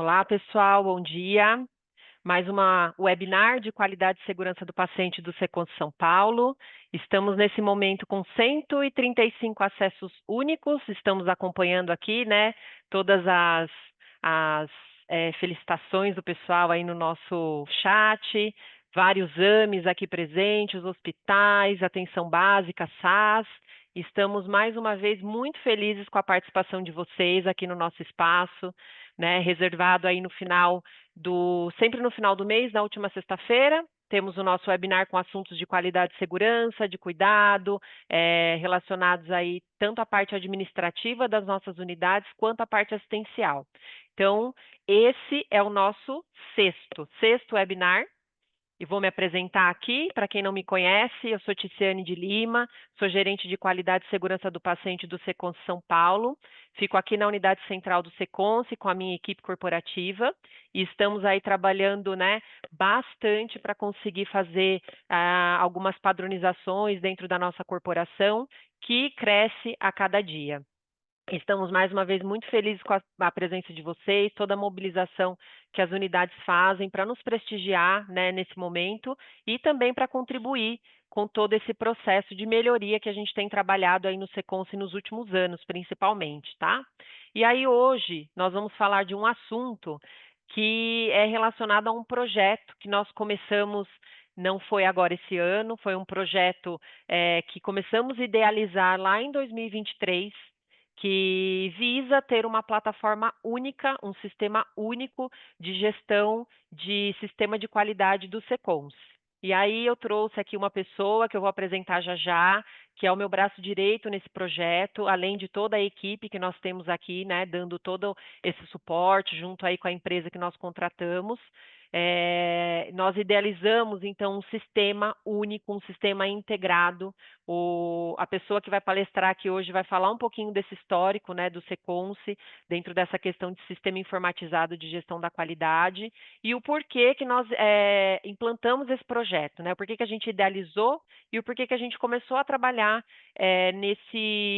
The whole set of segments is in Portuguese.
Olá, pessoal, bom dia. Mais uma webinar de qualidade e segurança do paciente do Secons São Paulo. Estamos nesse momento com 135 acessos únicos, estamos acompanhando aqui, né, todas as felicitações do pessoal aí no nosso chat, vários AMEs aqui presentes, hospitais, atenção básica, SAS. Estamos mais uma vez muito felizes com a participação de vocês aqui no nosso espaço, né, reservado aí no final sempre no final do mês, na última sexta-feira, temos o nosso webinar com assuntos de qualidade e segurança, de cuidado, relacionados aí tanto à parte administrativa das nossas unidades quanto à parte assistencial. Então, esse é o nosso sexto webinar. E vou me apresentar aqui, para quem não me conhece, eu sou Ticiane de Lima, sou gerente de qualidade e segurança do paciente do Secons São Paulo, fico aqui na unidade central do Secons com a minha equipe corporativa, e estamos aí trabalhando, né, bastante para conseguir fazer algumas padronizações dentro da nossa corporação, que cresce a cada dia. Estamos mais uma vez muito felizes com a presença de vocês, toda a mobilização que as unidades fazem para nos prestigiar, né, nesse momento e também para contribuir com todo esse processo de melhoria que a gente tem trabalhado aí no Secons nos últimos anos, principalmente, tá? E aí hoje nós vamos falar de um assunto que é relacionado a um projeto que nós começamos, não foi agora esse ano, foi um projeto que começamos a idealizar lá em 2023, que visa ter uma plataforma única, um sistema único de gestão de sistema de qualidade do Secons. E aí eu trouxe aqui uma pessoa que eu vou apresentar já já, que é o meu braço direito nesse projeto, além de toda a equipe que nós temos aqui, né, dando todo esse suporte junto aí com a empresa que nós contratamos. Nós idealizamos, então, um sistema único, um sistema integrado. A pessoa que vai palestrar aqui hoje vai falar um pouquinho desse histórico, né, do Secons, dentro dessa questão de sistema informatizado de gestão da qualidade, e o porquê que nós implantamos esse projeto, né, o porquê que a gente idealizou e o porquê que a gente começou a trabalhar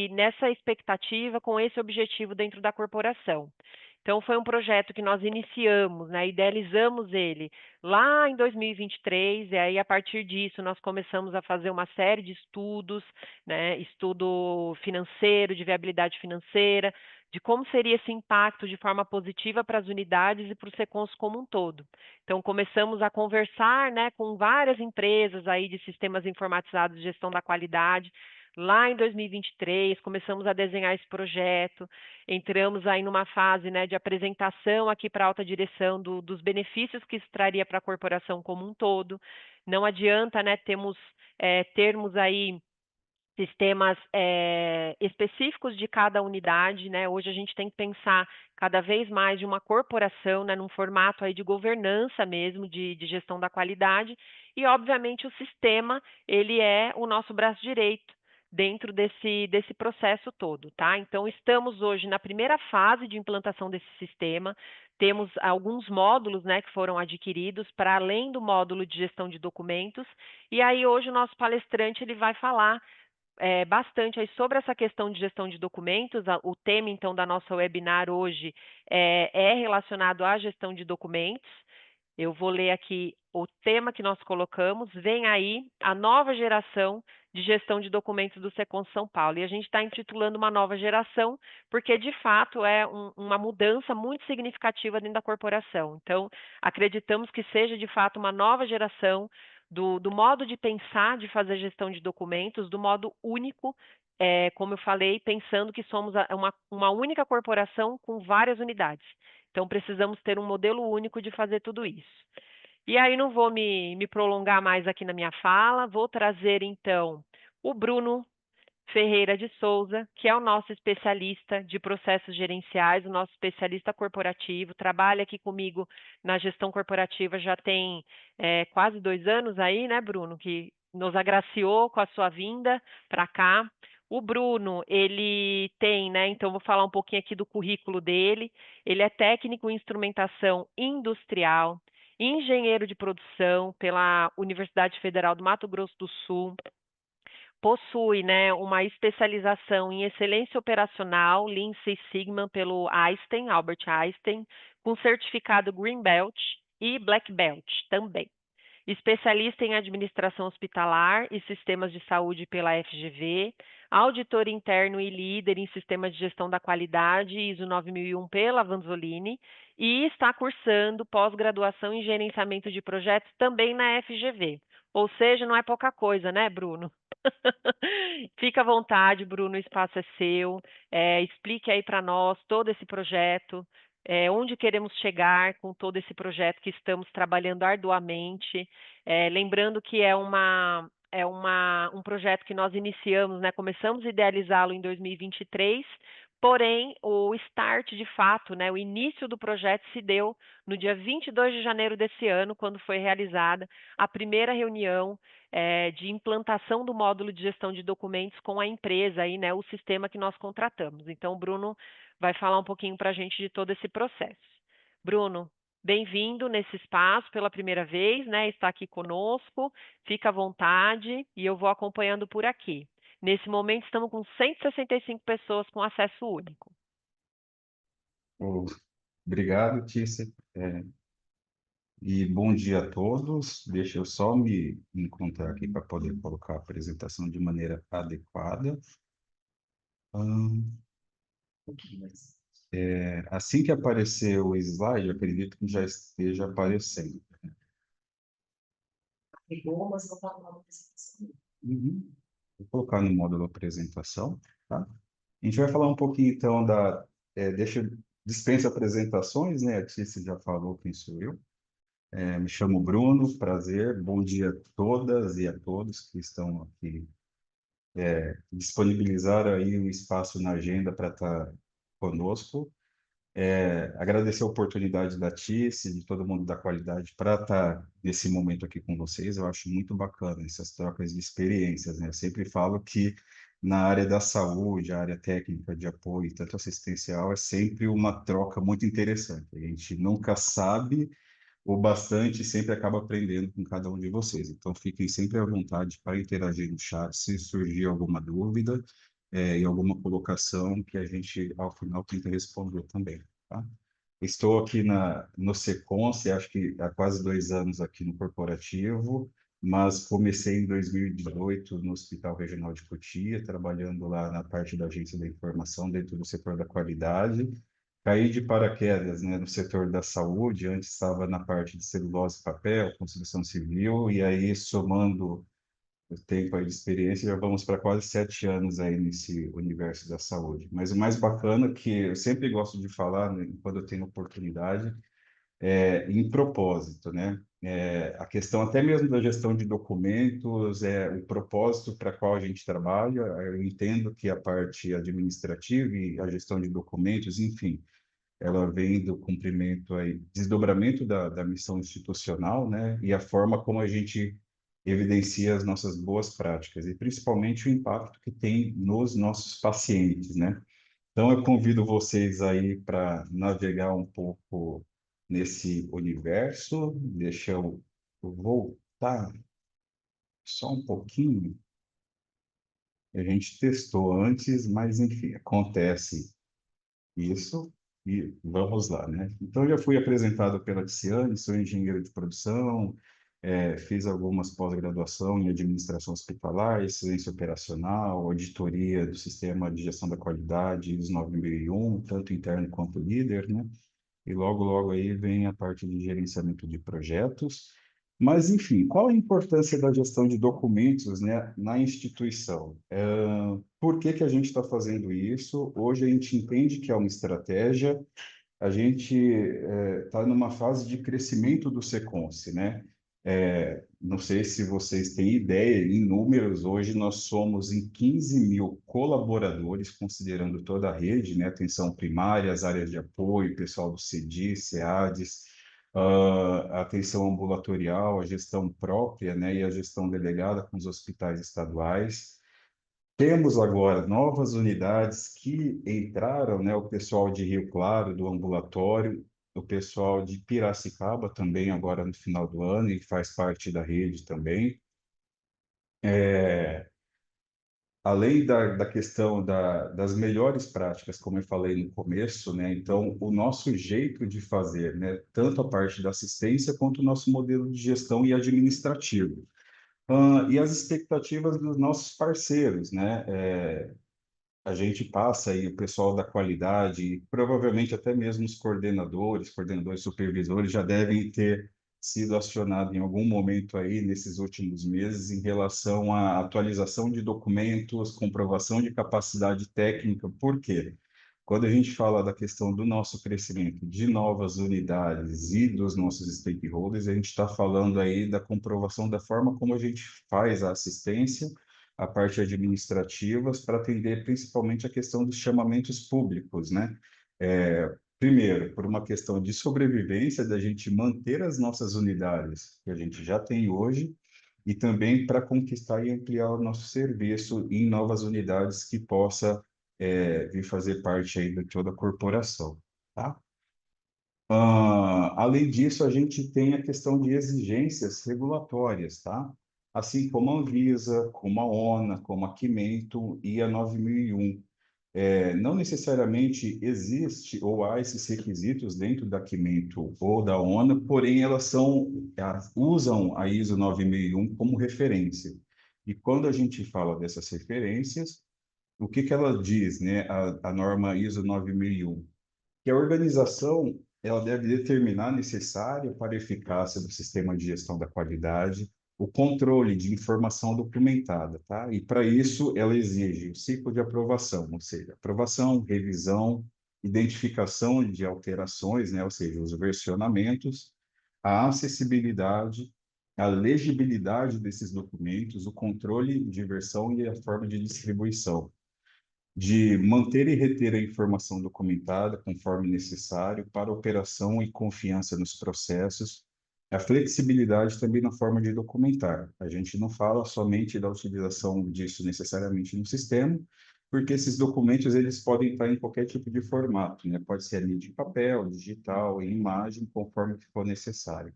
nessa expectativa, com esse objetivo dentro da corporação. Então, foi um projeto que nós iniciamos, né, idealizamos ele lá em 2023, e aí, a partir disso, nós começamos a fazer uma série de estudos, né, estudo financeiro, de viabilidade financeira, de como seria esse impacto de forma positiva para as unidades e para o Secons como um todo. Então, começamos a conversar, né, com várias empresas aí de sistemas informatizados de gestão da qualidade. Lá em 2023, começamos a desenhar esse projeto, entramos aí numa fase, né, de apresentação aqui para a alta direção dos benefícios que isso traria para a corporação como um todo. Não adianta, né, termos aí sistemas específicos de cada unidade, né? Hoje a gente tem que pensar cada vez mais de uma corporação, né, num formato aí de governança mesmo, de gestão da qualidade, e obviamente o sistema, ele é o nosso braço direito dentro desse processo todo, tá? Então, estamos hoje na primeira fase de implantação desse sistema, temos alguns módulos, né, que foram adquiridos para além do módulo de gestão de documentos, e aí hoje o nosso palestrante ele vai falar bastante aí sobre essa questão de gestão de documentos. O tema, então, da nossa webinar hoje é relacionado à gestão de documentos. Eu vou ler aqui o tema que nós colocamos. Vem aí a nova geração de gestão de documentos do Secons São Paulo. E a gente está intitulando uma nova geração, porque, de fato, é uma mudança muito significativa dentro da corporação. Então, acreditamos que seja, de fato, uma nova geração do modo de pensar, de fazer gestão de documentos, do modo único, como eu falei, pensando que somos uma única corporação com várias unidades. Então, precisamos ter um modelo único de fazer tudo isso. E aí, não vou me prolongar mais aqui na minha fala, vou trazer, então, o Bruno Ferreira de Souza, que é o nosso especialista de processos gerenciais, o nosso especialista corporativo, trabalha aqui comigo na gestão corporativa já tem quase 2 anos aí, né, Bruno, que nos agraciou com a sua vinda para cá. O Bruno, ele tem, né, então vou falar um pouquinho aqui do currículo dele. Ele é técnico em instrumentação industrial, engenheiro de produção pela Universidade Federal do Mato Grosso do Sul, possui, né, uma especialização em excelência operacional, Lean Six Sigma pelo Einstein, Albert Einstein, com certificado Green Belt e Black Belt também. Especialista em administração hospitalar e sistemas de saúde pela FGV, auditor interno e líder em sistemas de gestão da qualidade ISO 9001 pela Vanzolini e está cursando pós-graduação em gerenciamento de projetos também na FGV. Ou seja, não é pouca coisa, né, Bruno? Fica à vontade, Bruno, o espaço é seu. Explique aí para nós todo esse projeto, onde queremos chegar com todo esse projeto que estamos trabalhando arduamente. Lembrando que um projeto que nós iniciamos, né, começamos a idealizá-lo em 2023, porém, o start de fato, né, o início do projeto se deu no dia 22 de janeiro desse ano, quando foi realizada a primeira reunião de implantação do módulo de gestão de documentos com a empresa, aí, né, o sistema que nós contratamos. Então, o Bruno vai falar um pouquinho para a gente de todo esse processo. Bruno, bem-vindo nesse espaço pela primeira vez, né? Está aqui conosco, fica à vontade e eu vou acompanhando por aqui. Nesse momento, estamos com 165 pessoas com acesso único. Obrigado, Tícia. E bom dia a todos. Deixa eu só me encontrar aqui para poder colocar a apresentação de maneira adequada. Assim que aparecer o slide, eu acredito que já esteja aparecendo. Pegou, mas não está na apresentação. Vou colocar no módulo apresentação, tá? A gente vai falar um pouquinho, então, dispensa apresentações, né? A Tícia já falou quem sou eu. Me chamo Bruno, prazer, bom dia a todas e a todos que estão aqui, disponibilizaram aí um espaço na agenda para estar conosco. Agradecer a oportunidade da Tice, de todo mundo da qualidade, para estar nesse momento aqui com vocês. Eu acho muito bacana essas trocas de experiências, né? Eu sempre falo que na área da saúde, a área técnica de apoio, tanto assistencial, é sempre uma troca muito interessante. A gente nunca sabe o bastante, sempre acaba aprendendo com cada um de vocês. Então, fiquem sempre à vontade para interagir no chat, se surgir alguma dúvida e alguma colocação que a gente, ao final, tenta responder também, tá? Estou aqui no Seconce, acho que há quase 2 anos aqui no corporativo, mas comecei em 2018 no Hospital Regional de Cotia, trabalhando lá na parte da agência da informação, dentro do setor da qualidade. Caí de paraquedas, né, no setor da saúde, antes estava na parte de celulose e papel, construção civil, e aí somando o tempo aí de experiência, já vamos para quase 7 anos aí nesse universo da saúde. Mas o mais bacana é que eu sempre gosto de falar, né, quando eu tenho oportunidade, em propósito, né? A questão até mesmo da gestão de documentos, o propósito para qual a gente trabalha. Eu entendo que a parte administrativa e a gestão de documentos, enfim, ela vem do cumprimento aí, desdobramento da missão institucional, né? E a forma como a gente evidencia as nossas boas práticas e principalmente o impacto que tem nos nossos pacientes, né? Então eu convido vocês aí para navegar um pouco nesse universo. Deixa eu voltar só um pouquinho. A gente testou antes, mas enfim, acontece isso, e vamos lá, né? Então, já fui apresentado pela Tiziane, sou engenheiro de produção, fiz algumas pós-graduação em administração hospitalar, excelência operacional, auditoria do sistema de gestão da qualidade, ISO 9001, tanto interno quanto líder, né? E logo, logo aí vem a parte de gerenciamento de projetos. Mas, enfim, qual a importância da gestão de documentos, né, na instituição? Por que que a gente está fazendo isso? Hoje a gente entende que é uma estratégia, a gente está numa fase de crescimento do Seconce, né? Não sei se vocês têm ideia, em números, hoje nós somos em 15 mil colaboradores, considerando toda a rede, né? Atenção primária, as áreas de apoio, pessoal do CEDI, SEADES, a atenção ambulatorial, a gestão própria, né? E a gestão delegada com os hospitais estaduais. Temos agora novas unidades que entraram, né? O pessoal de Rio Claro, do ambulatório, o pessoal de Piracicaba também agora no final do ano e faz parte da rede também. além da questão das melhores práticas, como eu falei no começo, né? Então, o nosso jeito de fazer, né? Tanto a parte da assistência quanto o nosso modelo de gestão e administrativo. E as expectativas dos nossos parceiros, né? A gente passa aí, o pessoal da qualidade, e provavelmente até mesmo os coordenadores, supervisores, já devem ter sido acionados em algum momento aí nesses últimos meses em relação à atualização de documentos, comprovação de capacidade técnica. Por quê? Quando a gente fala da questão do nosso crescimento de novas unidades e dos nossos stakeholders, a gente está falando aí da comprovação da forma como a gente faz a assistência, a parte administrativa, para atender principalmente a questão dos chamamentos públicos, né? Primeiro, por uma questão de sobrevivência, da gente manter as nossas unidades que a gente já tem hoje, e também para conquistar e ampliar o nosso serviço em novas unidades que possa vir fazer parte aí de toda a corporação, tá? Além disso, a gente tem a questão de exigências regulatórias, tá? Assim como a Anvisa, como a ONA, como a Quimento e a 9001. Não necessariamente existe ou há esses requisitos dentro da Quimento ou da ONA, porém elas usam a ISO 9001 como referência. E quando a gente fala dessas referências, o que que ela diz, né, a norma ISO 9001? Que a organização ela deve determinar necessário para a eficácia do sistema de gestão da qualidade, o controle de informação documentada, tá? E para isso ela exige o ciclo de aprovação, ou seja, aprovação, revisão, identificação de alterações, né? Ou seja, os versionamentos, a acessibilidade, a legibilidade desses documentos, o controle de versão e a forma de distribuição, de manter e reter a informação documentada conforme necessário para operação e confiança nos processos, a flexibilidade também na forma de documentar. A gente não fala somente da utilização disso necessariamente no sistema, porque esses documentos eles podem estar em qualquer tipo de formato, né? Pode ser ali de papel, digital, em imagem, conforme for necessário,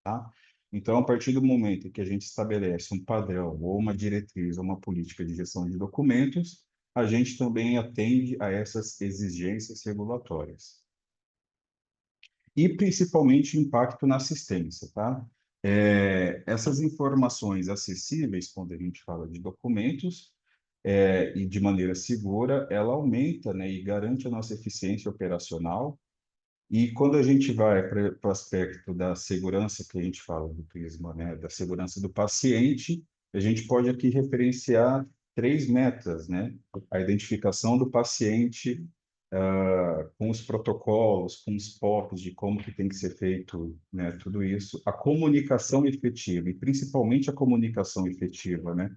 tá? Então, a partir do momento que a gente estabelece um padrão ou uma diretriz ou uma política de gestão de documentos, a gente também atende a essas exigências regulatórias. E principalmente impacto na assistência, tá? Essas informações acessíveis, quando a gente fala de documentos, e de maneira segura, ela aumenta, né, e garante a nossa eficiência operacional. E quando a gente vai para o aspecto da segurança, que a gente fala do prisma, né, da segurança do paciente, a gente pode aqui referenciar três metas, né? A identificação do paciente, com os protocolos, com os POPs de como que tem que ser feito, né, tudo isso, a comunicação efetiva, e principalmente a comunicação efetiva, né?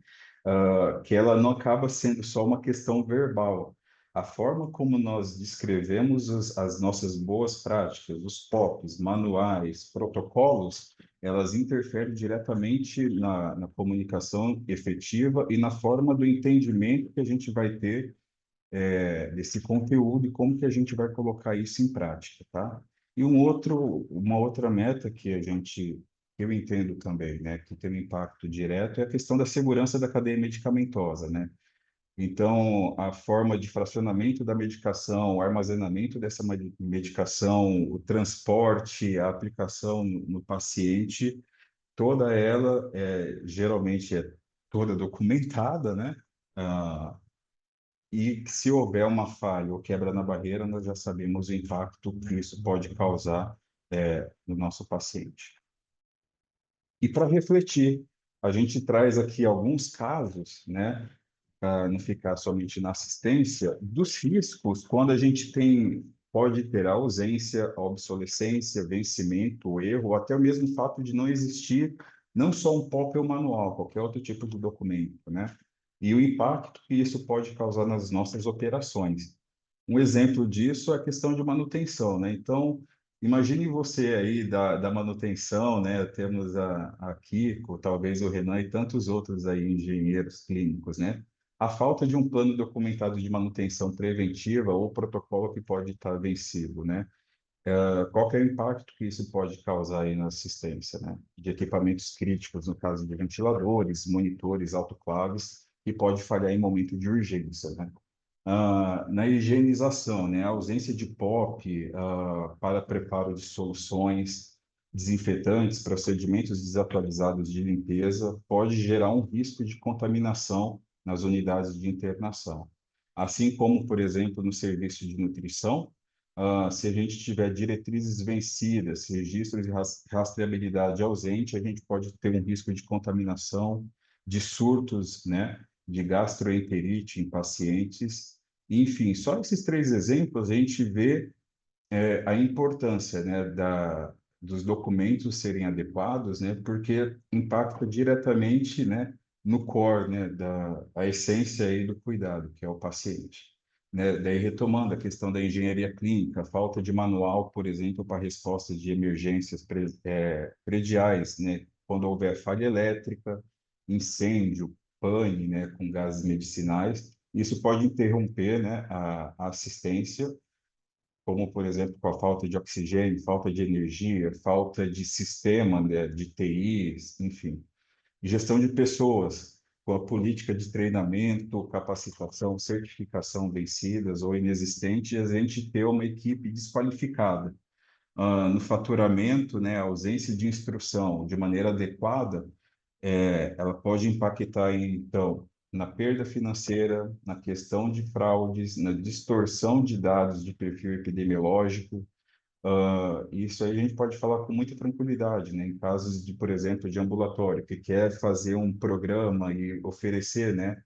Que ela não acaba sendo só uma questão verbal. A forma como nós descrevemos as nossas boas práticas, os POPs, manuais, protocolos, elas interferem diretamente na comunicação efetiva e na forma do entendimento que a gente vai ter desse conteúdo e como que a gente vai colocar isso em prática, tá? E uma outra meta eu entendo também, né, que tem um impacto direto é a questão da segurança da cadeia medicamentosa, né? Então, a forma de fracionamento da medicação, o armazenamento dessa medicação, o transporte, a aplicação no paciente, toda ela geralmente é toda documentada, né? Ah, e se houver uma falha ou quebra na barreira, nós já sabemos o impacto que isso pode causar no nosso paciente. E para refletir, a gente traz aqui alguns casos, né, para não ficar somente na assistência, dos riscos quando a gente pode ter a ausência, a obsolescência, vencimento, o erro, ou até mesmo o fato de não existir não só um POP ou manual, qualquer outro tipo de documento, né? E o impacto que isso pode causar nas nossas operações. Um exemplo disso é a questão de manutenção, né? Então, imagine você aí da manutenção, né? Temos a Kiko, talvez o Renan e tantos outros aí, engenheiros clínicos, né? A falta de um plano documentado de manutenção preventiva ou protocolo que pode estar vencido, né? Qual que é o impacto que isso pode causar aí na assistência, né? De equipamentos críticos, no caso de ventiladores, monitores, autoclaves, que pode falhar em momento de urgência, né? Na higienização, né? A ausência de POP para preparo de soluções desinfetantes, procedimentos desatualizados de limpeza, pode gerar um risco de contaminação nas unidades de internação. Assim como, por exemplo, no serviço de nutrição, se a gente tiver diretrizes vencidas, registros de rastreabilidade ausente, a gente pode ter um risco de contaminação, de surtos, né, de gastroenterite em pacientes. Enfim, só esses três exemplos a gente vê a importância, né, dos documentos serem adequados, né, porque impacta diretamente, né, no core, né, a essência aí do cuidado, que é o paciente. Né? Daí, retomando a questão da engenharia clínica, falta de manual, por exemplo, para respostas de emergências prediais, né, quando houver falha elétrica, incêndio, pane, né, com gases medicinais, isso pode interromper, né, a assistência, como, por exemplo, com a falta de oxigênio, falta de energia, falta de sistema, né, de TIs, enfim. Gestão de pessoas, com a política de treinamento, capacitação, certificação vencidas ou inexistentes, a gente ter uma equipe desqualificada. No faturamento, né, a ausência de instrução de maneira adequada, ela pode impactar, então, na perda financeira, na questão de fraudes, na distorção de dados de perfil epidemiológico. Isso aí a gente pode falar com muita tranquilidade, né? Em casos de, por exemplo, de ambulatório, que quer fazer um programa e oferecer, né,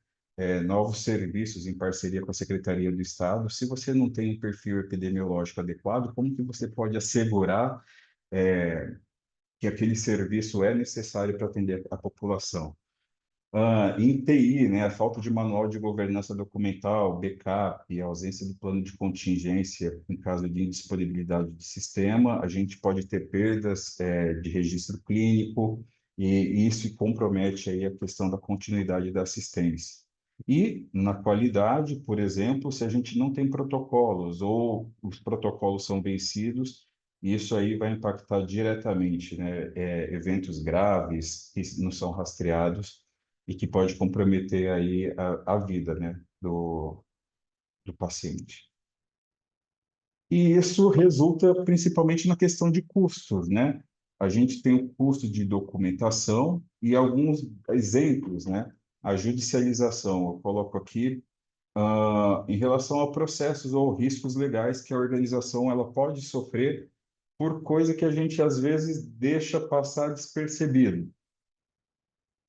novos serviços em parceria com a Secretaria do Estado. Se você não tem um perfil epidemiológico adequado, como que você pode assegurar, que aquele serviço é necessário para atender a população? Em TI, né, a falta de manual de governança documental, backup, a ausência do plano de contingência em caso de indisponibilidade de sistema, a gente pode ter perdas de registro clínico e isso compromete aí a questão da continuidade da assistência. E na qualidade, por exemplo, se a gente não tem protocolos ou os protocolos são vencidos, isso aí vai impactar diretamente, né, eventos graves que não são rastreados e que pode comprometer aí a vida, né, do paciente. E isso resulta principalmente na questão de custos, né? A gente tem o custo de documentação e alguns exemplos, né? A judicialização, eu coloco aqui, em relação a processos ou riscos legais que a organização ela pode sofrer por coisa que a gente às vezes deixa passar despercebido.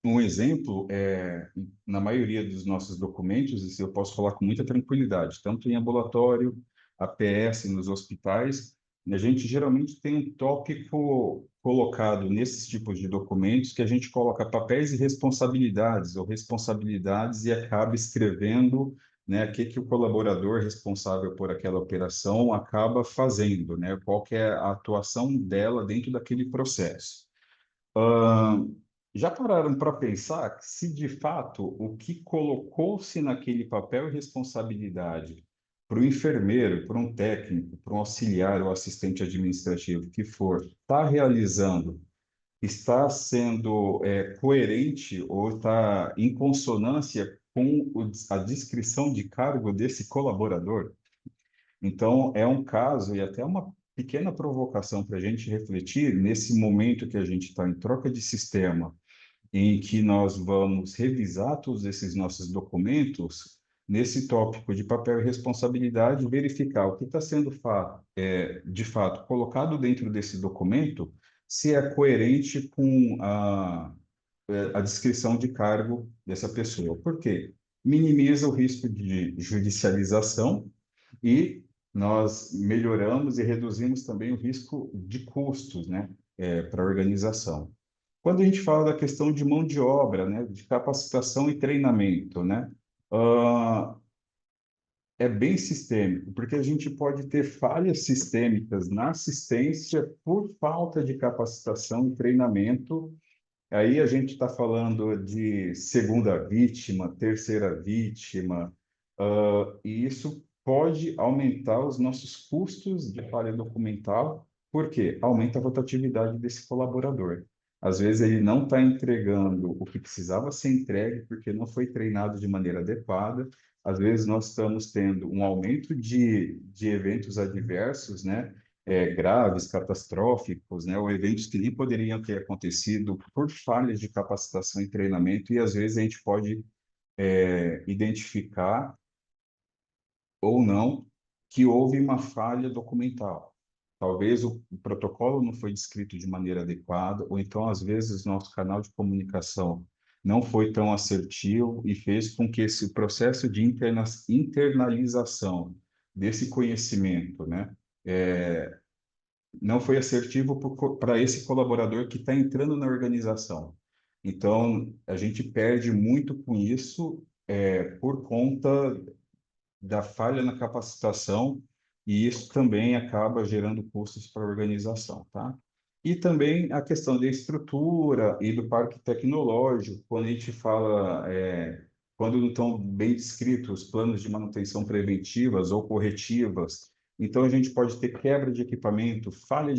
Um exemplo na maioria dos nossos documentos, isso eu posso falar com muita tranquilidade, tanto em ambulatório, APS, nos hospitais, a gente geralmente tem um tópico colocado nesses tipos de documentos que a gente coloca papéis e responsabilidades, ou responsabilidades e acaba escrevendo, né, o que que o colaborador responsável por aquela operação acaba fazendo, né, qual que é a atuação dela dentro daquele processo. Já pararam para pensar que se de fato o que colocou-se naquele papel e responsabilidade para o enfermeiro, para um técnico, para um auxiliar ou assistente administrativo que for, está realizando, está sendo coerente ou está em consonância com a descrição de cargo desse colaborador? Então, é um caso e até uma pequena provocação para a gente refletir nesse momento que a gente está em troca de sistema, em que nós vamos revisar todos esses nossos documentos, nesse tópico de papel e responsabilidade, verificar o que está sendo de fato colocado dentro desse documento, se é coerente com a descrição de cargo dessa pessoa. Por quê? Minimiza o risco de judicialização e nós melhoramos e reduzimos também o risco de custos, né, para a organização. Quando a gente fala da questão de mão de obra, né, de capacitação e treinamento, né, ah, é bem sistêmico, porque a gente pode ter falhas sistêmicas na assistência por falta de capacitação e treinamento. Aí a gente está falando de segunda vítima, terceira vítima, e isso pode aumentar os nossos custos de falha documental, porque aumenta a rotatividade desse colaborador. às vezes ele não está entregando o que precisava ser entregue porque não foi treinado de maneira adequada. Às vezes nós estamos tendo um aumento de eventos adversos, né? Graves, catastróficos, né? Ou eventos que nem poderiam ter acontecido por falhas de capacitação e treinamento, e às vezes a gente pode identificar ou não que houve uma falha documental. Talvez o protocolo não foi descrito de maneira adequada, ou então, às vezes, nosso canal de comunicação não foi tão assertivo e fez com que esse processo de internalização desse conhecimento, né, não foi assertivo para esse colaborador que está entrando na organização. Então, a gente perde muito com isso, por conta da falha na capacitação, e isso também acaba gerando custos para a organização, tá? E também a questão da estrutura e do parque tecnológico, quando a gente fala, quando não estão bem descritos os planos de manutenção preventivas ou corretivas, então a gente pode ter quebra de equipamento, falha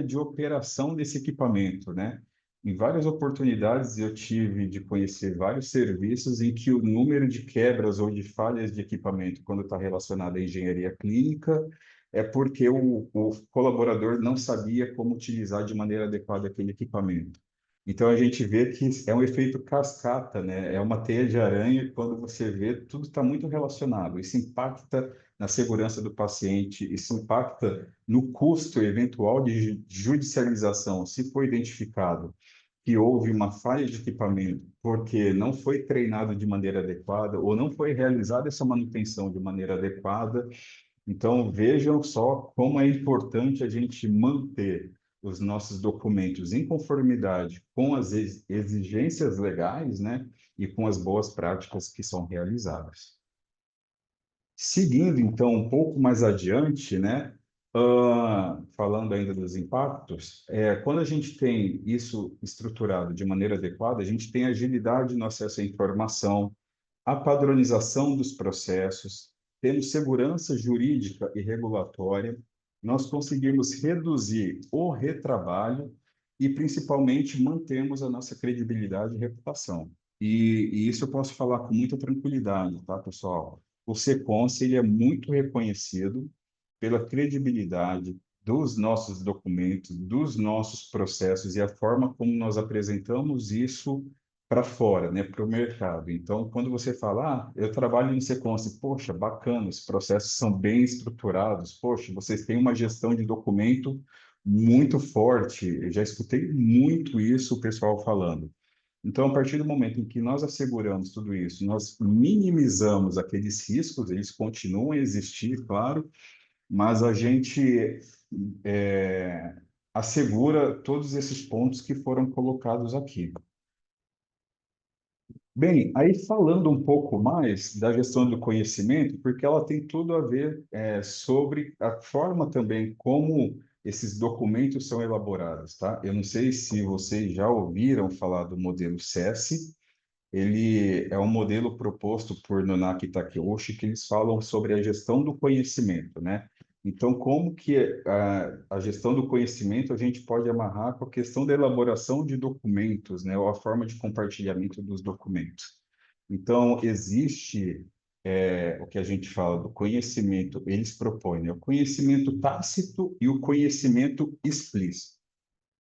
de operação desse equipamento, né? Em várias oportunidades eu tive de conhecer vários serviços em que o número de quebras ou de falhas de equipamento, quando está relacionado à engenharia clínica, é porque o colaborador não sabia como utilizar de maneira adequada aquele equipamento. Então a gente vê que é um efeito cascata, né? É uma teia de aranha, e quando você vê, tudo está muito relacionado. Isso impacta na segurança do paciente, isso impacta no custo eventual de judicialização, se for identificado que houve uma falha de equipamento porque não foi treinado de maneira adequada ou não foi realizada essa manutenção de maneira adequada. Então, vejam só como é importante a gente manter os nossos documentos em conformidade com as exigências legais, né, e com as boas práticas que são realizadas. Seguindo, então, um pouco mais adiante, né, falando ainda dos impactos, quando a gente tem isso estruturado de maneira adequada, a gente tem agilidade no acesso à informação, a padronização dos processos, temos segurança jurídica e regulatória, nós conseguimos reduzir o retrabalho e, principalmente, mantemos a nossa credibilidade e reputação. E isso eu posso falar com muita tranquilidade, tá, pessoal? O Seconce, ele é muito reconhecido pela credibilidade dos nossos documentos, dos nossos processos e a forma como nós apresentamos isso para fora, né, para o mercado. Então, quando você fala, eu trabalho no Seconce, poxa, bacana, os processos são bem estruturados, poxa, vocês têm uma gestão de documento muito forte. Eu já escutei muito isso o pessoal falando. Então, a partir do momento em que nós asseguramos tudo isso, nós minimizamos aqueles riscos, eles continuam a existir, claro, mas a gente é, assegura todos esses pontos que foram colocados aqui. Bem, aí falando um pouco mais da gestão do conhecimento, porque ela tem tudo a ver sobre a forma também como esses documentos são elaborados, tá? Eu não sei se vocês já ouviram falar do modelo SESI. Ele é um modelo proposto por Nonaki Takeuchi, que eles falam sobre a gestão do conhecimento, né? Então, como que a gestão do conhecimento a gente pode amarrar com a questão da elaboração de documentos, né? Ou a forma de compartilhamento dos documentos. Então, existe o que a gente fala do conhecimento, eles propõem, né? O conhecimento tácito e o conhecimento explícito.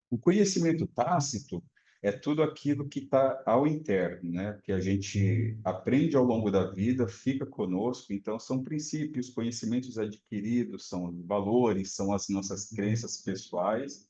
O conhecimento tácito é tudo aquilo que está ao interno, né? Que a gente aprende ao longo da vida, fica conosco. Então, são princípios, conhecimentos adquiridos, são valores, são as nossas crenças pessoais.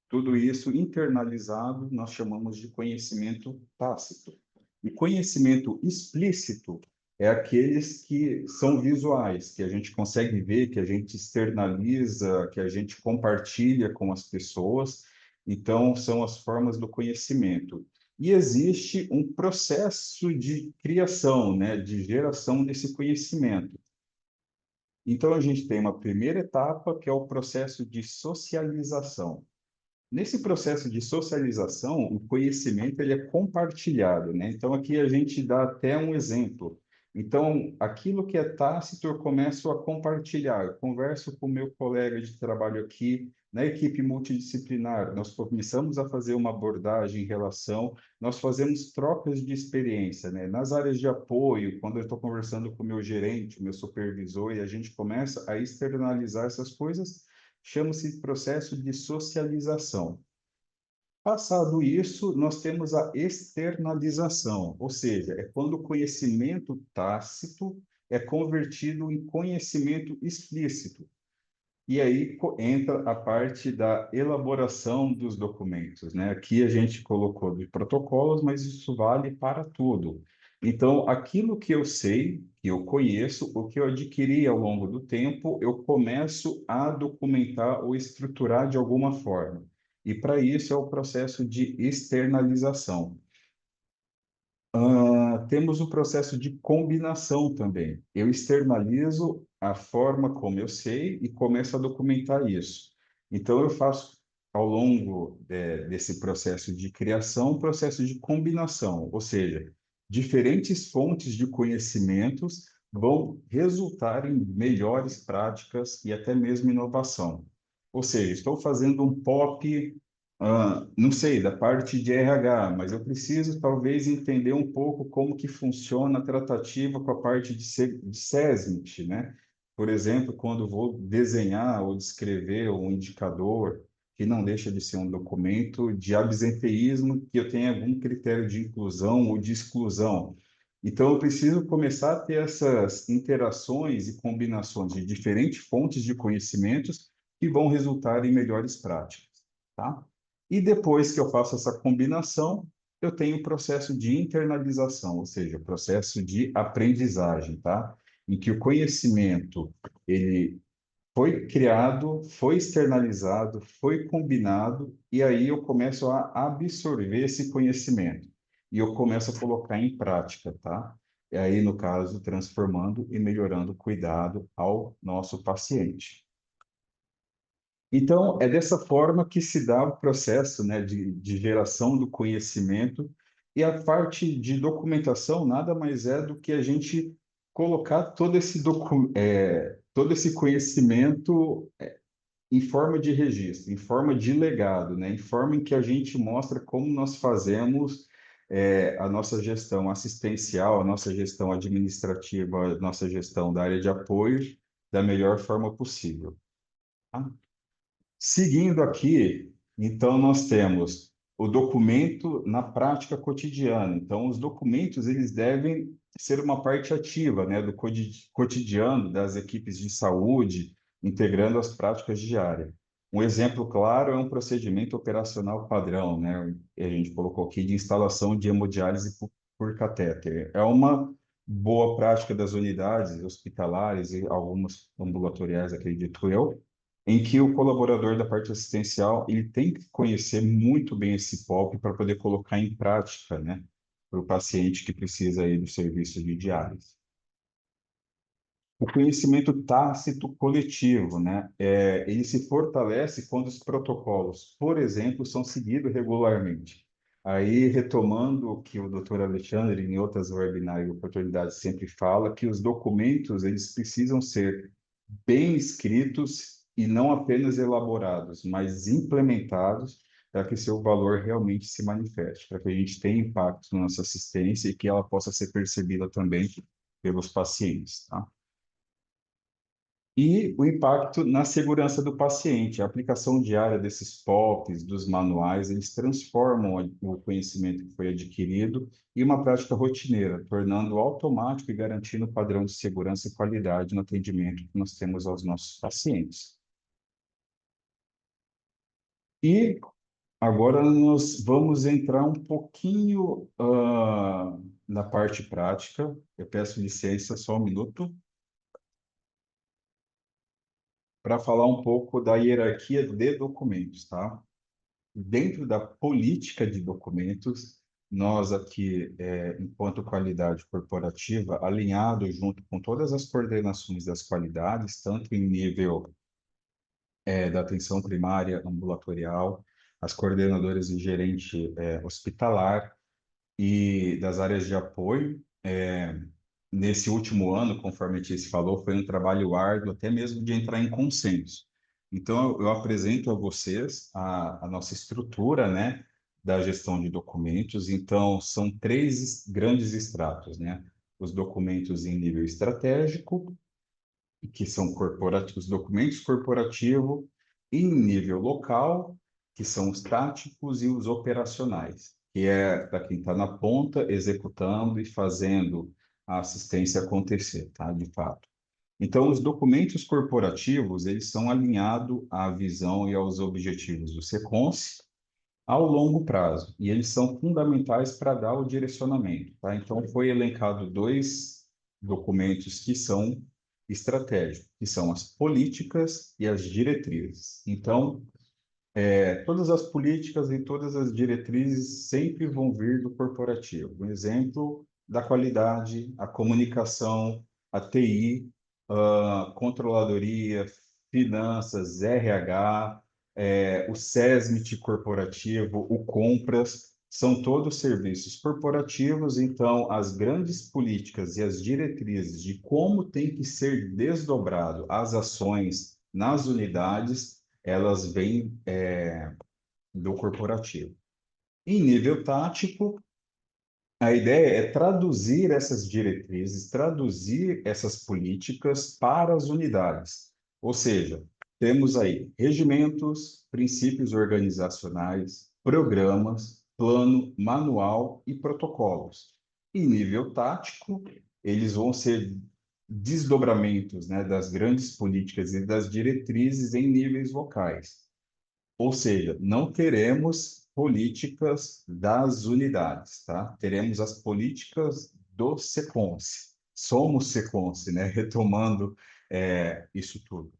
Tudo isso internalizado, nós chamamos de conhecimento tácito. E conhecimento explícito é aqueles que são visuais, que a gente consegue ver, que a gente externaliza, que a gente compartilha com as pessoas. Então, são as formas do conhecimento. E existe um processo de criação, né, de geração desse conhecimento. Então, a gente tem uma primeira etapa, que é o processo de socialização. Nesse processo de socialização, o conhecimento ele é compartilhado, né? Então, aqui a gente dá até um exemplo. Então, aquilo que é tácito, eu começo a compartilhar. Eu converso com o meu colega de trabalho aqui, Na equipe multidisciplinar, nós começamos a fazer uma abordagem em relação, nós fazemos trocas de experiência, né? Nas áreas de apoio, quando eu estou conversando com o meu gerente, o meu supervisor, e a gente começa a externalizar essas coisas, chama-se processo de socialização. Passado isso, nós temos a externalização, ou seja, é quando o conhecimento tácito é convertido em conhecimento explícito. E aí entra a parte da elaboração dos documentos, né? Aqui a gente colocou de protocolos, mas isso vale para tudo. Então, aquilo que eu sei, que eu conheço, o que eu adquiri ao longo do tempo, eu começo a documentar ou estruturar de alguma forma. E para isso é o processo de externalização. Temos o processo de combinação também. Eu externalizo a forma como eu sei e começo a documentar isso. Então, eu faço, ao longo desse processo de criação, um processo de combinação, ou seja, diferentes fontes de conhecimentos vão resultar em melhores práticas e até mesmo inovação. Ou seja, estou fazendo um POP, não sei, da parte de RH, mas eu preciso talvez entender um pouco como que funciona a tratativa com a parte de SESMIT, né? Por exemplo, quando vou desenhar ou descrever um indicador, que não deixa de ser um documento de absenteísmo, que eu tenha algum critério de inclusão ou de exclusão. Então, eu preciso começar a ter essas interações e combinações de diferentes fontes de conhecimentos que vão resultar em melhores práticas, tá? E depois que eu faço essa combinação, eu tenho o processo de internalização, ou seja, o processo de aprendizagem, tá? Em que o conhecimento, ele foi criado, foi externalizado, foi combinado, e aí eu começo a absorver esse conhecimento. E eu começo a colocar em prática, tá? E aí, no caso, transformando e melhorando o cuidado ao nosso paciente. Então, é dessa forma que se dá o processo, né, de geração do conhecimento, e a parte de documentação nada mais é do que a gente colocar todo esse conhecimento em forma de registro, em forma de legado, né, em forma em que a gente mostra como nós fazemos a nossa gestão assistencial, a nossa gestão administrativa, a nossa gestão da área de apoio da melhor forma possível, tá? Seguindo aqui, então nós temos o documento na prática cotidiana. Então, os documentos eles devem ser uma parte ativa, né, do cotidiano das equipes de saúde, integrando as práticas diárias. Um exemplo claro é um procedimento operacional padrão, né? A gente colocou aqui de instalação de hemodiálise por catéter. É uma boa prática das unidades hospitalares e algumas ambulatoriais, acredito eu, em que o colaborador da parte assistencial ele tem que conhecer muito bem esse POP para poder colocar em prática, né, para o paciente que precisa aí do serviço de diálise. O conhecimento tácito coletivo, né, ele se fortalece quando os protocolos, por exemplo, são seguidos regularmente. Aí, retomando o que o Dr. Alexandre, em outras webinars e oportunidades, sempre fala, que os documentos eles precisam ser bem escritos e não apenas elaborados, mas implementados para que seu valor realmente se manifeste, para que a gente tenha impacto na nossa assistência e que ela possa ser percebida também pelos pacientes, tá? E o impacto na segurança do paciente. A aplicação diária desses POPs, dos manuais, eles transformam o conhecimento que foi adquirido em uma prática rotineira, tornando automático e garantindo o padrão de segurança e qualidade no atendimento que nós temos aos nossos pacientes. E agora nós vamos entrar um pouquinho na parte prática. Eu peço licença, só um minuto, para falar um pouco da hierarquia de documentos, tá? Dentro da política de documentos, nós aqui, enquanto qualidade corporativa, alinhado junto com todas as coordenações das qualidades, tanto em nível da atenção primária ambulatorial, as coordenadoras e gerente hospitalar e das áreas de apoio. Nesse último ano, conforme a Tice falou, foi um trabalho árduo, até mesmo de entrar em consenso. Então, eu apresento a vocês a nossa estrutura, né, da gestão de documentos. Então, são três grandes estratos, né? Os documentos em nível estratégico, que são corporativos, documentos corporativos, em nível local, que são os táticos e os operacionais, que é para quem está na ponta, executando e fazendo a assistência acontecer, tá? De fato. Então, os documentos corporativos, eles são alinhados à visão e aos objetivos do SECONS ao longo prazo, e eles são fundamentais para dar o direcionamento, tá? Então, foi elencado dois documentos que são estratégicos, que são as políticas e as diretrizes. Então, todas as políticas e todas as diretrizes sempre vão vir do corporativo. Um exemplo da qualidade, a comunicação, a TI, a controladoria, finanças, RH, o SESMIT corporativo, o Compras, são todos serviços corporativos, então as grandes políticas e as diretrizes de como tem que ser desdobrado as ações nas unidades, elas vêm do corporativo. Em nível tático, a ideia é traduzir essas diretrizes, traduzir essas políticas para as unidades. Ou seja, temos aí regimentos, princípios organizacionais, programas, plano, manual e protocolos. Em nível tático, eles vão ser desdobramentos, né, das grandes políticas e das diretrizes em níveis locais. Ou seja, não teremos políticas das unidades, tá? Teremos as políticas do SECONS. Somos SECONS, né? Retomando isso tudo.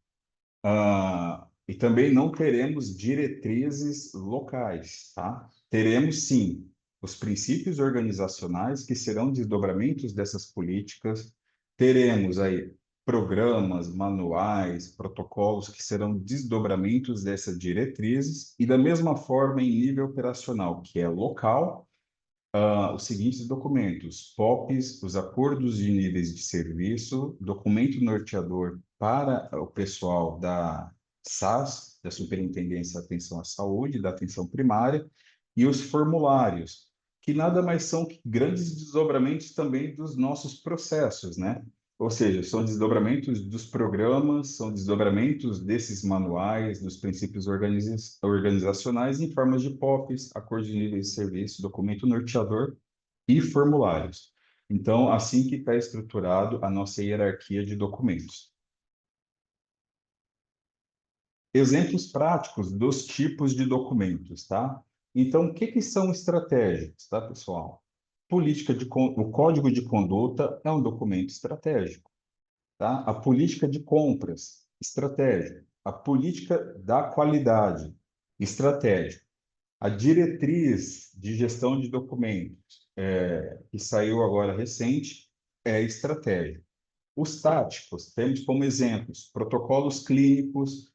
E também não teremos diretrizes locais, tá? Teremos, sim, os princípios organizacionais, que serão desdobramentos dessas políticas. Teremos aí programas, manuais, protocolos, que serão desdobramentos dessas diretrizes. E da mesma forma, em nível operacional, que é local, os seguintes documentos: POPs, os acordos de níveis de serviço, documento norteador para o pessoal da SAS, da Superintendência de Atenção à Saúde, da Atenção Primária, e os formulários, que nada mais são que grandes desdobramentos também dos nossos processos, né? Ou seja, são desdobramentos dos programas, são desdobramentos desses manuais, dos princípios organizacionais em formas de POPs, acordo de níveis de serviço, documento norteador e formulários. Então, assim que está estruturado a nossa hierarquia de documentos. Exemplos práticos dos tipos de documentos, tá? Então, o que são estratégicos, tá, pessoal? O Código de Conduta é um documento estratégico. Tá? A política de compras, estratégia. A política da qualidade, estratégia. A diretriz de gestão de documentos, que saiu agora recente, é estratégia. Os táticos, temos como exemplos protocolos clínicos,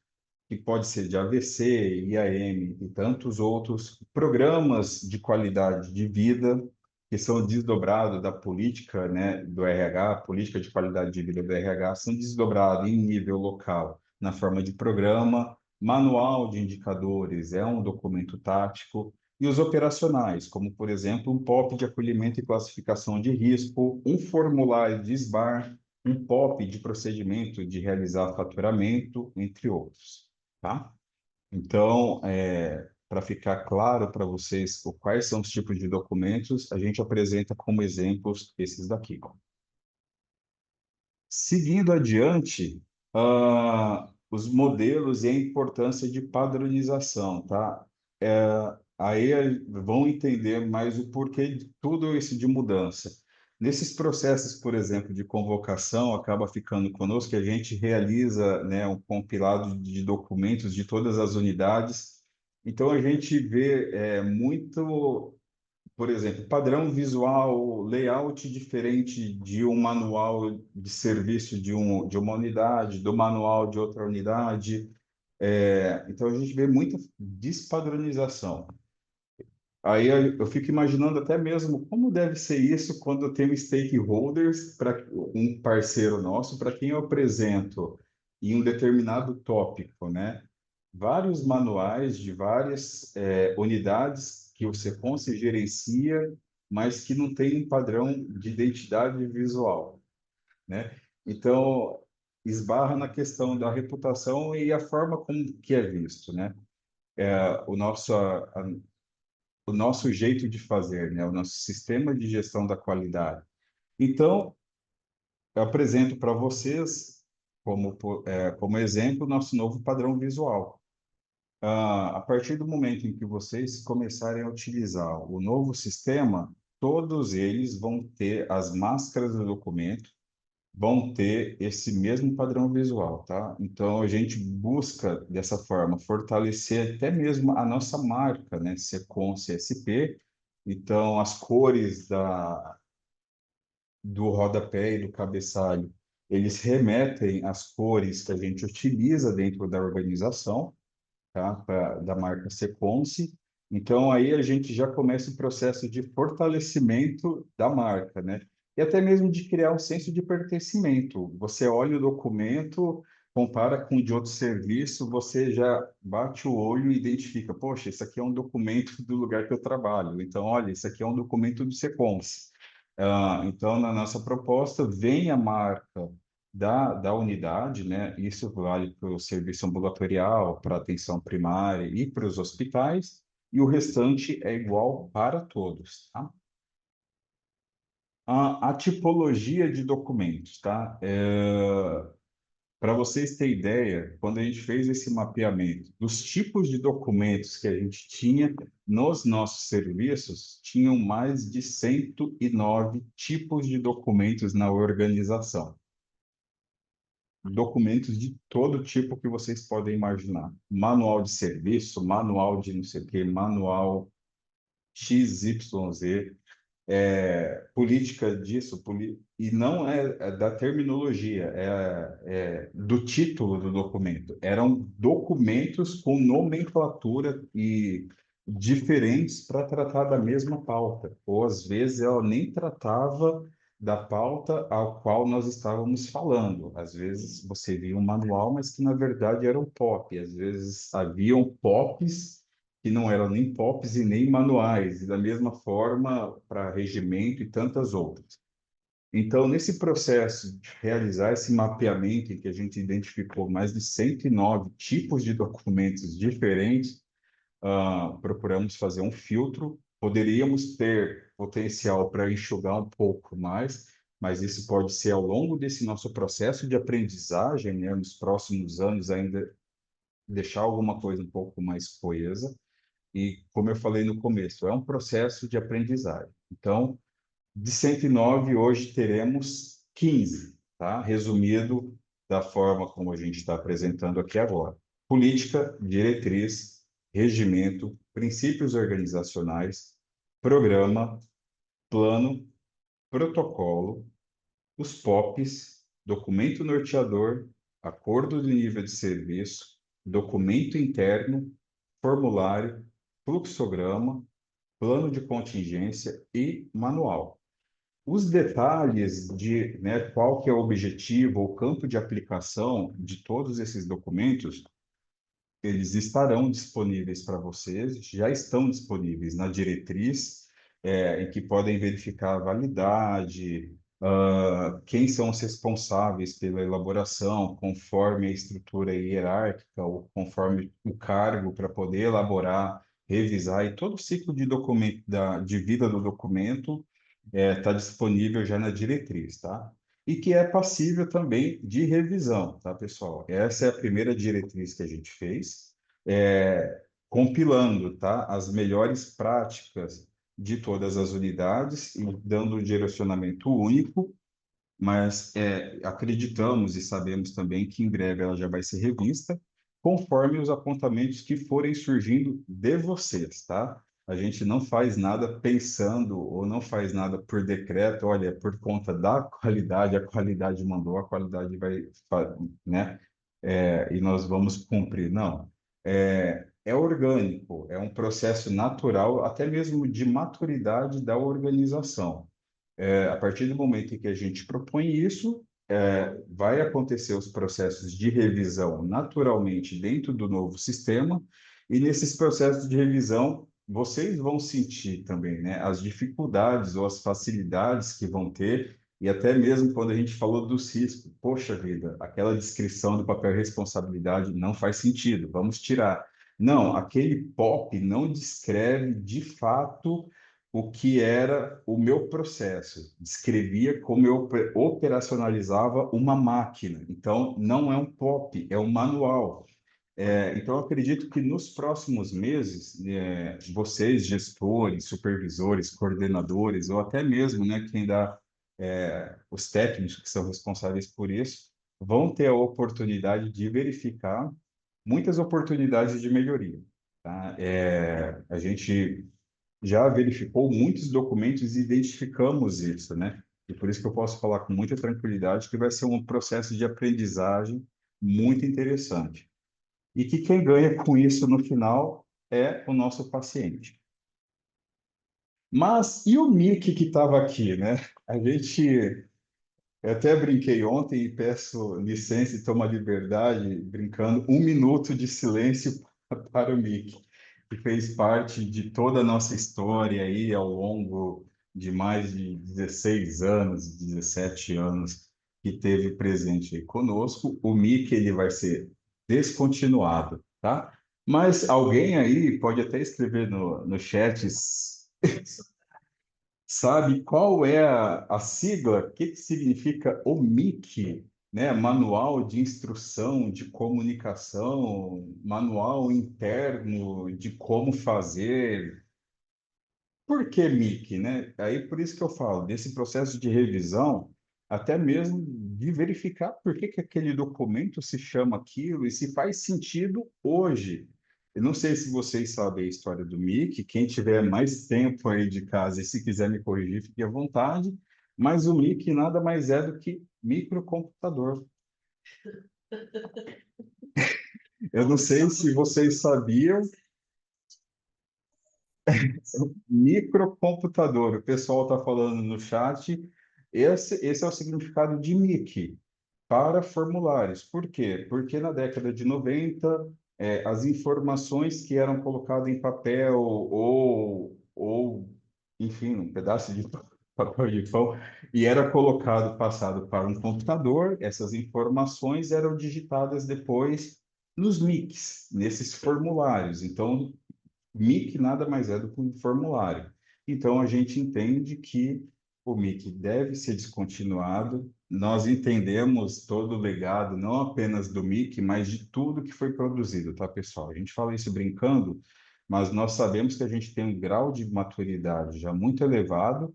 que pode ser de AVC, IAM e tantos outros, programas de qualidade de vida, que são desdobrados da política, né, do RH, política de qualidade de vida do RH, são desdobrados em nível local, na forma de programa, manual de indicadores, é um documento tático, e os operacionais, como, por exemplo, um POP de acolhimento e classificação de risco, um formulário de SBAR, um POP de procedimento de realizar faturamento, entre outros. Tá? Então, para ficar claro para vocês quais são os tipos de documentos, a gente apresenta como exemplos esses daqui. Seguindo adiante, os modelos e a importância de padronização, tá? Aí vão entender mais o porquê de tudo isso de mudança. Nesses processos, por exemplo, de convocação, acaba ficando conosco que a gente realiza, né, um compilado de documentos de todas as unidades. Então, a gente vê muito, por exemplo, padrão visual, layout diferente de um manual de serviço de uma unidade, do manual de outra unidade. Então, a gente vê muita despadronização. Aí eu fico imaginando até mesmo como deve ser isso quando eu tenho stakeholders, para um parceiro nosso, para quem eu apresento em um determinado tópico, né? vários manuais de várias unidades que o Seconce gerencia, mas que não tem um padrão de identidade visual, né? Então, esbarra na questão da reputação e a forma como que é visto, né? O nosso, o nosso jeito de fazer, né? O nosso sistema de gestão da qualidade. Então, eu apresento para vocês, como exemplo, o nosso novo padrão visual. A partir do momento em que vocês começarem a utilizar o novo sistema, todos eles vão ter as máscaras do documento, vão ter esse mesmo padrão visual, tá? Então, a gente busca, dessa forma, fortalecer até mesmo a nossa marca, né? Seconce SP. Então, as cores do rodapé e do cabeçalho, eles remetem às cores que a gente utiliza dentro da organização, tá? Da marca Seconce. Então, aí a gente já começa o processo de fortalecimento da marca, né? E até mesmo de criar um senso de pertencimento. Você olha o documento, compara com o de outro serviço, você já bate o olho e identifica, poxa, isso aqui é um documento do lugar que eu trabalho. Então, olha, isso aqui é um documento do Seconce. Então, na nossa proposta, vem a marca da unidade, né? Isso vale para o serviço ambulatorial, para a atenção primária e para os hospitais, e o restante é igual para todos, tá? A tipologia de documentos, tá? Para vocês terem ideia, quando a gente fez esse mapeamento dos tipos de documentos que a gente tinha nos nossos serviços, tinham mais de 109 tipos de documentos na organização. Documentos de todo tipo que vocês podem imaginar. Manual de serviço, manual de não sei o quê, manual XYZ, política disso, e não é da terminologia, é do título do documento. Eram documentos com nomenclatura e diferentes para tratar da mesma pauta, ou às vezes ela nem tratava da pauta ao qual nós estávamos falando. Às vezes você via um manual, mas que na verdade era um POP. Às vezes haviam POPs que não eram nem POPs e nem manuais, e da mesma forma para regimento e tantas outras. Então, nesse processo de realizar esse mapeamento, em que a gente identificou mais de 109 tipos de documentos diferentes, procuramos fazer um filtro. Poderíamos ter potencial para enxugar um pouco mais, mas isso pode ser ao longo desse nosso processo de aprendizagem, né, nos próximos anos ainda deixar alguma coisa um pouco mais coesa. E, como eu falei no começo, é um processo de aprendizagem. Então, de 109, hoje teremos 15, tá? Resumido da forma como a gente está apresentando aqui agora. Política, diretriz, regimento, princípios organizacionais, programa, plano, protocolo, os POPs, documento norteador, acordo de nível de serviço, documento interno, formulário, fluxograma, plano de contingência e manual. Os detalhes de, né, qual que é o objetivo ou campo de aplicação de todos esses documentos, eles estarão disponíveis para vocês, já estão disponíveis na diretriz, em que podem verificar a validade, quem são os responsáveis pela elaboração, conforme a estrutura hierárquica ou conforme o cargo para poder elaborar, revisar, e todo o ciclo de documento, de vida do documento está disponível já na diretriz, tá? E que é passível também de revisão, tá, pessoal? Essa é a primeira diretriz que a gente fez, compilando, tá, as melhores práticas de todas as unidades e dando um direcionamento único, mas acreditamos e sabemos também que em breve ela já vai ser revista, conforme os apontamentos que forem surgindo de vocês, tá? A gente não faz nada pensando ou não faz nada por decreto, olha, por conta da qualidade, a qualidade mandou, a qualidade vai, né? E nós vamos cumprir. Não. É orgânico, é um processo natural, até mesmo de maturidade da organização. A partir do momento em que a gente propõe isso, vai acontecer os processos de revisão naturalmente dentro do novo sistema, e nesses processos de revisão, vocês vão sentir também, né, as dificuldades ou as facilidades que vão ter, e até mesmo quando a gente falou dos riscos, poxa vida, aquela descrição do papel responsabilidade não faz sentido, vamos tirar. Não, aquele POP não descreve de fato o que era o meu processo, descrevia como eu operacionalizava uma máquina. Então, não é um POP, é um manual. Então, eu acredito que nos próximos meses, vocês, gestores, supervisores, coordenadores, ou até mesmo, né, quem dá, os técnicos que são responsáveis por isso, vão ter a oportunidade de verificar muitas oportunidades de melhoria. Tá? A gente já verificou muitos documentos e identificamos isso, né? E por isso que eu posso falar com muita tranquilidade que vai ser um processo de aprendizagem muito interessante. E que quem ganha com isso no final é o nosso paciente. Mas e o Mickey que estava aqui, né? Eu até brinquei ontem e peço licença e tomo a liberdade, brincando, 1 minuto de silêncio para o Mickey, que fez parte de toda a nossa história aí ao longo de mais de 16 anos, 17 anos, que teve presente aí conosco. O Mickey ele vai ser descontinuado, tá? Mas alguém aí pode até escrever no chat. Sabe qual é a sigla? O que significa OMIC, né? Manual de Instrução de Comunicação, Manual Interno de Como Fazer. Por que MIC, né? Aí por isso que eu falo, desse processo de revisão, até mesmo de verificar por que que aquele documento se chama aquilo e se faz sentido hoje. Eu não sei se vocês sabem a história do MIC, quem tiver mais tempo aí de casa e se quiser me corrigir, fique à vontade, mas o MIC nada mais é do que microcomputador. Eu não sei se vocês sabiam, microcomputador, o pessoal está falando no chat, esse é o significado de MIC para formulários. Por quê? Porque na década de 90, as informações que eram colocadas em papel ou, enfim, um pedaço de papel de pão, e era colocado, passado para um computador, essas informações eram digitadas depois nos MICs, nesses formulários. Então, MIC nada mais é do que um formulário. Então, a gente entende que o MIC deve ser descontinuado. Nós entendemos todo o legado, não apenas do MIC, mas de tudo que foi produzido, tá, pessoal? A gente fala isso brincando, mas nós sabemos que a gente tem um grau de maturidade já muito elevado.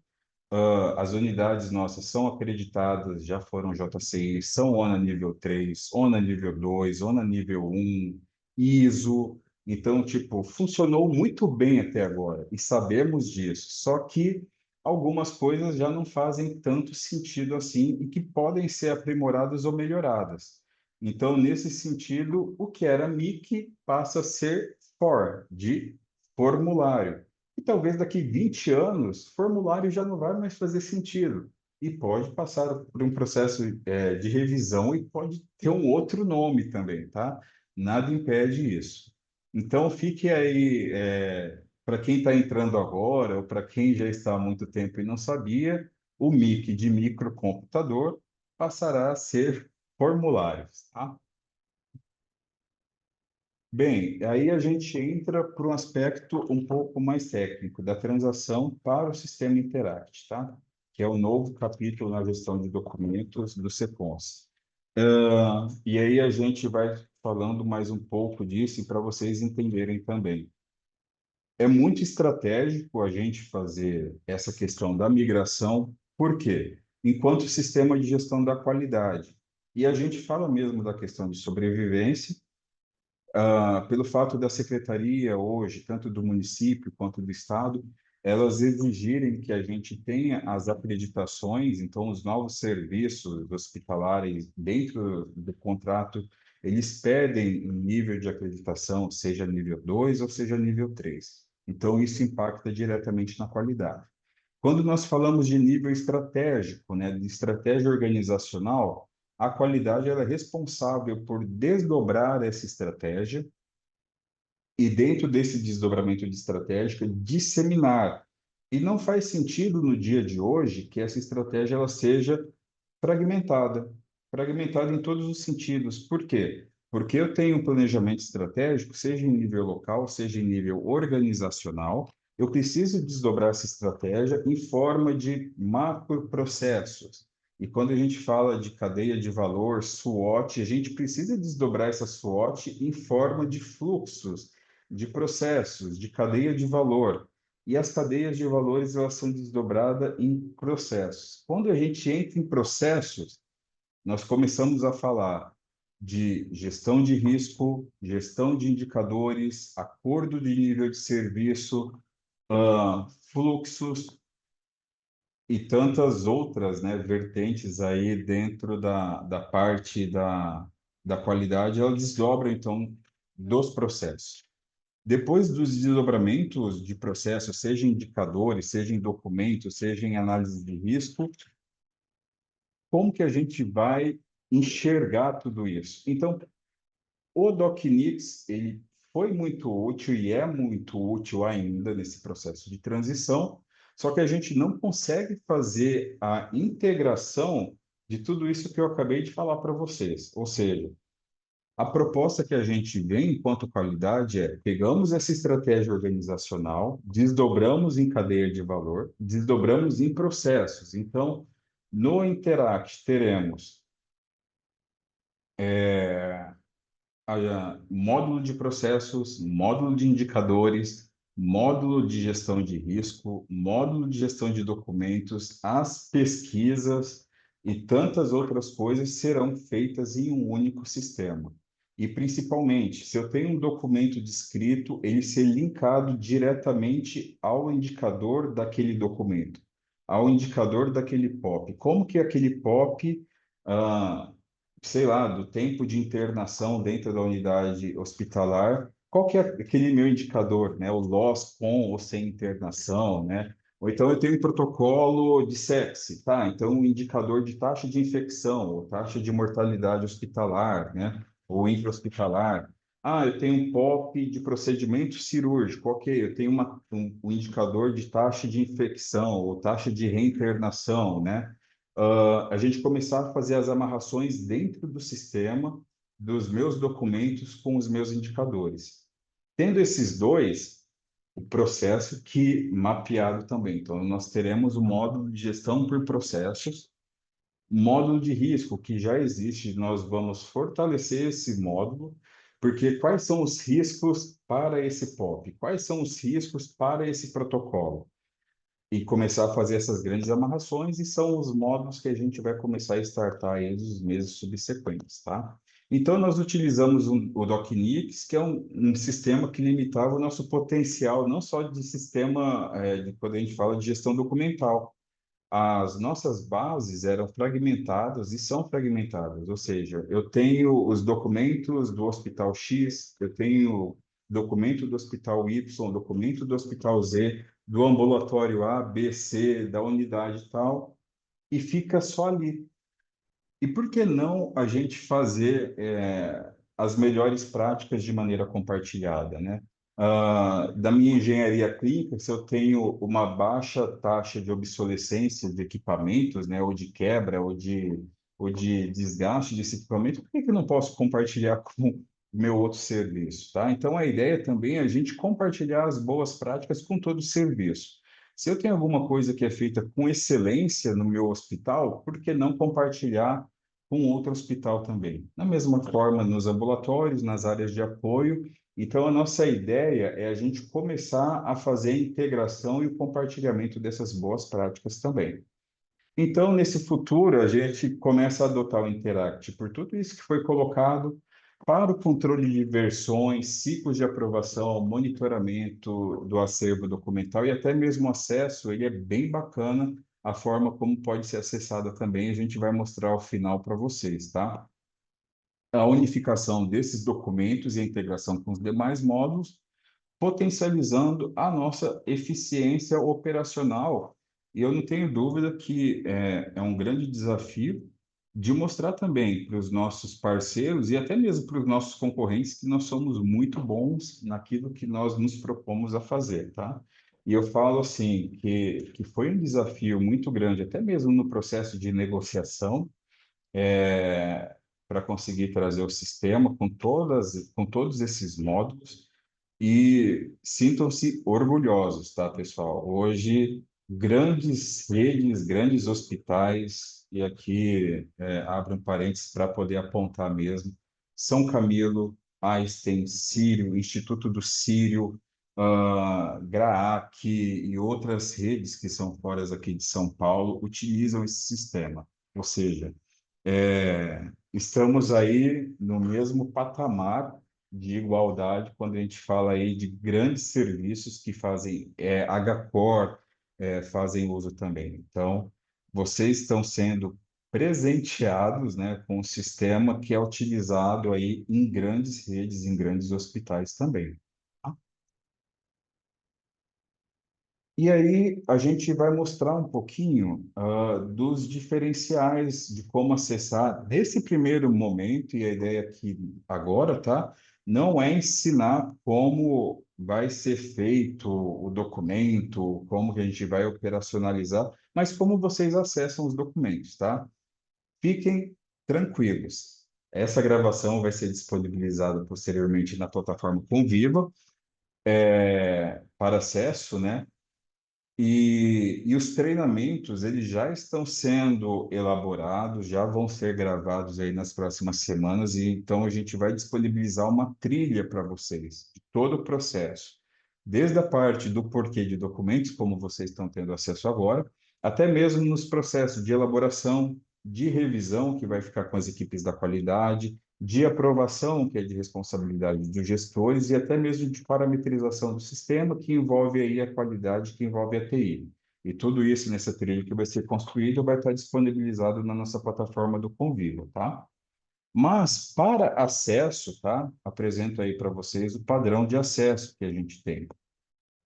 As unidades nossas são acreditadas, já foram JCI, são ONA nível 3, ONA nível 2, ONA nível 1, ISO. Então, tipo, funcionou muito bem até agora e sabemos disso. Só que algumas coisas já não fazem tanto sentido assim e que podem ser aprimoradas ou melhoradas. Então, nesse sentido, o que era MIC passa a ser FOR, de formulário. E talvez daqui 20 anos, formulário já não vai mais fazer sentido. E pode passar por um processo, de revisão e pode ter um outro nome também, tá? Nada impede isso. Então, fique aí, para quem está entrando agora, ou para quem já está há muito tempo e não sabia, o MIC de microcomputador passará a ser formulários, tá? Bem, aí a gente entra para um aspecto um pouco mais técnico da transação para o sistema Interact, tá? Que é o novo capítulo na gestão de documentos do CEPONS. E aí a gente vai falando mais um pouco disso para vocês entenderem também. É muito estratégico a gente fazer essa questão da migração, por quê? Enquanto sistema de gestão da qualidade. E a gente fala mesmo da questão de sobrevivência, pelo fato da secretaria hoje, tanto do município quanto do estado, elas exigirem que a gente tenha as acreditações, então os novos serviços hospitalares dentro do contrato, eles pedem um nível de acreditação, seja nível 2 ou seja nível 3. Então isso impacta diretamente na qualidade. Quando nós falamos de nível estratégico, né, de estratégia organizacional, a qualidade ela é responsável por desdobrar essa estratégia e, dentro desse desdobramento de estratégia, disseminar. E não faz sentido no dia de hoje que essa estratégia ela seja fragmentada, fragmentada em todos os sentidos. Por quê? Porque eu tenho um planejamento estratégico, seja em nível local, seja em nível organizacional, eu preciso desdobrar essa estratégia em forma de macroprocessos. E quando a gente fala de cadeia de valor, SWOT, a gente precisa desdobrar essa SWOT em forma de fluxos, de processos, de cadeia de valor. E as cadeias de valores elas são desdobradas em processos. Quando a gente entra em processos, nós começamos a falar de gestão de risco, gestão de indicadores, acordo de nível de serviço, fluxos e tantas outras, né, vertentes aí dentro da parte da qualidade, elas desdobram, então, dos processos. Depois dos desdobramentos de processo, seja em indicadores, seja em documentos, seja em análise de risco, como que a gente vai enxergar tudo isso? Então, o DocNix, ele foi muito útil e é muito útil ainda nesse processo de transição, só que a gente não consegue fazer a integração de tudo isso que eu acabei de falar para vocês. Ou seja, a proposta que a gente vê enquanto qualidade é: pegamos essa estratégia organizacional, desdobramos em cadeia de valor, desdobramos em processos. Então, no Interact teremos módulo de processos, módulo de indicadores, módulo de gestão de risco, módulo de gestão de documentos, as pesquisas e tantas outras coisas serão feitas em um único sistema. E, principalmente, se eu tenho um documento descrito, ele ser linkado diretamente ao indicador daquele documento, ao indicador daquele POP. Como que aquele POP, sei lá, do tempo de internação dentro da unidade hospitalar, qual que é aquele meu indicador, né? O loss com ou sem internação, né? Ou então eu tenho um protocolo de sepse, tá? Então um indicador de taxa de infecção, ou taxa de mortalidade hospitalar, né? Ou intra-hospitalar. Ah, eu tenho um POP de procedimento cirúrgico, ok, eu tenho um indicador de taxa de infecção, ou taxa de reinternação, né? A gente começar a fazer as amarrações dentro do sistema dos meus documentos com os meus indicadores. Tendo esses dois, o processo que mapeado também. Então, nós teremos o módulo de gestão por processos, módulo de risco que já existe, nós vamos fortalecer esse módulo, porque quais são os riscos para esse POP? Quais são os riscos para esse protocolo? E começar a fazer essas grandes amarrações, e são os módulos que a gente vai começar a startar aí nos meses subsequentes, tá? Então, nós utilizamos o DocNix, que é um sistema que limitava o nosso potencial, não só de sistema, quando a gente fala de gestão documental. As nossas bases eram fragmentadas e são fragmentadas, ou seja, eu tenho os documentos do Hospital X, eu tenho documento do Hospital Y, documento do Hospital Z, do ambulatório A, B, C, da unidade tal, e fica só ali. E por que não a gente fazer as melhores práticas de maneira compartilhada, né? Da minha engenharia clínica, se eu tenho uma baixa taxa de obsolescência de equipamentos, né, ou de quebra, ou de desgaste desse equipamento, por que eu não posso compartilhar com o meu outro serviço, tá? Então, a ideia também é a gente compartilhar as boas práticas com todo o serviço. Se eu tenho alguma coisa que é feita com excelência no meu hospital, por que não compartilhar com outro hospital também? Da mesma forma, nos ambulatórios, nas áreas de apoio. Então, a nossa ideia é a gente começar a fazer a integração e o compartilhamento dessas boas práticas também. Então, nesse futuro, a gente começa a adotar o Interact por tudo isso que foi colocado para o controle de versões, ciclos de aprovação, monitoramento do acervo documental e até mesmo acesso. Ele é bem bacana, a forma como pode ser acessada também, a gente vai mostrar ao final para vocês, tá? A unificação desses documentos e a integração com os demais módulos, potencializando a nossa eficiência operacional E eu não tenho dúvida que é um grande desafio de mostrar também para os nossos parceiros e até mesmo para os nossos concorrentes que nós somos muito bons naquilo que nós nos propomos a fazer, tá? E eu falo assim que foi um desafio muito grande, até mesmo no processo de negociação, para conseguir trazer o sistema com todos esses módulos e sintam-se orgulhosos, tá, pessoal? Hoje, grandes redes, grandes hospitais, e aqui abro um parênteses para poder apontar mesmo, São Camilo, Einstein, Sírio, Instituto do Sírio, GRAAC e outras redes que são fora aqui de São Paulo, utilizam esse sistema. Ou seja, estamos aí no mesmo patamar de igualdade quando a gente fala aí de grandes serviços que fazem HCOR, fazem uso também. Então, vocês estão sendo presenteados, né, com um sistema que é utilizado aí em grandes redes, em grandes hospitais também. E aí a gente vai mostrar um pouquinho dos diferenciais de como acessar nesse primeiro momento, e a ideia aqui agora, tá? Não é ensinar como vai ser feito o documento, como que a gente vai operacionalizar, mas como vocês acessam os documentos, tá? Fiquem tranquilos. Essa gravação vai ser disponibilizada posteriormente na plataforma Conviva, para acesso, né? E os treinamentos, eles já estão sendo elaborados, já vão ser gravados aí nas próximas semanas, e então a gente vai disponibilizar uma trilha para vocês, de todo o processo, desde a parte do porquê de documentos, como vocês estão tendo acesso agora, até mesmo nos processos de elaboração, de revisão, que vai ficar com as equipes da qualidade, de aprovação, que é de responsabilidade dos gestores, e até mesmo de parametrização do sistema, que envolve aí a qualidade, que envolve a TI. E tudo isso nessa trilha que vai ser construída vai estar disponibilizado na nossa plataforma do Convivo, tá? Mas, para acesso, tá? Apresento aí para vocês o padrão de acesso que a gente tem.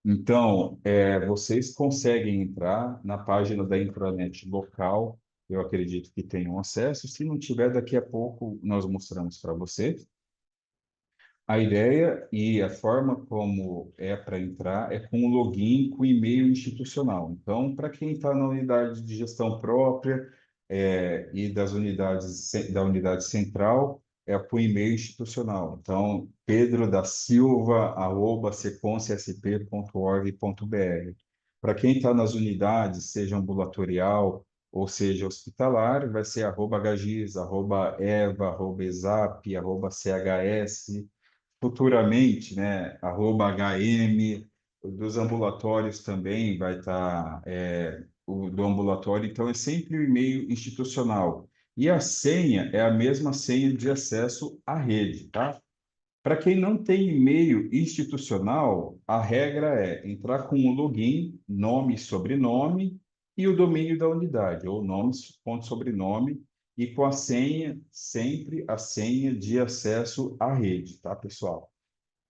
Então, vocês conseguem entrar na página da intranet local, eu acredito que tenham acesso. Se não tiver, daqui a pouco nós mostramos para vocês. A ideia e a forma como é para entrar é com o login com e-mail institucional. Então, para quem está na unidade de gestão própria e das unidades da unidade central, é com e-mail institucional. Então, pedrodasilva@seconciasp.org.br. Para quem está nas unidades, seja ambulatorial ou seja hospitalar, vai ser @hgis, @eva, @exap, @chs, futuramente, né, @HM, dos ambulatórios também vai estar, o do ambulatório, então é sempre o e-mail institucional. E a senha é a mesma senha de acesso à rede, tá? Para quem não tem e-mail institucional, a regra é entrar com o login, nome e sobrenome, e o domínio da unidade, ou nome, ponto sobrenome, e com a senha, sempre a senha de acesso à rede, tá, pessoal?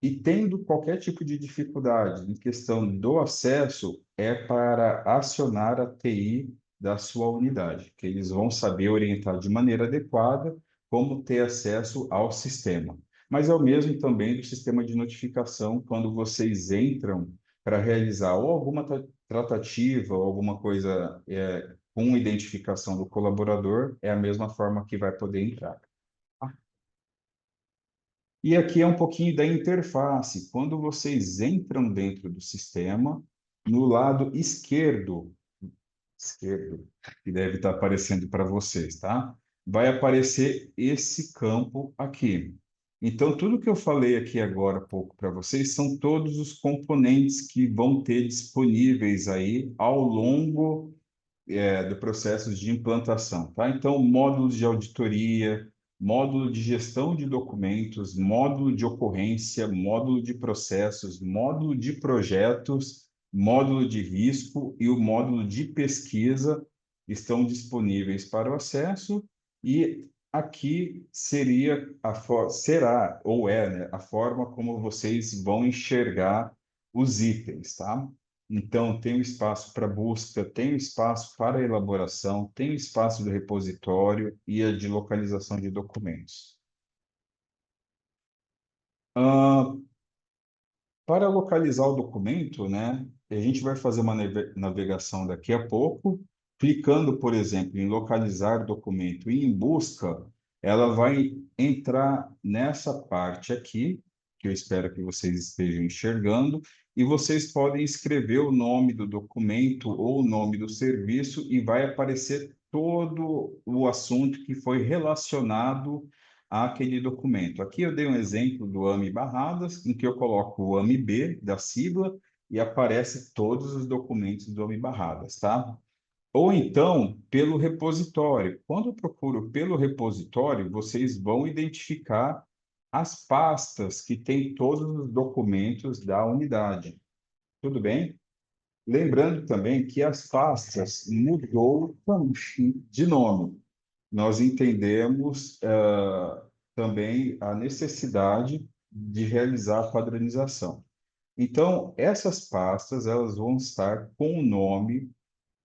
E tendo qualquer tipo de dificuldade em questão do acesso, é para acionar a TI da sua unidade, que eles vão saber orientar de maneira adequada como ter acesso ao sistema. Mas é o mesmo também do sistema de notificação, quando vocês entram para realizar ou alguma tratativa ou alguma coisa com identificação do colaborador, é a mesma forma que vai poder entrar. E aqui é um pouquinho da interface. Quando vocês entram dentro do sistema, no lado esquerdo, que deve estar aparecendo para vocês, tá? Vai aparecer esse campo aqui. Então, tudo que eu falei aqui agora há pouco para vocês são todos os componentes que vão ter disponíveis aí ao longo do processo de implantação, tá? Então, módulos de auditoria, módulo de gestão de documentos, módulo de ocorrência, módulo de processos, módulo de projetos, módulo de risco e o módulo de pesquisa estão disponíveis para o acesso, e aqui seria será ou é, né, a forma como vocês vão enxergar os itens, tá? Então, tem o espaço para busca, tem o espaço para elaboração, tem o espaço do repositório e a de localização de documentos. Ah, para localizar o documento, né, a gente vai fazer uma navegação daqui a pouco, clicando, por exemplo, em localizar documento e em busca, ela vai entrar nessa parte aqui, que eu espero que vocês estejam enxergando, e vocês podem escrever o nome do documento ou o nome do serviço e vai aparecer todo o assunto que foi relacionado àquele documento. Aqui eu dei um exemplo do AMI Barradas, em que eu coloco o AMI-B da sigla e aparece todos os documentos do AMI Barradas, tá? Ou então, pelo repositório. Quando eu procuro pelo repositório, vocês vão identificar as pastas que têm todos os documentos da unidade. Tudo bem? Lembrando também que as pastas mudou de nome. Nós entendemos também a necessidade de realizar a padronização. Então, essas pastas elas vão estar com o nome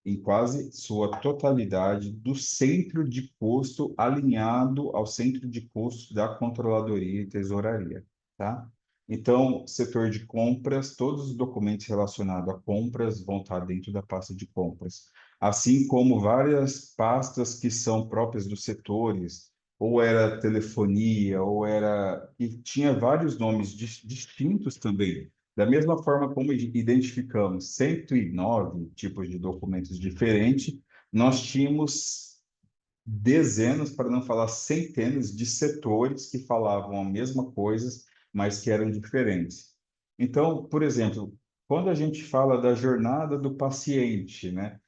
em quase sua totalidade do centro de custo alinhado ao centro de custos da Controladoria e Tesouraria, tá? Então, setor de compras, todos os documentos relacionados a compras vão estar dentro da pasta de compras, assim como várias pastas que são próprias dos setores, ou era telefonia, ou era... e tinha vários nomes distintos também. Da mesma forma como identificamos 109 tipos de documentos diferentes, nós tínhamos dezenas, para não falar centenas, de setores que falavam a mesma coisa, mas que eram diferentes. Então, por exemplo, quando a gente fala da jornada do paciente, né,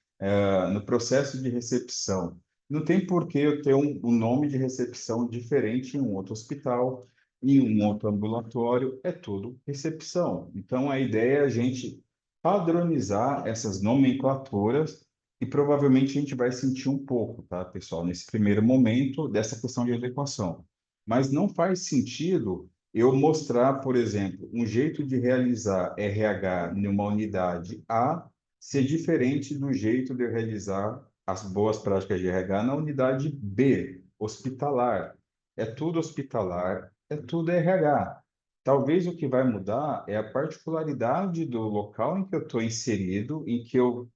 no processo de recepção, não tem por que eu ter um nome de recepção diferente em um outro hospital, em um outro ambulatório, é tudo recepção. Então, a ideia é a gente padronizar essas nomenclaturas e provavelmente a gente vai sentir um pouco, tá, pessoal, nesse primeiro momento dessa questão de adequação. Mas não faz sentido eu mostrar, por exemplo, um jeito de realizar RH numa unidade A ser diferente do jeito de eu realizar as boas práticas de RH na unidade B, hospitalar. É tudo hospitalar, é tudo RH. Talvez o que vai mudar é a particularidade do local em que eu estou inserido, em que eu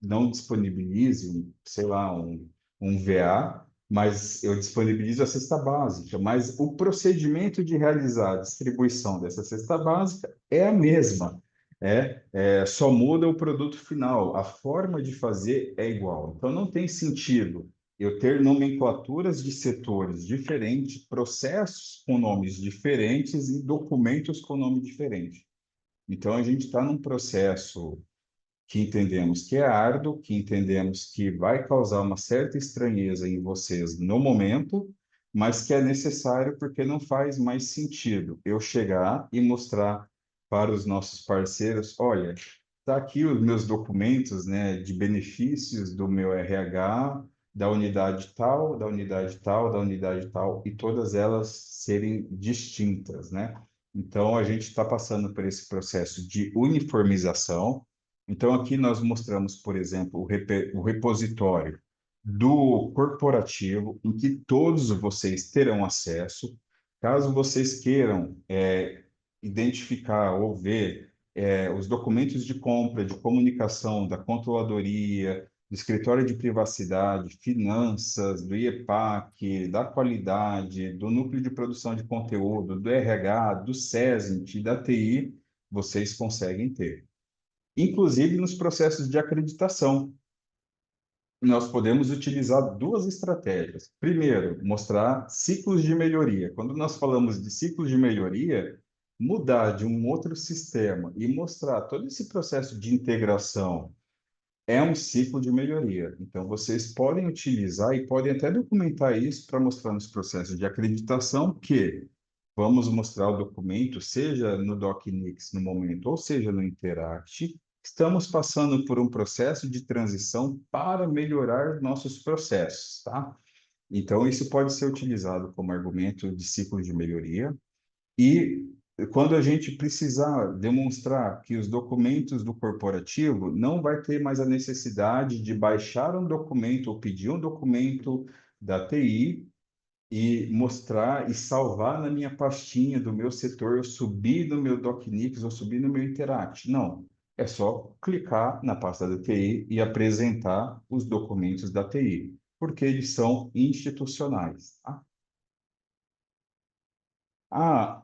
não disponibilize, sei lá, um VA, mas eu disponibilizo a cesta básica. Mas o procedimento de realizar a distribuição dessa cesta básica é a mesma. Só muda o produto final, a forma de fazer é igual. Então, não tem sentido eu ter nomenclaturas de setores diferentes, processos com nomes diferentes e documentos com nome diferente. Então, a gente está num processo que entendemos que é árduo, que entendemos que vai causar uma certa estranheza em vocês no momento, mas que é necessário porque não faz mais sentido eu chegar e mostrar para os nossos parceiros, olha, está aqui os meus documentos, né, de benefícios do meu RH, da unidade tal, da unidade tal, da unidade tal, e todas elas serem distintas, né? Então, a gente está passando por esse processo de uniformização. Então, aqui nós mostramos, por exemplo, o repositório do corporativo, em que todos vocês terão acesso. Caso vocês queiram identificar ou ver os documentos de compra, de comunicação da controladoria, do escritório de privacidade, finanças, do IEPAC, da qualidade, do núcleo de produção de conteúdo, do RH, do SESMIT, da TI, vocês conseguem ter. Inclusive nos processos de acreditação, nós podemos utilizar duas estratégias. Primeiro, mostrar ciclos de melhoria. Quando nós falamos de ciclos de melhoria, mudar de um outro sistema e mostrar todo esse processo de integração é um ciclo de melhoria. Então, vocês podem utilizar e podem até documentar isso para mostrar nos processos de acreditação que vamos mostrar o documento, seja no DocNix no momento, ou seja no Interact. Estamos passando por um processo de transição para melhorar nossos processos, tá? Então, isso pode ser utilizado como argumento de ciclo de melhoria. E quando a gente precisar demonstrar que os documentos do corporativo, não vai ter mais a necessidade de baixar um documento ou pedir um documento da TI e mostrar e salvar na minha pastinha do meu setor, eu subir no meu DocNix ou subir no meu Interact. Não, é só clicar na pasta da TI e apresentar os documentos da TI, porque eles são institucionais, tá?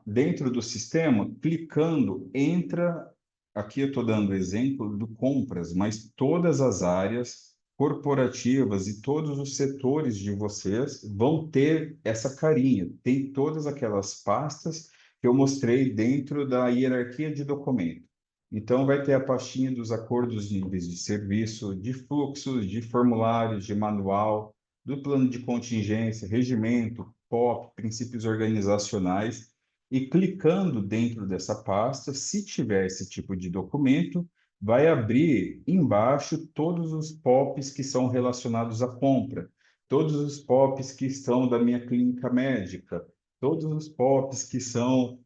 Dentro do sistema, clicando, entra. Aqui eu estou dando exemplo do compras, mas todas as áreas corporativas e todos os setores de vocês vão ter essa carinha. Tem todas aquelas pastas que eu mostrei dentro da hierarquia de documento. Então, vai ter a pastinha dos acordos de níveis de serviço, de fluxos, de formulários, de manual, do plano de contingência, regimento, POP, princípios organizacionais, e clicando dentro dessa pasta, se tiver esse tipo de documento, vai abrir embaixo todos os POPs que são relacionados à compra, todos os POPs que estão da minha clínica médica, todos os POPs que são,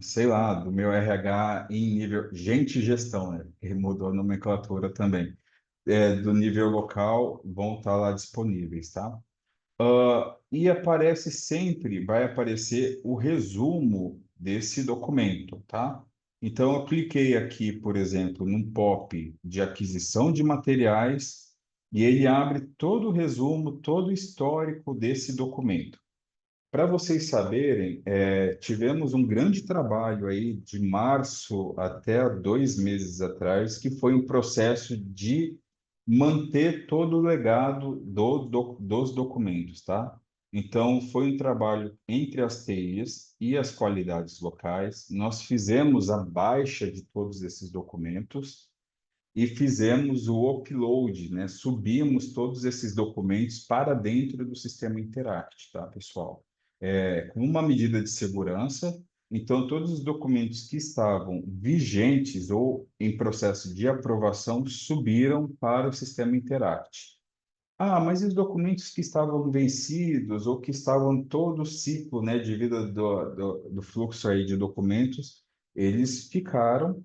sei lá, do meu RH em nível gente gestão, né? Que mudou a nomenclatura também. Do nível local vão estar lá disponíveis, tá? E aparece sempre, vai aparecer o resumo desse documento, tá? Então, eu cliquei aqui, por exemplo, num POP de aquisição de materiais e ele abre todo o resumo, todo o histórico desse documento. Para vocês saberem, tivemos um grande trabalho aí de março até 2 meses atrás, que foi um processo de manter todo o legado dos documentos, tá? Então, foi um trabalho entre as TIs e as qualidades locais. Nós fizemos a baixa de todos esses documentos e fizemos o upload, né? Subimos todos esses documentos para dentro do sistema Interact, tá, pessoal? Com uma medida de segurança, então todos os documentos que estavam vigentes ou em processo de aprovação subiram para o sistema Interact. Mas e os documentos que estavam vencidos ou que estavam todo o ciclo, né, de vida do fluxo aí de documentos, eles ficaram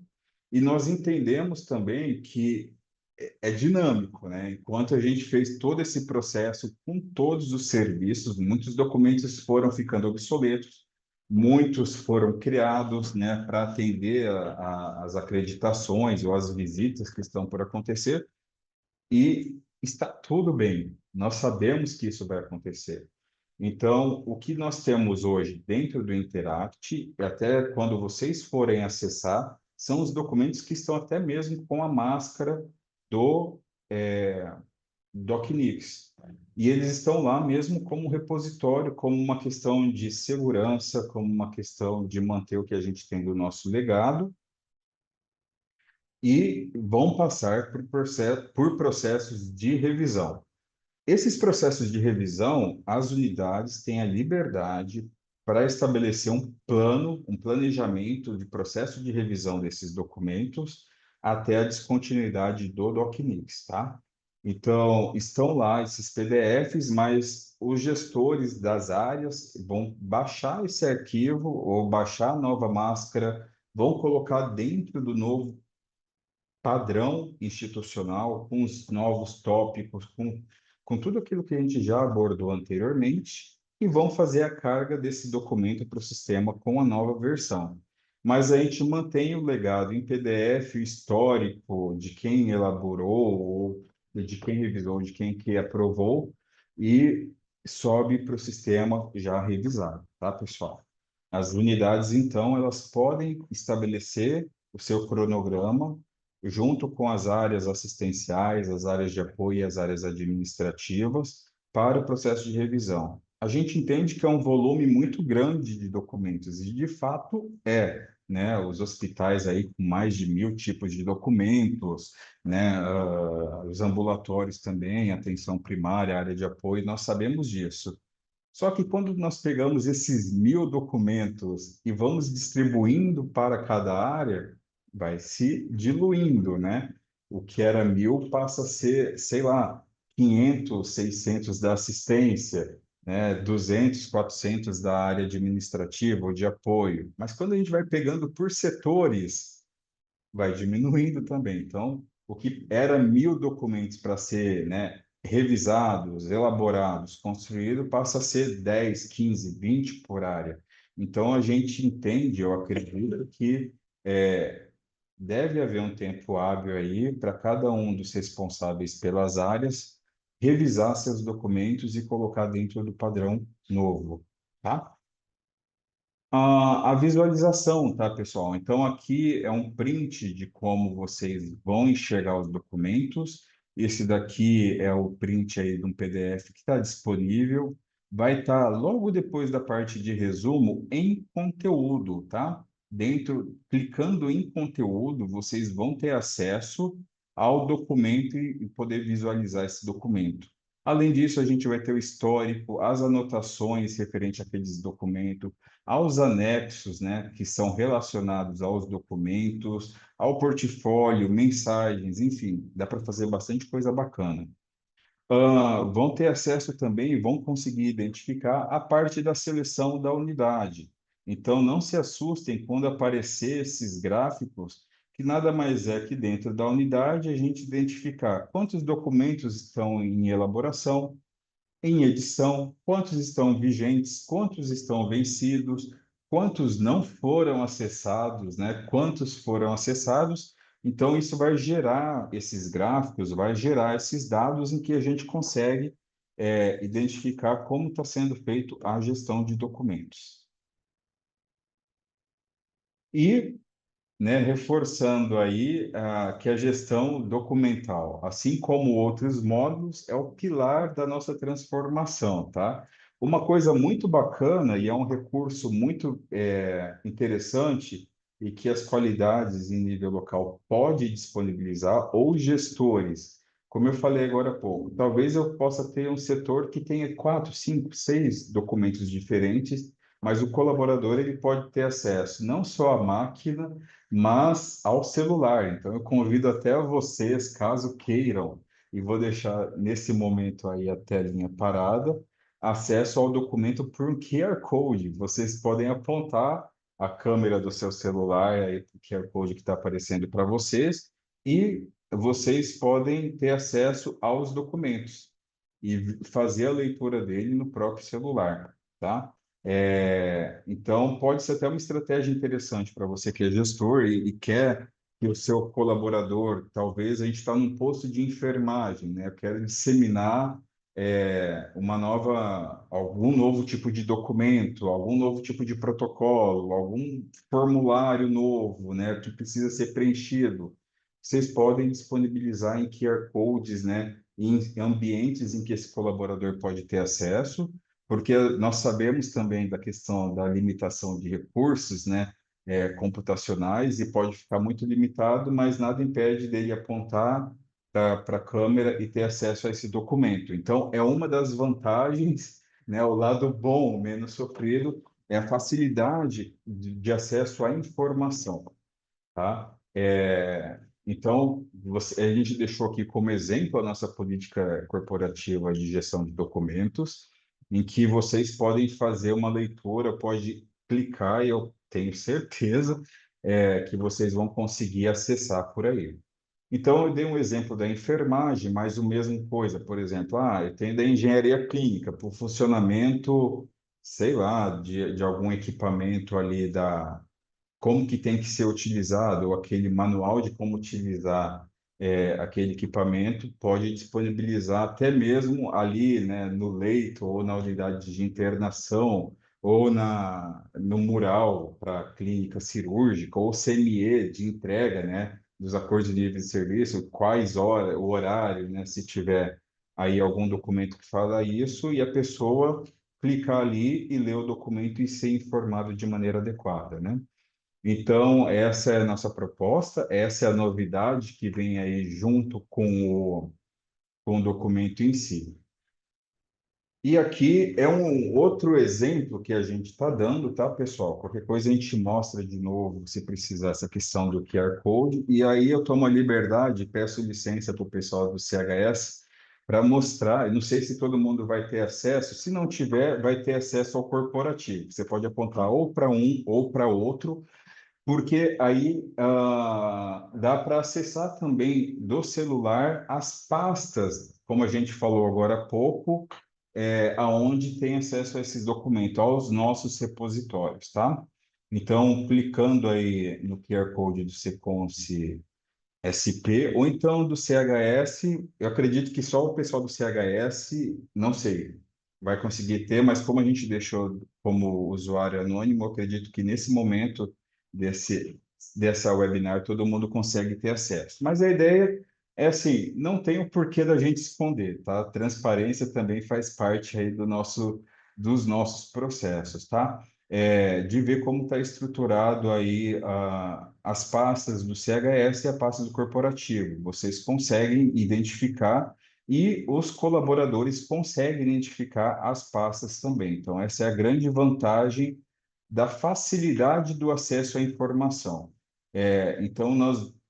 e nós entendemos também que é dinâmico, né? Enquanto a gente fez todo esse processo com todos os serviços, muitos documentos foram ficando obsoletos, muitos foram criados, né, para atender as acreditações ou as visitas que estão por acontecer, e está tudo bem. Nós sabemos que isso vai acontecer. Então, o que nós temos hoje dentro do Interact, e até quando vocês forem acessar, são os documentos que estão até mesmo com a máscara do DocNix. E eles estão lá mesmo como repositório, como uma questão de segurança, como uma questão de manter o que a gente tem do nosso legado, e vão passar por processos de revisão. Esses processos de revisão, as unidades têm a liberdade para estabelecer um plano, um planejamento de processo de revisão desses documentos até a descontinuidade do DocNix, tá? Então, estão lá esses PDFs, mas os gestores das áreas vão baixar esse arquivo ou baixar a nova máscara, vão colocar dentro do novo padrão institucional, com os novos tópicos, com tudo aquilo que a gente já abordou anteriormente, e vão fazer a carga desse documento para o sistema com a nova versão. Mas a gente mantém o legado em PDF histórico de quem elaborou, ou de quem revisou, de quem que aprovou, e sobe para o sistema já revisado, tá, pessoal? As unidades, então, elas podem estabelecer o seu cronograma junto com as áreas assistenciais, as áreas de apoio e as áreas administrativas, para o processo de revisão. A gente entende que é um volume muito grande de documentos, e de fato né? Os hospitais aí com mais de 1.000 tipos de documentos, né? Os ambulatórios também, atenção primária, área de apoio, nós sabemos disso. Só que quando nós pegamos esses 1.000 documentos e vamos distribuindo para cada área, vai se diluindo, né? O que era 1.000 passa a ser, sei lá, 500, 600 da assistência, né, 200, 400 da área administrativa ou de apoio. Mas quando a gente vai pegando por setores, vai diminuindo também. Então, o que era 1.000 documentos para ser, né, revisados, elaborados, construídos, passa a ser 10, 15, 20 por área. Então, a gente entende, eu acredito que deve haver um tempo hábil aí para cada um dos responsáveis pelas áreas revisar seus documentos e colocar dentro do padrão novo, tá? A visualização, tá, pessoal? Então, aqui é um print de como vocês vão enxergar os documentos. Esse daqui é o print aí de um PDF que está disponível. Vai estar logo depois da parte de resumo em conteúdo, tá? Dentro, clicando em conteúdo, vocês vão ter acesso ao documento e poder visualizar esse documento. Além disso, a gente vai ter o histórico, as anotações referente àqueles documentos, aos anexos, né, que são relacionados aos documentos, ao portfólio, mensagens, enfim, dá para fazer bastante coisa bacana. Vão ter acesso também e vão conseguir identificar a parte da seleção da unidade. Então, não se assustem quando aparecer esses gráficos, que nada mais é que dentro da unidade a gente identificar quantos documentos estão em elaboração, em edição, quantos estão vigentes, quantos estão vencidos, quantos não foram acessados, né? Quantos foram acessados. Então, isso vai gerar esses gráficos, vai gerar esses dados em que a gente consegue identificar como está sendo feito a gestão de documentos. E né, reforçando aí que a gestão documental, assim como outros módulos, é o pilar da nossa transformação, tá? Uma coisa muito bacana e é um recurso muito interessante e que as qualidades em nível local pode disponibilizar ou gestores. Como eu falei agora há pouco, talvez eu possa ter um setor que tenha 4, 5, 6 documentos diferentes, mas o colaborador ele pode ter acesso não só à máquina, mas ao celular. Então, eu convido até vocês, caso queiram, e vou deixar nesse momento aí a telinha parada, acesso ao documento por um QR Code. Vocês podem apontar a câmera do seu celular aí para o QR Code que está aparecendo para vocês e vocês podem ter acesso aos documentos e fazer a leitura dele no próprio celular, tá? Então, pode ser até uma estratégia interessante para você que é gestor e quer que o seu colaborador, talvez a gente está num posto de enfermagem, né? Eu quero disseminar algum novo tipo de documento, algum novo tipo de protocolo, algum formulário novo, né? Que precisa ser preenchido. Vocês podem disponibilizar em QR codes, né? Em ambientes em que esse colaborador pode ter acesso porque nós sabemos também da questão da limitação de recursos, né, computacionais, e pode ficar muito limitado, mas nada impede dele apontar para a câmera e ter acesso a esse documento. Então, é uma das vantagens, né, o lado bom, menos sofrido, é a facilidade de acesso à informação, tá? Então, a gente deixou aqui como exemplo a nossa política corporativa de gestão de documentos, em que vocês podem fazer uma leitura, pode clicar e eu tenho certeza que vocês vão conseguir acessar por aí. Então, eu dei um exemplo da enfermagem, mas o mesmo coisa, por exemplo, eu tenho da engenharia clínica, para o funcionamento, sei lá, de algum equipamento ali como que tem que ser utilizado, ou aquele manual de como utilizar aquele equipamento, pode disponibilizar até mesmo ali, né, no leito ou na unidade de internação, ou no mural para clínica cirúrgica, ou CME de entrega, né, dos acordos de livre de serviço, quais horas, o horário, né, se tiver aí algum documento que fala isso, e a pessoa clicar ali e ler o documento e ser informado de maneira adequada, né? Então, essa é a nossa proposta, essa é a novidade que vem aí junto com o documento em si. E aqui é um outro exemplo que a gente está dando, tá, pessoal? Qualquer coisa a gente mostra de novo, se precisar, essa questão do QR Code. E aí eu tomo a liberdade, peço licença para o pessoal do CHS, para mostrar, eu não sei se todo mundo vai ter acesso, se não tiver, vai ter acesso ao corporativo. Você pode apontar ou para um ou para outro, porque aí dá para acessar também do celular as pastas, como a gente falou agora há pouco, aonde tem acesso a esses documentos, aos nossos repositórios, tá? Então, clicando aí no QR Code do Seconce SP, ou então do CHS, eu acredito que só o pessoal do CHS, não sei, vai conseguir ter, mas como a gente deixou como usuário anônimo, eu acredito que nesse momento dessa webinar todo mundo consegue ter acesso. Mas a ideia é assim, não tem o porquê da gente esconder, tá? Transparência também faz parte aí dos nossos processos, tá? De ver como está estruturado aí as pastas do CHS e a pasta do corporativo. Vocês conseguem identificar e os colaboradores conseguem identificar as pastas também. Então, essa é a grande vantagem da facilidade do acesso à informação. Então,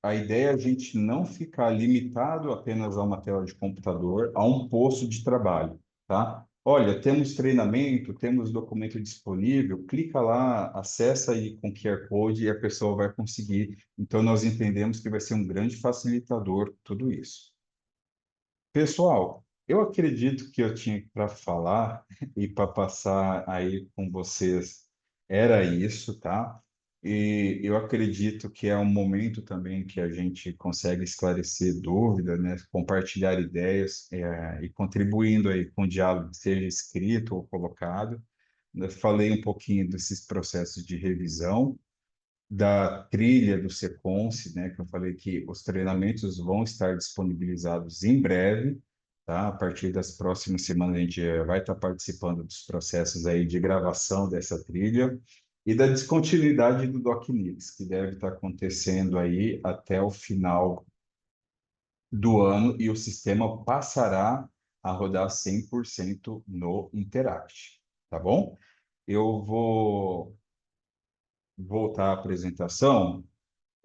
a ideia é a gente não ficar limitado apenas a uma tela de computador, a um posto de trabalho, tá? Olha, temos treinamento, temos documento disponível, clica lá, acessa aí com QR Code e a pessoa vai conseguir. Então, nós entendemos que vai ser um grande facilitador tudo isso. Pessoal, eu acredito que eu tinha para falar e para passar aí com vocês era isso, tá? E eu acredito que é um momento também que a gente consegue esclarecer dúvidas, né? Compartilhar ideias, e contribuindo aí com o diálogo, seja escrito ou colocado. Eu falei um pouquinho desses processos de revisão, da trilha do Seconce, né, que eu falei que os treinamentos vão estar disponibilizados em breve, tá? A partir das próximas semanas a gente vai estar participando dos processos aí de gravação dessa trilha e da descontinuidade do DocNix, que deve estar acontecendo aí até o final do ano e o sistema passará a rodar 100% no Interact, tá bom? Eu vou voltar à apresentação.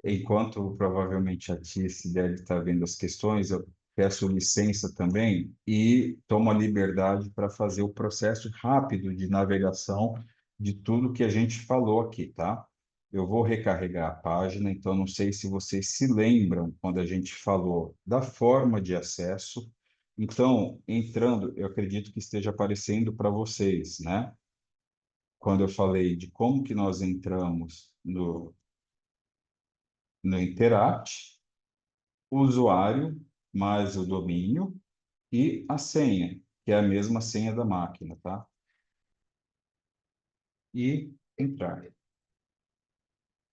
Enquanto provavelmente a Tice deve estar vendo as questões, eu peço licença também e tomo a liberdade para fazer o processo rápido de navegação de tudo que a gente falou aqui, tá? Eu vou recarregar a página, então não sei se vocês se lembram quando a gente falou da forma de acesso. Então, entrando, eu acredito que esteja aparecendo para vocês, né? Quando eu falei de como que nós entramos no Interact, o usuário mais o domínio e a senha, que é a mesma senha da máquina, tá? E entrar.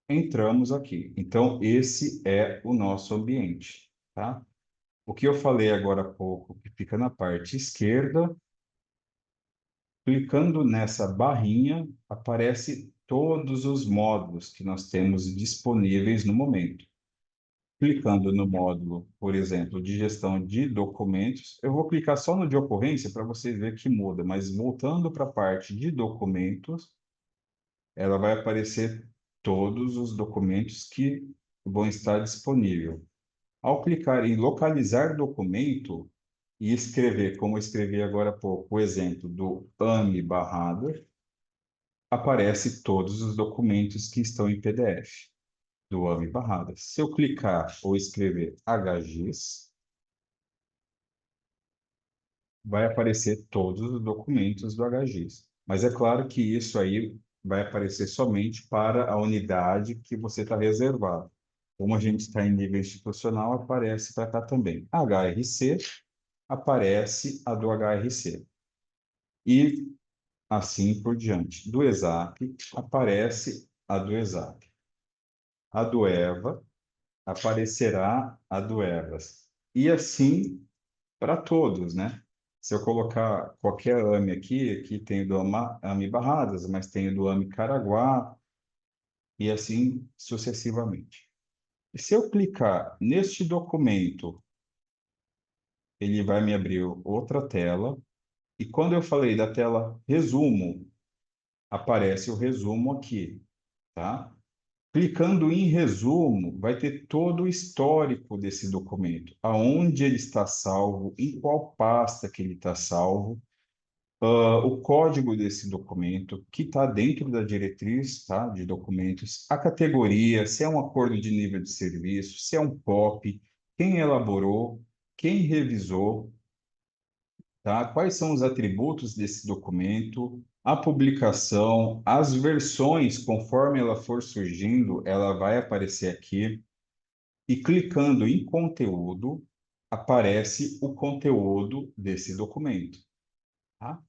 Entramos aqui. Então, esse é o nosso ambiente, tá? O que eu falei agora há pouco, que fica na parte esquerda, clicando nessa barrinha, aparece todos os módulos que nós temos disponíveis no momento. Clicando no módulo, por exemplo, de gestão de documentos, eu vou clicar só no de ocorrência para você ver que muda, mas voltando para a parte de documentos, ela vai aparecer todos os documentos que vão estar disponíveis. Ao clicar em localizar documento e escrever, como eu escrevi agora há pouco, o exemplo do AMI barrada, aparece todos os documentos que estão em PDF do AMI barrada. Se eu clicar ou escrever HGs, vai aparecer todos os documentos do HGs. Mas é claro que isso aí vai aparecer somente para a unidade que você está reservado. Como a gente está em nível institucional, aparece para cá também. HRC, aparece a do HRC. E assim por diante. Do ESAP, aparece a do ESAP. A do EVA, aparecerá a do EVAS. E assim para todos, né? Se eu colocar qualquer AMI aqui tem o do AMI Barradas, mas tem o do AMI Caraguá, e assim sucessivamente. E se eu clicar neste documento, ele vai me abrir outra tela, e quando eu falei da tela resumo, aparece o resumo aqui, tá? Clicando em resumo, vai ter todo o histórico desse documento, aonde ele está salvo, em qual pasta que ele está salvo, o código desse documento, que está dentro da diretriz, tá, de documentos, a categoria, se é um acordo de nível de serviço, se é um POP, quem elaborou, quem revisou, tá? Quais são os atributos desse documento, a publicação, as versões, conforme ela for surgindo, ela vai aparecer aqui, e clicando em conteúdo, aparece o conteúdo desse documento, tá?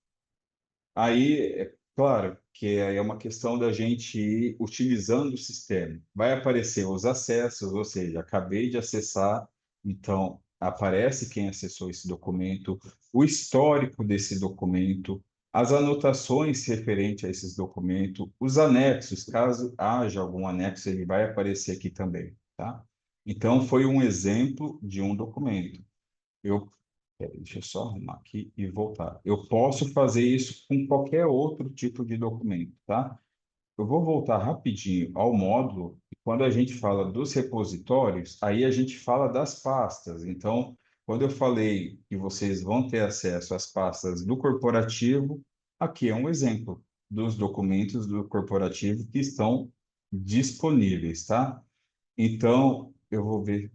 Aí, é claro que aí é uma questão da gente ir utilizando o sistema. Vai aparecer os acessos, ou seja, acabei de acessar, então aparece quem acessou esse documento, o histórico desse documento, as anotações referentes a esses documentos, os anexos, caso haja algum anexo, ele vai aparecer aqui também, tá? Então, foi um exemplo de um documento. Eu Deixa eu só arrumar aqui e voltar. Eu posso fazer isso com qualquer outro tipo de documento, tá? Eu vou voltar rapidinho ao módulo, e quando a gente fala dos repositórios, aí a gente fala das pastas. Então, quando eu falei que vocês vão ter acesso às pastas do corporativo, aqui é um exemplo dos documentos do corporativo que estão disponíveis, tá? Então, eu vou ver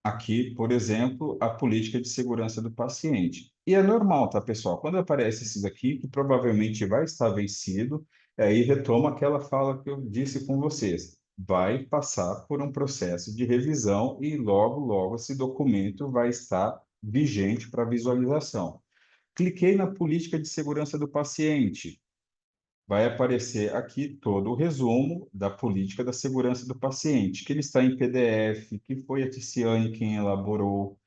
aqui, por exemplo, a política de segurança do paciente. E é normal, tá, pessoal? Quando aparece esses aqui, que provavelmente vai estar vencido, aí retoma aquela fala que eu disse com vocês. Vai passar por um processo de revisão e logo, logo esse documento vai estar vigente para visualização. Cliquei na política de segurança do paciente. Vai aparecer aqui todo o resumo da política da segurança do paciente, que ele está em PDF, que foi a Ticiane quem elaborou,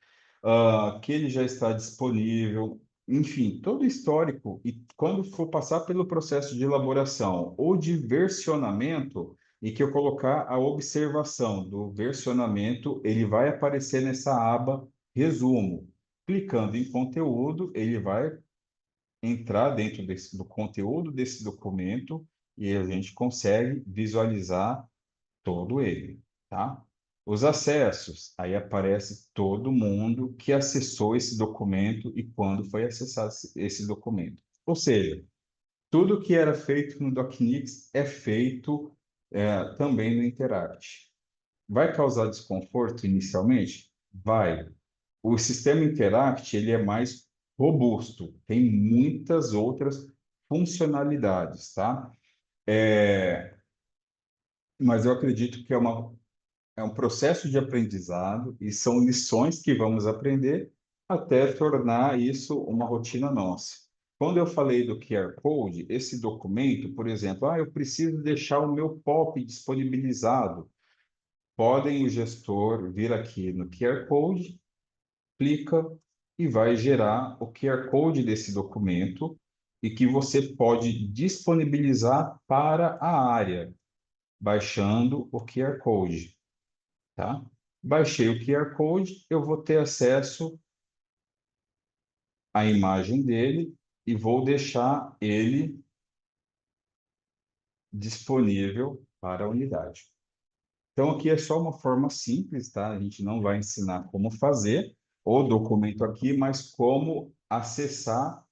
que ele já está disponível, enfim, todo o histórico. E quando for passar pelo processo de elaboração ou de versionamento, e que eu colocar a observação do versionamento, ele vai aparecer nessa aba resumo. Clicando em conteúdo, ele vai entrar dentro do conteúdo desse documento e a gente consegue visualizar todo ele, tá? Os acessos, aí aparece todo mundo que acessou esse documento e quando foi acessado esse documento. Ou seja, tudo que era feito no DocNix é feito também no Interact. Vai causar desconforto inicialmente? Vai. O sistema Interact ele é mais robusto, tem muitas outras funcionalidades, tá? Mas eu acredito que é um processo de aprendizado e são lições que vamos aprender até tornar isso uma rotina nossa. Quando eu falei do QR Code, esse documento, por exemplo, eu preciso deixar o meu POP disponibilizado. Podem o gestor vir aqui no QR Code, clica e vai gerar o QR Code desse documento e que você pode disponibilizar para a área, baixando o QR Code, tá? Baixei o QR Code, eu vou ter acesso à imagem dele e vou deixar ele disponível para a unidade. Então, aqui é só uma forma simples, tá? A gente não vai ensinar como fazer o documento aqui, mas como acessar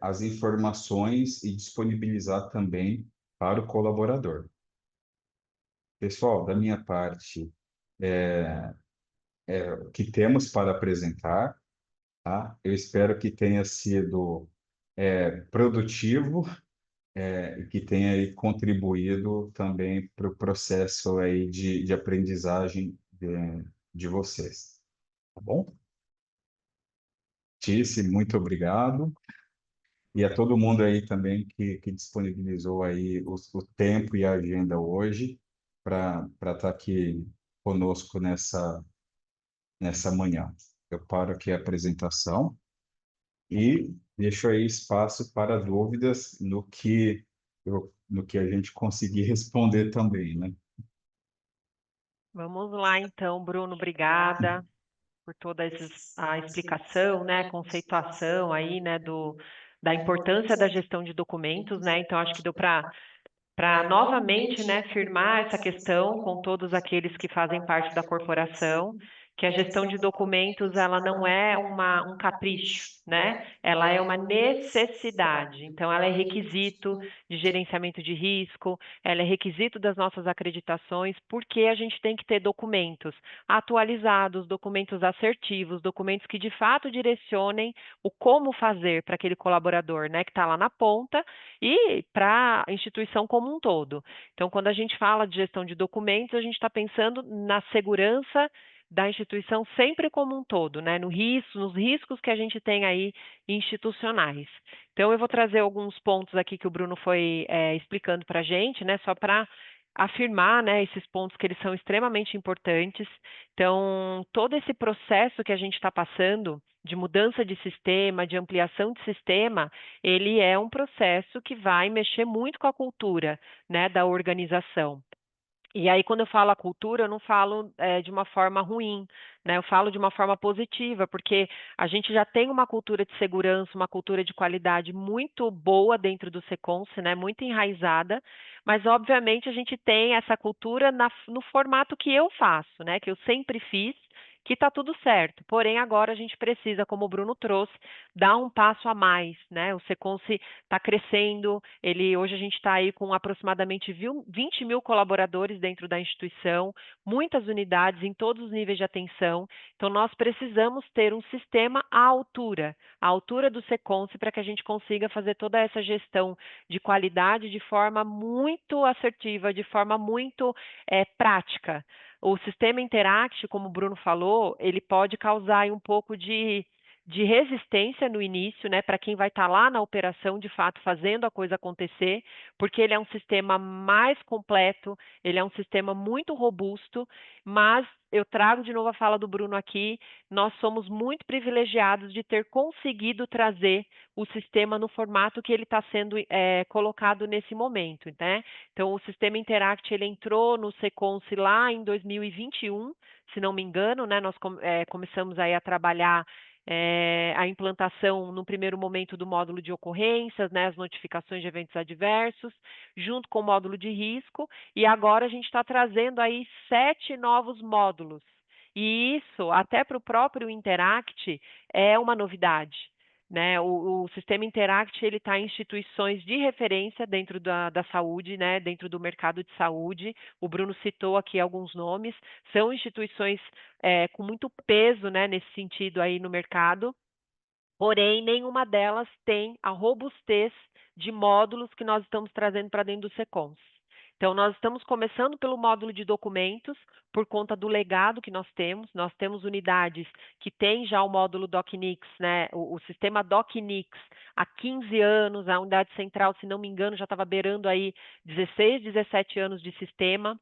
as informações e disponibilizar também para o colaborador. Pessoal, da minha parte, o que temos para apresentar, tá? Eu espero que tenha sido produtivo e que tenha aí contribuído também para o processo aí de aprendizagem de vocês, tá bom? Tice, muito obrigado. E a todo mundo aí também que disponibilizou aí o tempo e a agenda hoje para estar aqui conosco nessa manhã. Eu paro aqui a apresentação e deixo aí espaço para dúvidas no que a gente conseguir responder também, né? Vamos lá, então, Bruno, obrigada por toda a explicação, né, conceituação aí, né, da importância da gestão de documentos, né? Então, acho que deu para para novamente, né, firmar essa questão com todos aqueles que fazem parte da corporação, que a gestão de documentos ela não é um capricho, né? Ela é uma necessidade. Então, ela é requisito de gerenciamento de risco, ela é requisito das nossas acreditações, porque a gente tem que ter documentos atualizados, documentos assertivos, documentos que de fato direcionem o como fazer para aquele colaborador, né, que está lá na ponta e para a instituição como um todo. Então, quando a gente fala de gestão de documentos, a gente está pensando na segurança da instituição sempre como um todo, né? Nos riscos que a gente tem aí institucionais. Então, eu vou trazer alguns pontos aqui que o Bruno foi explicando para a gente, né? Só para afirmar, né, esses pontos que eles são extremamente importantes. Então, todo esse processo que a gente está passando de mudança de sistema, de ampliação de sistema, ele é um processo que vai mexer muito com a cultura, né, da organização. E aí, quando eu falo a cultura, eu não falo de uma forma ruim, né? Eu falo de uma forma positiva, porque a gente já tem uma cultura de segurança, uma cultura de qualidade muito boa dentro do Seconce, né? Muito enraizada, mas obviamente a gente tem essa cultura no formato que eu faço, né? Que eu sempre fiz, que está tudo certo. Porém, agora a gente precisa, como o Bruno trouxe, dar um passo a mais, né? O Seconce está crescendo, hoje a gente está aí com aproximadamente 20 mil colaboradores dentro da instituição, muitas unidades em todos os níveis de atenção. Então, nós precisamos ter um sistema à altura do Seconce, para que a gente consiga fazer toda essa gestão de qualidade de forma muito assertiva, de forma muito prática. O sistema Interact, como o Bruno falou, ele pode causar aí um pouco de resistência no início, né, para quem vai estar lá na operação, de fato, fazendo a coisa acontecer, porque ele é um sistema mais completo, ele é um sistema muito robusto, mas eu trago de novo a fala do Bruno aqui, nós somos muito privilegiados de ter conseguido trazer o sistema no formato que ele está sendo colocado nesse momento, né? Então, o sistema Interact, ele entrou no Seconce lá em 2021, se não me engano, né? Nós começamos aí a trabalhar a implantação, no primeiro momento, do módulo de ocorrências, né, as notificações de eventos adversos, junto com o módulo de risco, e agora a gente está trazendo aí 7 novos módulos. E isso, até para o próprio Interact, é uma novidade. Né? O sistema Interact ele está em instituições de referência dentro da saúde, né? Dentro do mercado de saúde. O Bruno citou aqui alguns nomes, são instituições com muito peso, né, nesse sentido aí no mercado, porém nenhuma delas tem a robustez de módulos que nós estamos trazendo para dentro do Seconce. Então, nós estamos começando pelo módulo de documentos, por conta do legado que nós temos. Nós temos unidades que têm já o módulo DocNix, né? O sistema DocNix há 15 anos, a unidade central, se não me engano, já estava beirando aí 16, 17 anos de sistema.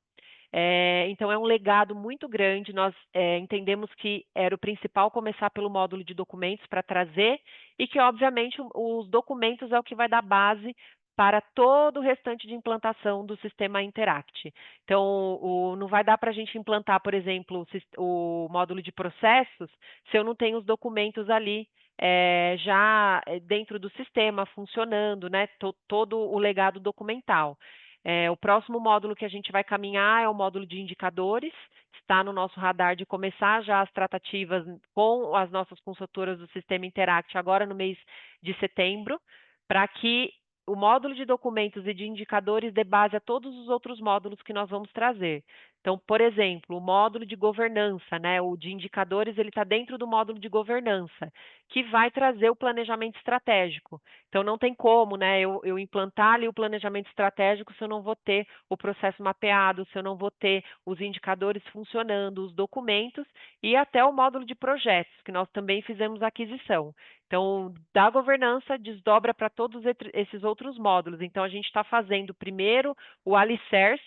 Então, é um legado muito grande. Nós entendemos que era o principal começar pelo módulo de documentos para trazer, e que, obviamente, os documentos é o que vai dar base para todo o restante de implantação do sistema Interact. Então, não vai dar para a gente implantar, por exemplo, o módulo de processos, se eu não tenho os documentos ali já dentro do sistema, funcionando, né? Todo o legado documental. O próximo módulo que a gente vai caminhar é o módulo de indicadores. Está no nosso radar de começar já as tratativas com as nossas consultoras do Sistema Interact agora no mês de setembro, para que o módulo de documentos e de indicadores dê base a todos os outros módulos que nós vamos trazer. Então, por exemplo, o módulo de governança, né, o de indicadores, ele está dentro do módulo de governança, que vai trazer o planejamento estratégico. Então, não tem como, né, eu implantar ali o planejamento estratégico se eu não vou ter o processo mapeado, se eu não vou ter os indicadores funcionando, os documentos e até o módulo de projetos, que nós também fizemos aquisição. Então, da governança, desdobra para todos esses outros módulos. Então, a gente está fazendo primeiro o alicerce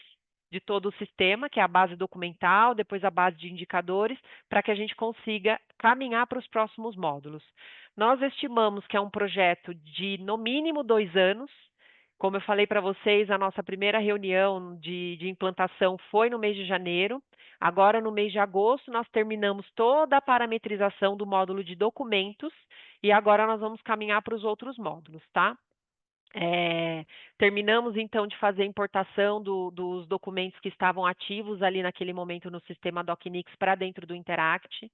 de todo o sistema, que é a base documental, depois a base de indicadores, para que a gente consiga caminhar para os próximos módulos. Nós estimamos que é um projeto de, no mínimo, 2 anos. Como eu falei para vocês, a nossa primeira reunião de implantação foi no mês de janeiro. Agora, no mês de agosto, nós terminamos toda a parametrização do módulo de documentos e agora nós vamos caminhar para os outros módulos, tá? Terminamos, então, de fazer a importação dos documentos que estavam ativos ali naquele momento no sistema DocNix para dentro do Interact.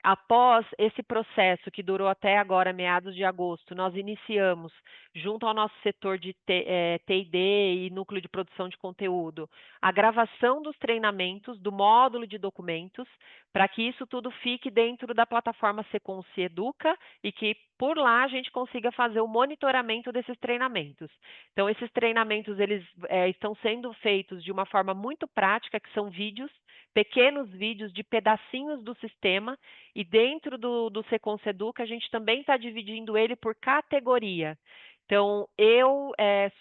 Após esse processo, que durou até agora, meados de agosto, nós iniciamos, junto ao nosso setor de T&D e núcleo de produção de conteúdo, a gravação dos treinamentos do módulo de documentos, para que isso tudo fique dentro da plataforma Seconce Educa e que por lá a gente consiga fazer o monitoramento desses treinamentos. Então, esses treinamentos eles estão sendo feitos de uma forma muito prática, que são vídeos, pequenos vídeos de pedacinhos do sistema, e dentro do Seconce Educa, a gente também está dividindo ele por categoria. Então, eu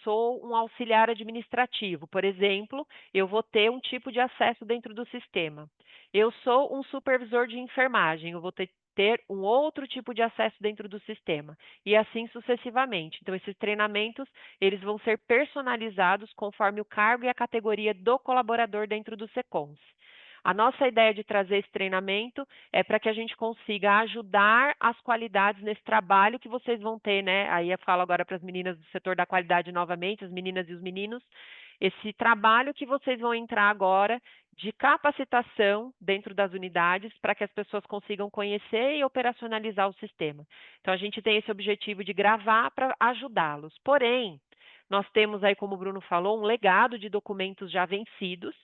sou um auxiliar administrativo, por exemplo, eu vou ter um tipo de acesso dentro do sistema. Eu sou um supervisor de enfermagem, eu vou ter um outro tipo de acesso dentro do sistema, e assim sucessivamente. Então, esses treinamentos, eles vão ser personalizados conforme o cargo e a categoria do colaborador dentro do Seconce. A nossa ideia de trazer esse treinamento é para que a gente consiga ajudar as qualidades nesse trabalho que vocês vão ter, né? Aí eu falo agora para as meninas do setor da qualidade novamente, as meninas e os meninos, esse trabalho que vocês vão entrar agora de capacitação dentro das unidades para que as pessoas consigam conhecer e operacionalizar o sistema. Então, a gente tem esse objetivo de gravar para ajudá-los. Porém, nós temos aí, como o Bruno falou, um legado de documentos já vencidos,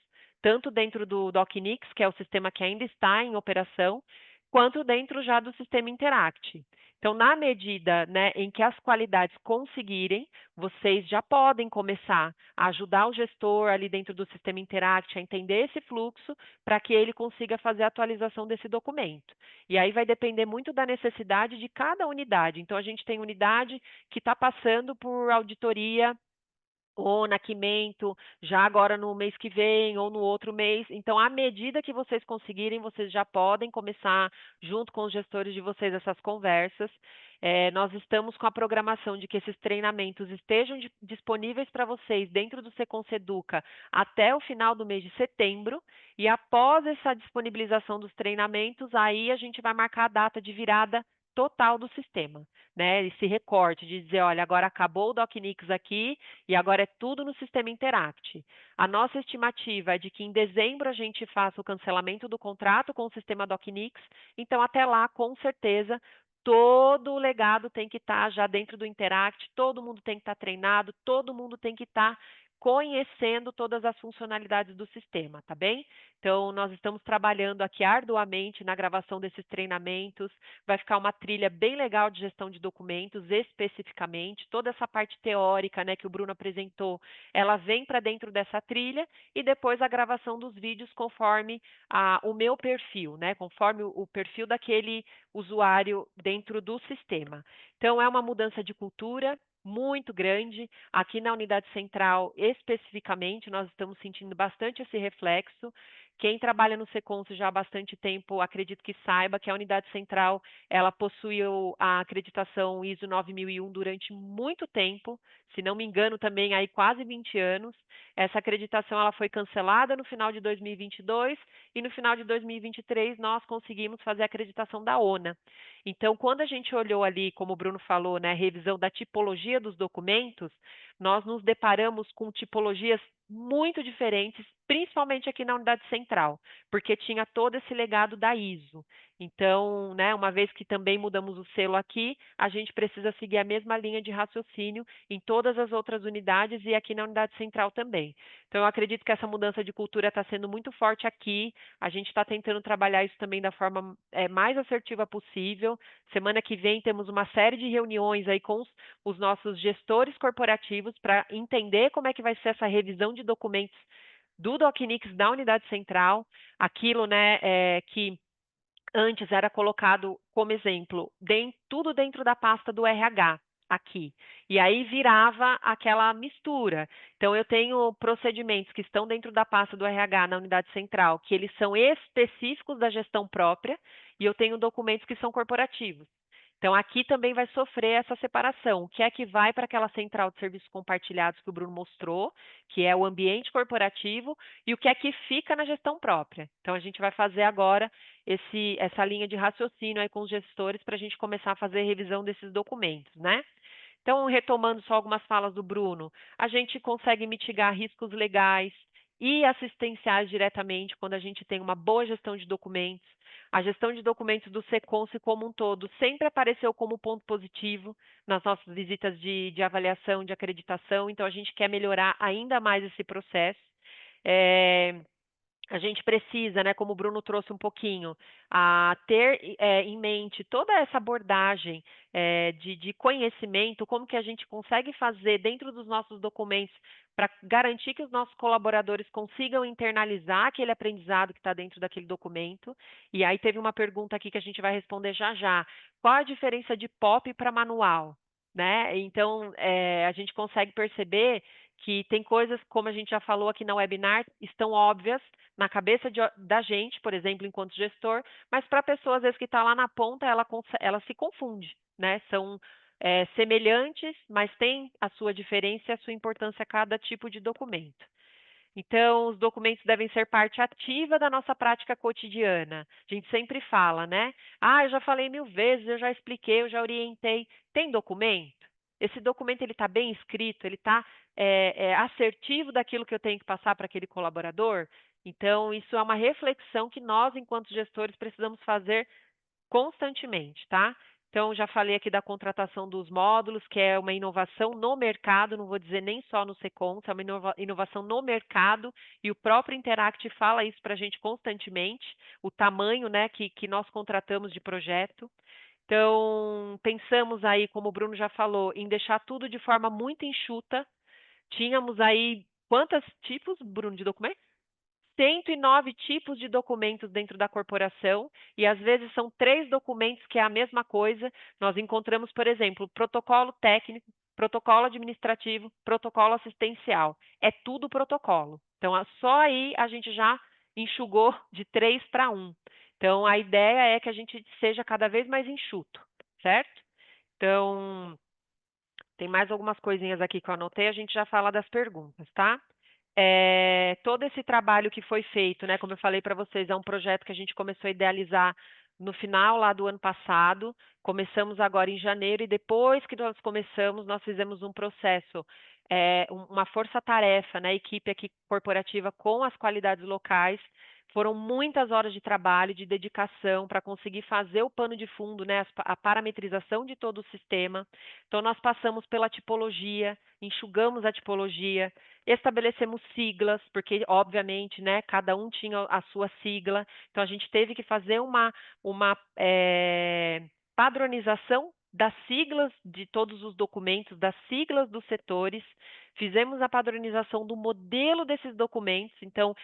tanto dentro do DocNix, que é o sistema que ainda está em operação, quanto dentro já do sistema Interact. Então, na medida, né, em que as qualidades conseguirem, vocês já podem começar a ajudar o gestor ali dentro do sistema Interact a entender esse fluxo para que ele consiga fazer a atualização desse documento. E aí vai depender muito da necessidade de cada unidade. Então, a gente tem unidade que está passando por auditoria ou naquimento, já agora no mês que vem ou no outro mês. Então, à medida que vocês conseguirem, vocês já podem começar, junto com os gestores de vocês, essas conversas. Nós estamos com a programação de que esses treinamentos estejam disponíveis para vocês dentro do Seconce Educa até o final do mês de setembro, e após essa disponibilização dos treinamentos, aí a gente vai marcar a data de virada total do sistema, né? Esse recorte de dizer, olha, agora acabou o DocNix aqui, e agora é tudo no sistema Interact. A nossa estimativa é de que em dezembro a gente faça o cancelamento do contrato com o sistema DocNix, então até lá, com certeza, todo o legado tem que estar já dentro do Interact, todo mundo tem que estar treinado, todo mundo tem que estar conhecendo todas as funcionalidades do sistema, tá bem? Então, nós estamos trabalhando aqui arduamente na gravação desses treinamentos, vai ficar uma trilha bem legal de gestão de documentos, especificamente, toda essa parte teórica, né, que o Bruno apresentou, ela vem para dentro dessa trilha, e depois a gravação dos vídeos conforme o meu perfil, né, conforme o perfil daquele usuário dentro do sistema. Então, é uma mudança de cultura muito grande. Aqui na unidade central, especificamente, nós estamos sentindo bastante esse reflexo. Quem trabalha no Seconce já há bastante tempo, acredito que saiba que a unidade central, ela possuiu a acreditação ISO 9001 durante muito tempo, se não me engano também aí quase 20 anos. Essa acreditação ela foi cancelada no final de 2022 e no final de 2023 nós conseguimos fazer a acreditação da ONA. Então, quando a gente olhou ali, como o Bruno falou, né, revisão da tipologia dos documentos, nós nos deparamos com tipologias muito diferentes, principalmente aqui na unidade central, porque tinha todo esse legado da ISO. Então, né, uma vez que também mudamos o selo aqui, a gente precisa seguir a mesma linha de raciocínio em todas as outras unidades e aqui na unidade central também. Então, eu acredito que essa mudança de cultura está sendo muito forte aqui. A gente está tentando trabalhar isso também da forma mais assertiva possível. Semana que vem temos uma série de reuniões aí com os nossos gestores corporativos para entender como é que vai ser essa revisão de documentos do DocNix da unidade central, aquilo, né, que antes era colocado como exemplo, tudo dentro da pasta do RH aqui. E aí virava aquela mistura. Então, eu tenho procedimentos que estão dentro da pasta do RH na unidade central, que eles são específicos da gestão própria, e eu tenho documentos que são corporativos. Então, aqui também vai sofrer essa separação. O que é que vai para aquela central de serviços compartilhados que o Bruno mostrou, que é o ambiente corporativo, e o que é que fica na gestão própria. Então, a gente vai fazer agora essa linha de raciocínio aí com os gestores para a gente começar a fazer a revisão desses documentos, né? Então, retomando só algumas falas do Bruno, a gente consegue mitigar riscos legais e assistenciais diretamente quando a gente tem uma boa gestão de documentos. A gestão de documentos do Seconce como um todo sempre apareceu como ponto positivo nas nossas visitas de avaliação, de acreditação, então a gente quer melhorar ainda mais esse processo. A gente precisa, né, como o Bruno trouxe um pouquinho, ter em mente toda essa abordagem de conhecimento, como que a gente consegue fazer dentro dos nossos documentos para garantir que os nossos colaboradores consigam internalizar aquele aprendizado que está dentro daquele documento. E aí teve uma pergunta aqui que a gente vai responder já já. Qual a diferença de POP para manual? Né? Então, a gente consegue perceber que tem coisas, como a gente já falou aqui na webinar, estão óbvias na cabeça da gente, por exemplo, enquanto gestor, mas para a pessoa, às vezes, que está lá na ponta, ela se confunde, né? São semelhantes, mas tem a sua diferença e a sua importância a cada tipo de documento. Então, os documentos devem ser parte ativa da nossa prática cotidiana. A gente sempre fala, né? Ah, eu já falei 1000 vezes, eu já expliquei, eu já orientei. Tem documento? Esse documento ele está bem escrito, ele está assertivo daquilo que eu tenho que passar para aquele colaborador? Então, isso é uma reflexão que nós, enquanto gestores, precisamos fazer constantemente, tá? Então, já falei aqui da contratação dos módulos, que é uma inovação no mercado, não vou dizer nem só no Seconce, é uma inovação no mercado, e o próprio Interact fala isso para a gente constantemente, o tamanho, né, que nós contratamos de projeto. Então, pensamos aí, como o Bruno já falou, em deixar tudo de forma muito enxuta. Tínhamos aí quantos tipos, Bruno, de documentos? 109 tipos de documentos dentro da corporação, e às vezes são 3 documentos que é a mesma coisa. Nós encontramos, por exemplo, protocolo técnico, protocolo administrativo, protocolo assistencial. É tudo protocolo. Então, só aí a gente já enxugou de 3 para 1. Então, a ideia é que a gente seja cada vez mais enxuto, certo? Então, tem mais algumas coisinhas aqui que eu anotei, a gente já fala das perguntas, tá? Todo esse trabalho que foi feito, né, como eu falei para vocês, é um projeto que a gente começou a idealizar no final lá do ano passado, começamos agora em janeiro e depois que nós começamos, nós fizemos um processo, uma força-tarefa, né, equipe aqui corporativa com as qualidades locais. Foram muitas horas de trabalho, de dedicação para conseguir fazer o pano de fundo, né, a parametrização de todo o sistema. Então, nós passamos pela tipologia, enxugamos a tipologia, estabelecemos siglas, porque, obviamente, né, cada um tinha a sua sigla. Então, a gente teve que fazer uma padronização das siglas de todos os documentos, das siglas dos setores. Fizemos a padronização do modelo desses documentos. Então,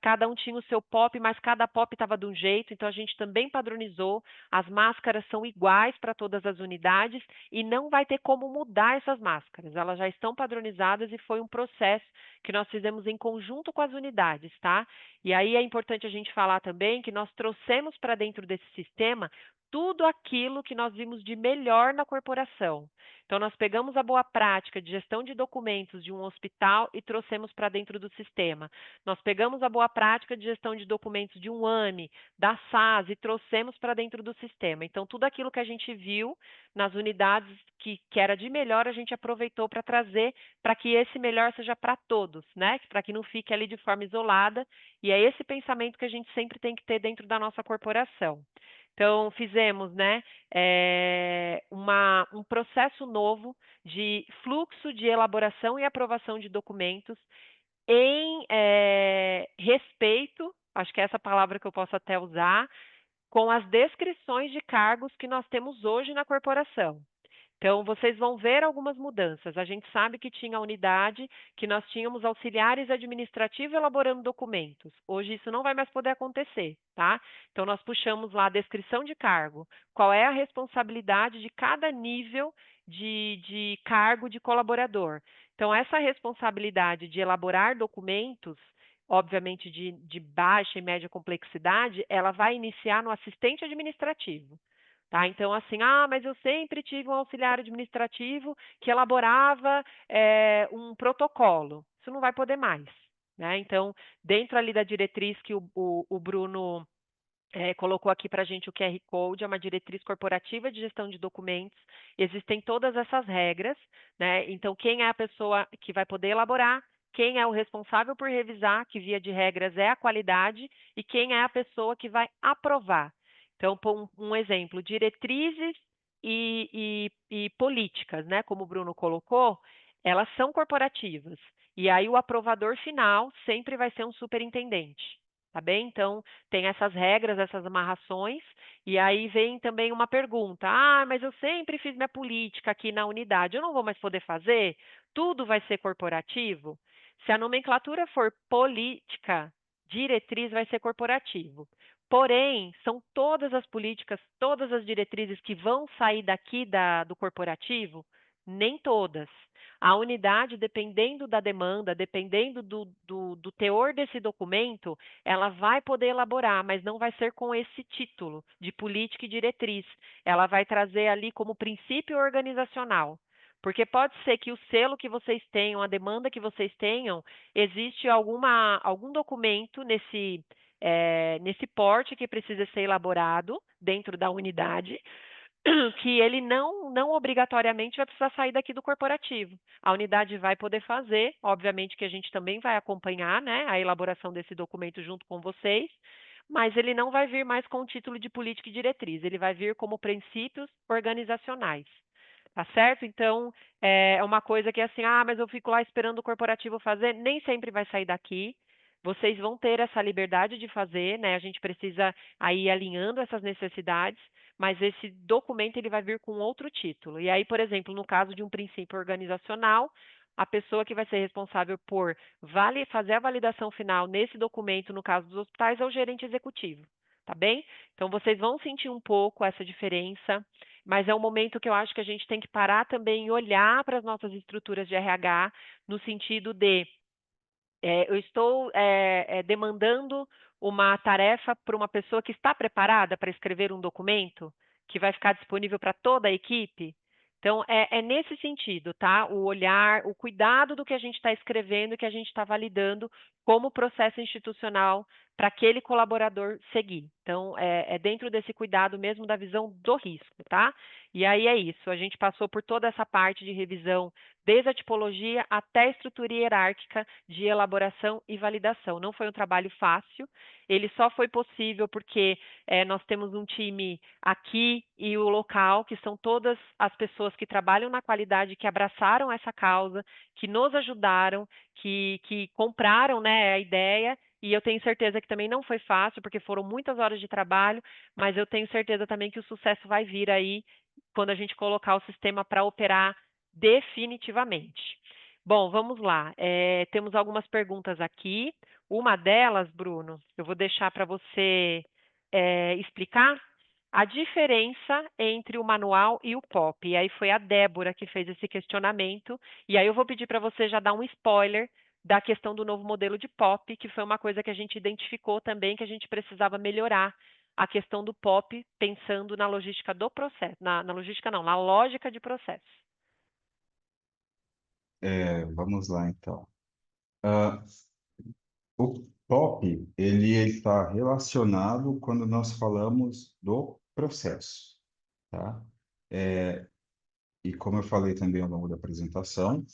cada um tinha o seu POP, mas cada POP estava de um jeito. Então, a gente também padronizou. As máscaras são iguais para todas as unidades e não vai ter como mudar essas máscaras. Elas já estão padronizadas e foi um processo que nós fizemos em conjunto com as unidades, tá? E aí é importante a gente falar também que nós trouxemos para dentro desse sistema tudo aquilo que nós vimos de melhor na corporação. Então, nós pegamos a boa prática de gestão de documentos de um hospital e trouxemos para dentro do sistema. Nós pegamos a boa prática de gestão de documentos de um AME, da SAS, e trouxemos para dentro do sistema. Então, tudo aquilo que a gente viu nas unidades que era de melhor, a gente aproveitou para trazer para que esse melhor seja para todos, né? Para que não fique ali de forma isolada. E é esse pensamento que a gente sempre tem que ter dentro da nossa corporação. Então, fizemos, né, um processo novo de fluxo de elaboração e aprovação de documentos em respeito, acho que é essa palavra que eu posso até usar, com as descrições de cargos que nós temos hoje na corporação. Então, vocês vão ver algumas mudanças. A gente sabe que tinha a unidade, que nós tínhamos auxiliares administrativos elaborando documentos. Hoje isso não vai mais poder acontecer, tá? Então, nós puxamos lá a descrição de cargo, qual é a responsabilidade de cada nível de cargo de colaborador. Então, essa responsabilidade de elaborar documentos, obviamente de baixa e média complexidade, ela vai iniciar no assistente administrativo. Tá? Então, assim, mas eu sempre tive um auxiliar administrativo que elaborava um protocolo. Isso não vai poder mais. Né? Então, dentro ali da diretriz que o Bruno colocou aqui para a gente o QR Code, é uma diretriz corporativa de gestão de documentos. Existem todas essas regras, né? Então, quem é a pessoa que vai poder elaborar, quem é o responsável por revisar, que via de regras é a qualidade, e quem é a pessoa que vai aprovar. Então, por um exemplo, diretrizes e políticas, né? Como o Bruno colocou, elas são corporativas. E aí o aprovador final sempre vai ser um superintendente. Tá bem? Então, tem essas regras, essas amarrações, e aí vem também uma pergunta: ah, mas eu sempre fiz minha política aqui na unidade, eu não vou mais poder fazer? Tudo vai ser corporativo? Se a nomenclatura for política, diretriz vai ser corporativo. Porém, são todas as políticas, todas as diretrizes que vão sair daqui do corporativo? Nem todas. A unidade, dependendo da demanda, dependendo do teor desse documento, ela vai poder elaborar, mas não vai ser com esse título de política e diretriz. Ela vai trazer ali como princípio organizacional. Porque pode ser que o selo que vocês tenham, a demanda que vocês tenham, existe algum documento nesse porte que precisa ser elaborado dentro da unidade, que ele não obrigatoriamente vai precisar sair daqui do corporativo. A unidade vai poder fazer, obviamente que a gente também vai acompanhar, né, a elaboração desse documento junto com vocês, mas ele não vai vir mais com o título de política e diretriz, ele vai vir como princípios organizacionais. Tá certo? Então, é uma coisa que é assim, ah, mas eu fico lá esperando o corporativo fazer, nem sempre vai sair daqui. Vocês vão ter essa liberdade de fazer, né? A gente precisa aí ir alinhando essas necessidades, mas esse documento ele vai vir com outro título. E aí, por exemplo, no caso de um princípio organizacional, a pessoa que vai ser responsável por fazer a validação final nesse documento, no caso dos hospitais, é o gerente executivo, tá bem? Então, vocês vão sentir um pouco essa diferença, mas é um momento que eu acho que a gente tem que parar também e olhar para as nossas estruturas de RH, no sentido de eu estou demandando uma tarefa para uma pessoa que está preparada para escrever um documento que vai ficar disponível para toda a equipe. Então, é nesse sentido, tá? O olhar, o cuidado do que a gente está escrevendo e que a gente está validando como processo institucional para aquele colaborador seguir. Então, é dentro desse cuidado mesmo da visão do risco, tá? E aí é isso, a gente passou por toda essa parte de revisão, desde a tipologia até a estrutura hierárquica de elaboração e validação. Não foi um trabalho fácil, ele só foi possível porque nós temos um time aqui e o local, que são todas as pessoas que trabalham na qualidade, que abraçaram essa causa, que nos ajudaram, que compraram, né, a ideia. E eu tenho certeza que também não foi fácil, porque foram muitas horas de trabalho, mas eu tenho certeza também que o sucesso vai vir aí quando a gente colocar o sistema para operar definitivamente. Bom, vamos lá. Temos algumas perguntas aqui. Uma delas, Bruno, eu vou deixar para você explicar a diferença entre o manual e o POP. E aí foi a Débora que fez esse questionamento. E aí eu vou pedir para você já dar um spoiler da questão do novo modelo de POP, que foi uma coisa que a gente identificou também que a gente precisava melhorar a questão do POP, pensando na logística do processo, na logística não, na lógica de processo. Vamos lá, então. Ah, o POP, ele está relacionado quando nós falamos do processo, tá? E como eu falei também ao longo da apresentação,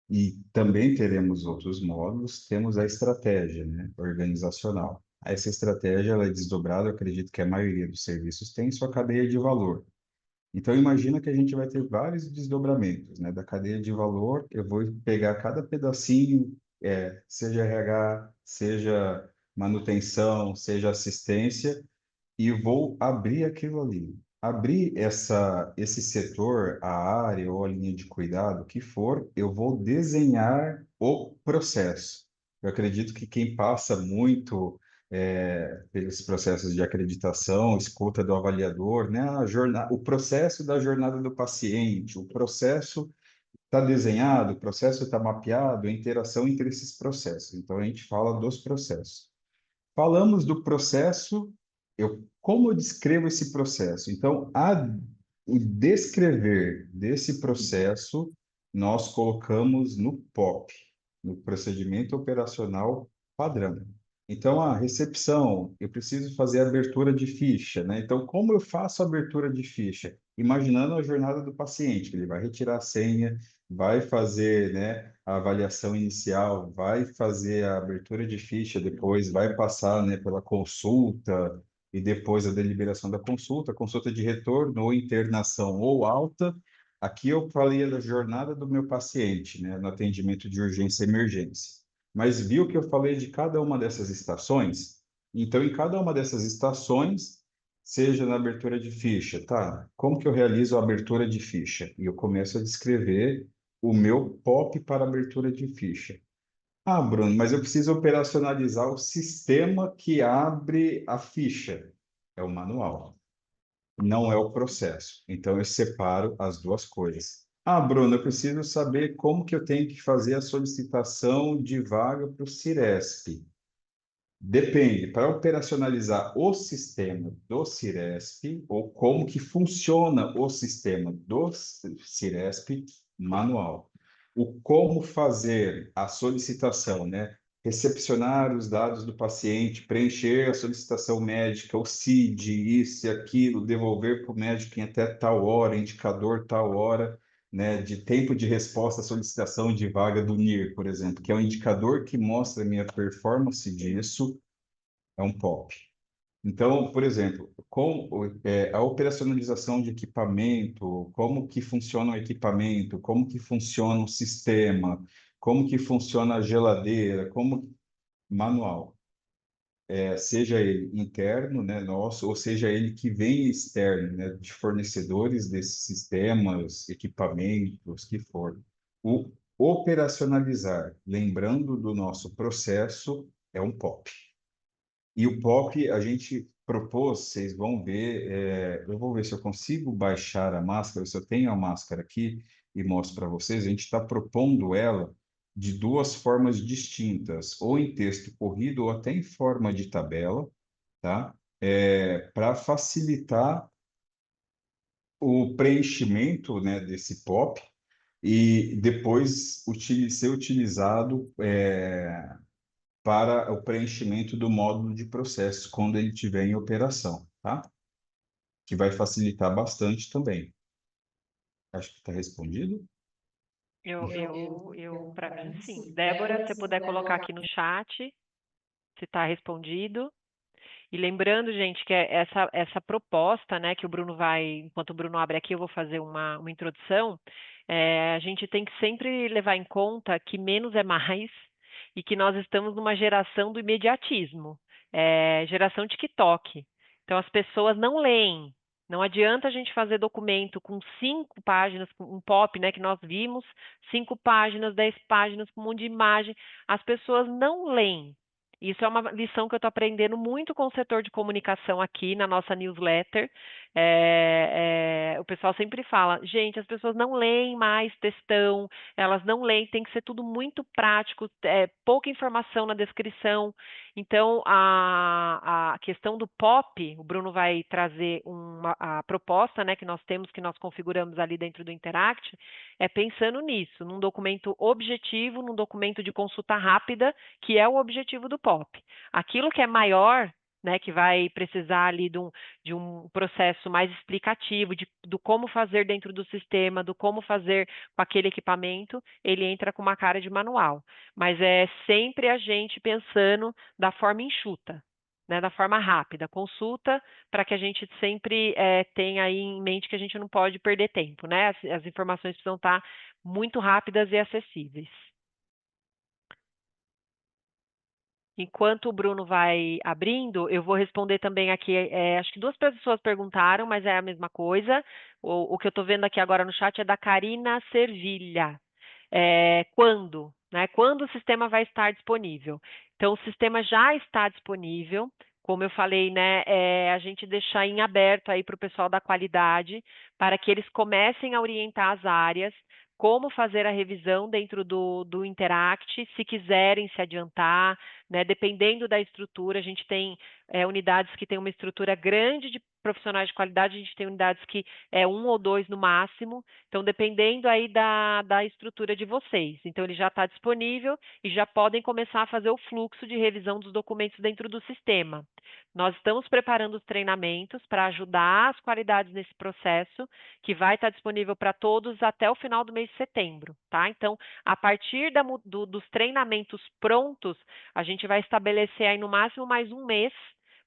e também teremos outros módulos, temos a estratégia, né, organizacional. Essa estratégia, ela é desdobrada, eu acredito que a maioria dos serviços tem sua cadeia de valor. Então, imagina que a gente vai ter vários desdobramentos, né? Da cadeia de valor, eu vou pegar cada pedacinho, seja RH, seja manutenção, seja assistência, e vou abrir aquilo ali. Abrir esse setor, a área ou a linha de cuidado, o que for, eu vou desenhar o processo. Eu acredito que quem passa muito pelos processos de acreditação, escuta do avaliador, né? O processo da jornada do paciente, o processo está desenhado, o processo está mapeado, a interação entre esses processos. Então, a gente fala dos processos. Falamos do processo, como eu descrevo esse processo? Então, o descrever desse processo, nós colocamos no POP, no procedimento operacional padrão. Então, a recepção, eu preciso fazer a abertura de ficha, né? Então, como eu faço a abertura de ficha? Imaginando a jornada do paciente, que ele vai retirar a senha, vai fazer, né, a avaliação inicial, vai fazer a abertura de ficha, depois vai passar, né, pela consulta e depois a deliberação da consulta de retorno ou internação ou alta. Aqui eu falei da jornada do meu paciente, né, no atendimento de urgência e emergência. Mas viu que eu falei de cada uma dessas estações? Então, em cada uma dessas estações, seja na abertura de ficha, tá? Como que eu realizo a abertura de ficha? E eu começo a descrever o meu POP para abertura de ficha. Ah, Bruno, mas eu preciso operacionalizar o sistema que abre a ficha. É o manual, não é o processo. Então, eu separo as duas coisas. Ah, Bruno, eu preciso saber como que eu tenho que fazer a solicitação de vaga para o Ciresp. Depende, para operacionalizar o sistema do Ciresp, ou como que funciona o sistema do Ciresp, manual. O como fazer a solicitação, né? Recepcionar os dados do paciente, preencher a solicitação médica, o CID, isso e aquilo, devolver para o médico em até tal hora, indicador tal hora, né, de tempo de resposta à solicitação de vaga do NIR, por exemplo, que é um indicador que mostra a minha performance disso, é um POP. Então, por exemplo, a operacionalização de equipamento, como que funciona o equipamento, como que funciona o sistema, como que funciona a geladeira, como manual, seja ele interno, né, nosso, ou seja ele que vem externo, né, de fornecedores desses sistemas, equipamentos, que for. O operacionalizar, lembrando do nosso processo, é um POP. E o POP a gente propôs, vocês vão ver, eu vou ver se eu consigo baixar a máscara, se eu tenho a máscara aqui e mostro para vocês, a gente está propondo ela de duas formas distintas, ou em texto corrido ou até em forma de tabela, tá? Para facilitar o preenchimento, né, desse POP e depois ser utilizado para o preenchimento do módulo de processo quando ele estiver em operação, tá? Que vai facilitar bastante também. Acho que está respondido. Para mim, sim. Débora, se você puder colocar aqui no chat, se está respondido. E lembrando, gente, que essa proposta, né, que o Bruno enquanto o Bruno abre aqui, eu vou fazer uma introdução. A gente tem que sempre levar em conta que menos é mais e que nós estamos numa geração do imediatismo, geração TikTok. Então, as pessoas não leem. Não adianta a gente fazer documento com 5 páginas, com um POP, né, que nós vimos, 5 páginas, 10 páginas, com um monte de imagem. As pessoas não leem. Isso é uma lição que eu estou aprendendo muito com o setor de comunicação aqui na nossa newsletter. O pessoal sempre fala, gente, as pessoas não leem mais textão, elas não leem, tem que ser tudo muito prático, pouca informação na descrição. Então, a questão do POP, o Bruno vai trazer a proposta, né, que nós temos, que nós configuramos ali dentro do Interact, pensando nisso, num documento objetivo, num documento de consulta rápida, que é o objetivo do POP. Aquilo que é maior, né, que vai precisar ali de um processo mais explicativo, do como fazer dentro do sistema, do como fazer com aquele equipamento, ele entra com uma cara de manual. Mas é sempre a gente pensando da forma enxuta, né, da forma rápida. Consulta para que a gente sempre tenha aí em mente que a gente não pode perder tempo, né? As informações precisam estar muito rápidas e acessíveis. Enquanto o Bruno vai abrindo, eu vou responder também aqui. Acho que 2 pessoas perguntaram, mas é a mesma coisa. O que eu estou vendo aqui agora no chat é da Karina Servilha. Quando? Né? Quando o sistema vai estar disponível? Então, o sistema já está disponível. Como eu falei, né, a gente deixar em aberto aí para o pessoal da qualidade, para que eles comecem a orientar as áreas, como fazer a revisão dentro do Interact, se quiserem se adiantar, né? Dependendo da estrutura, a gente tem unidades que têm uma estrutura grande de profissionais de qualidade, a gente tem unidades que é 1 ou 2 no máximo, então dependendo aí da estrutura de vocês. Então ele já está disponível e já podem começar a fazer o fluxo de revisão dos documentos dentro do sistema. Nós estamos preparando os treinamentos para ajudar as qualidades nesse processo, que vai estar disponível para todos até o final do mês de setembro, tá? Então, a partir dos treinamentos prontos, a gente vai estabelecer aí no máximo mais um mês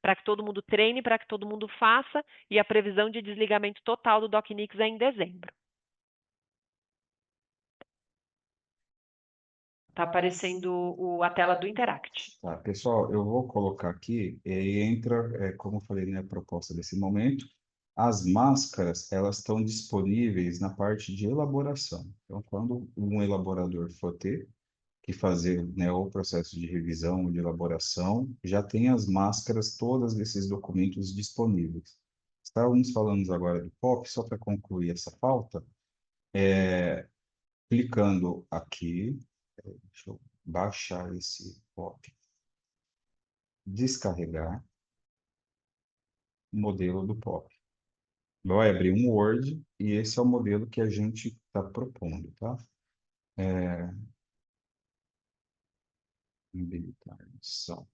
para que todo mundo treine, para que todo mundo faça, e a previsão de desligamento total do DocNix é em dezembro. Está aparecendo a tela do Interact. Tá, pessoal, eu vou colocar aqui, e entra, como eu falei, né, a proposta desse momento, as máscaras, elas estão disponíveis na parte de elaboração. Então, quando um elaborador for ter que fazer, né, o processo de revisão ou de elaboração, já tem as máscaras, todas desses documentos disponíveis. Estávamos falando agora do POP, só para concluir essa pauta, clicando aqui, deixa eu baixar esse POP, descarregar o modelo do POP. Vai abrir um Word e esse é o modelo que a gente está propondo, tá? Habilitar edição.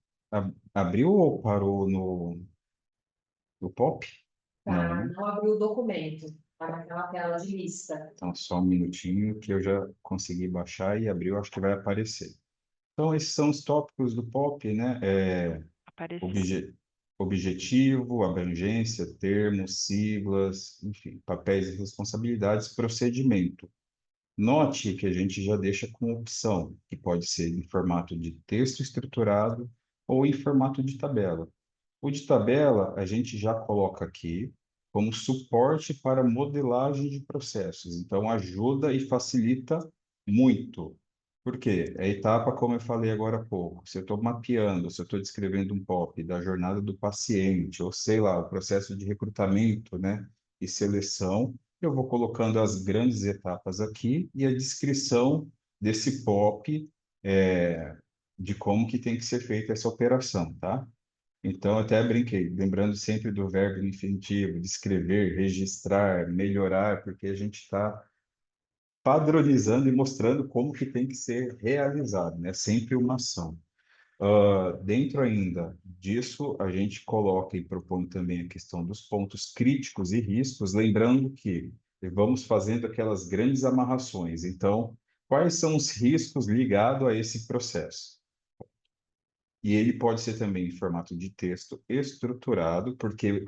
Abriu ou parou no POP? Tá, Não. não abriu o documento, tá naquela tela de lista. Então, só um minutinho que eu já consegui baixar e abriu, acho que vai aparecer. Então, esses são os tópicos do POP, né? Apareceu. Objetivo, abrangência, termos, siglas, enfim, papéis e responsabilidades, procedimento. Note que a gente já deixa com opção, que pode ser em formato de texto estruturado ou em formato de tabela. O de tabela, a gente já coloca aqui como suporte para modelagem de processos. Então, ajuda e facilita muito. Por quê? É a etapa, como eu falei agora há pouco. Se eu estou mapeando, se eu estou descrevendo um POP da jornada do paciente, ou sei lá, o processo de recrutamento, né, e seleção, eu vou colocando as grandes etapas aqui e a descrição desse POP, de como que tem que ser feita essa operação, tá? Então, até brinquei, lembrando sempre do verbo no infinitivo, descrever, registrar, melhorar, porque a gente está padronizando e mostrando como que tem que ser realizado, né? Sempre uma ação. Dentro ainda disso, a gente coloca e propõe também a questão dos pontos críticos e riscos, lembrando que vamos fazendo aquelas grandes amarrações. Então, quais são os riscos ligados a esse processo? E ele pode ser também em formato de texto estruturado, porque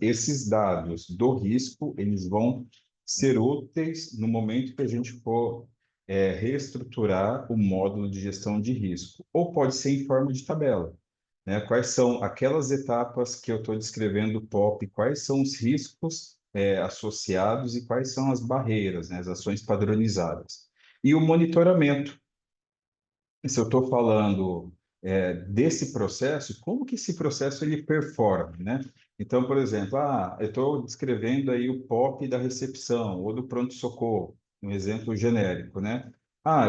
esses dados do risco, eles vão ser úteis no momento que a gente for reestruturar o módulo de gestão de risco. Ou pode ser em forma de tabela, né? Quais são aquelas etapas que eu estou descrevendo o POP, quais são os riscos associados e quais são as barreiras, né? As ações padronizadas. E o monitoramento, se eu estou falando desse processo, como que esse processo ele performa, né? Então, por exemplo, eu estou descrevendo aí o POP da recepção ou do pronto-socorro, um exemplo genérico, né?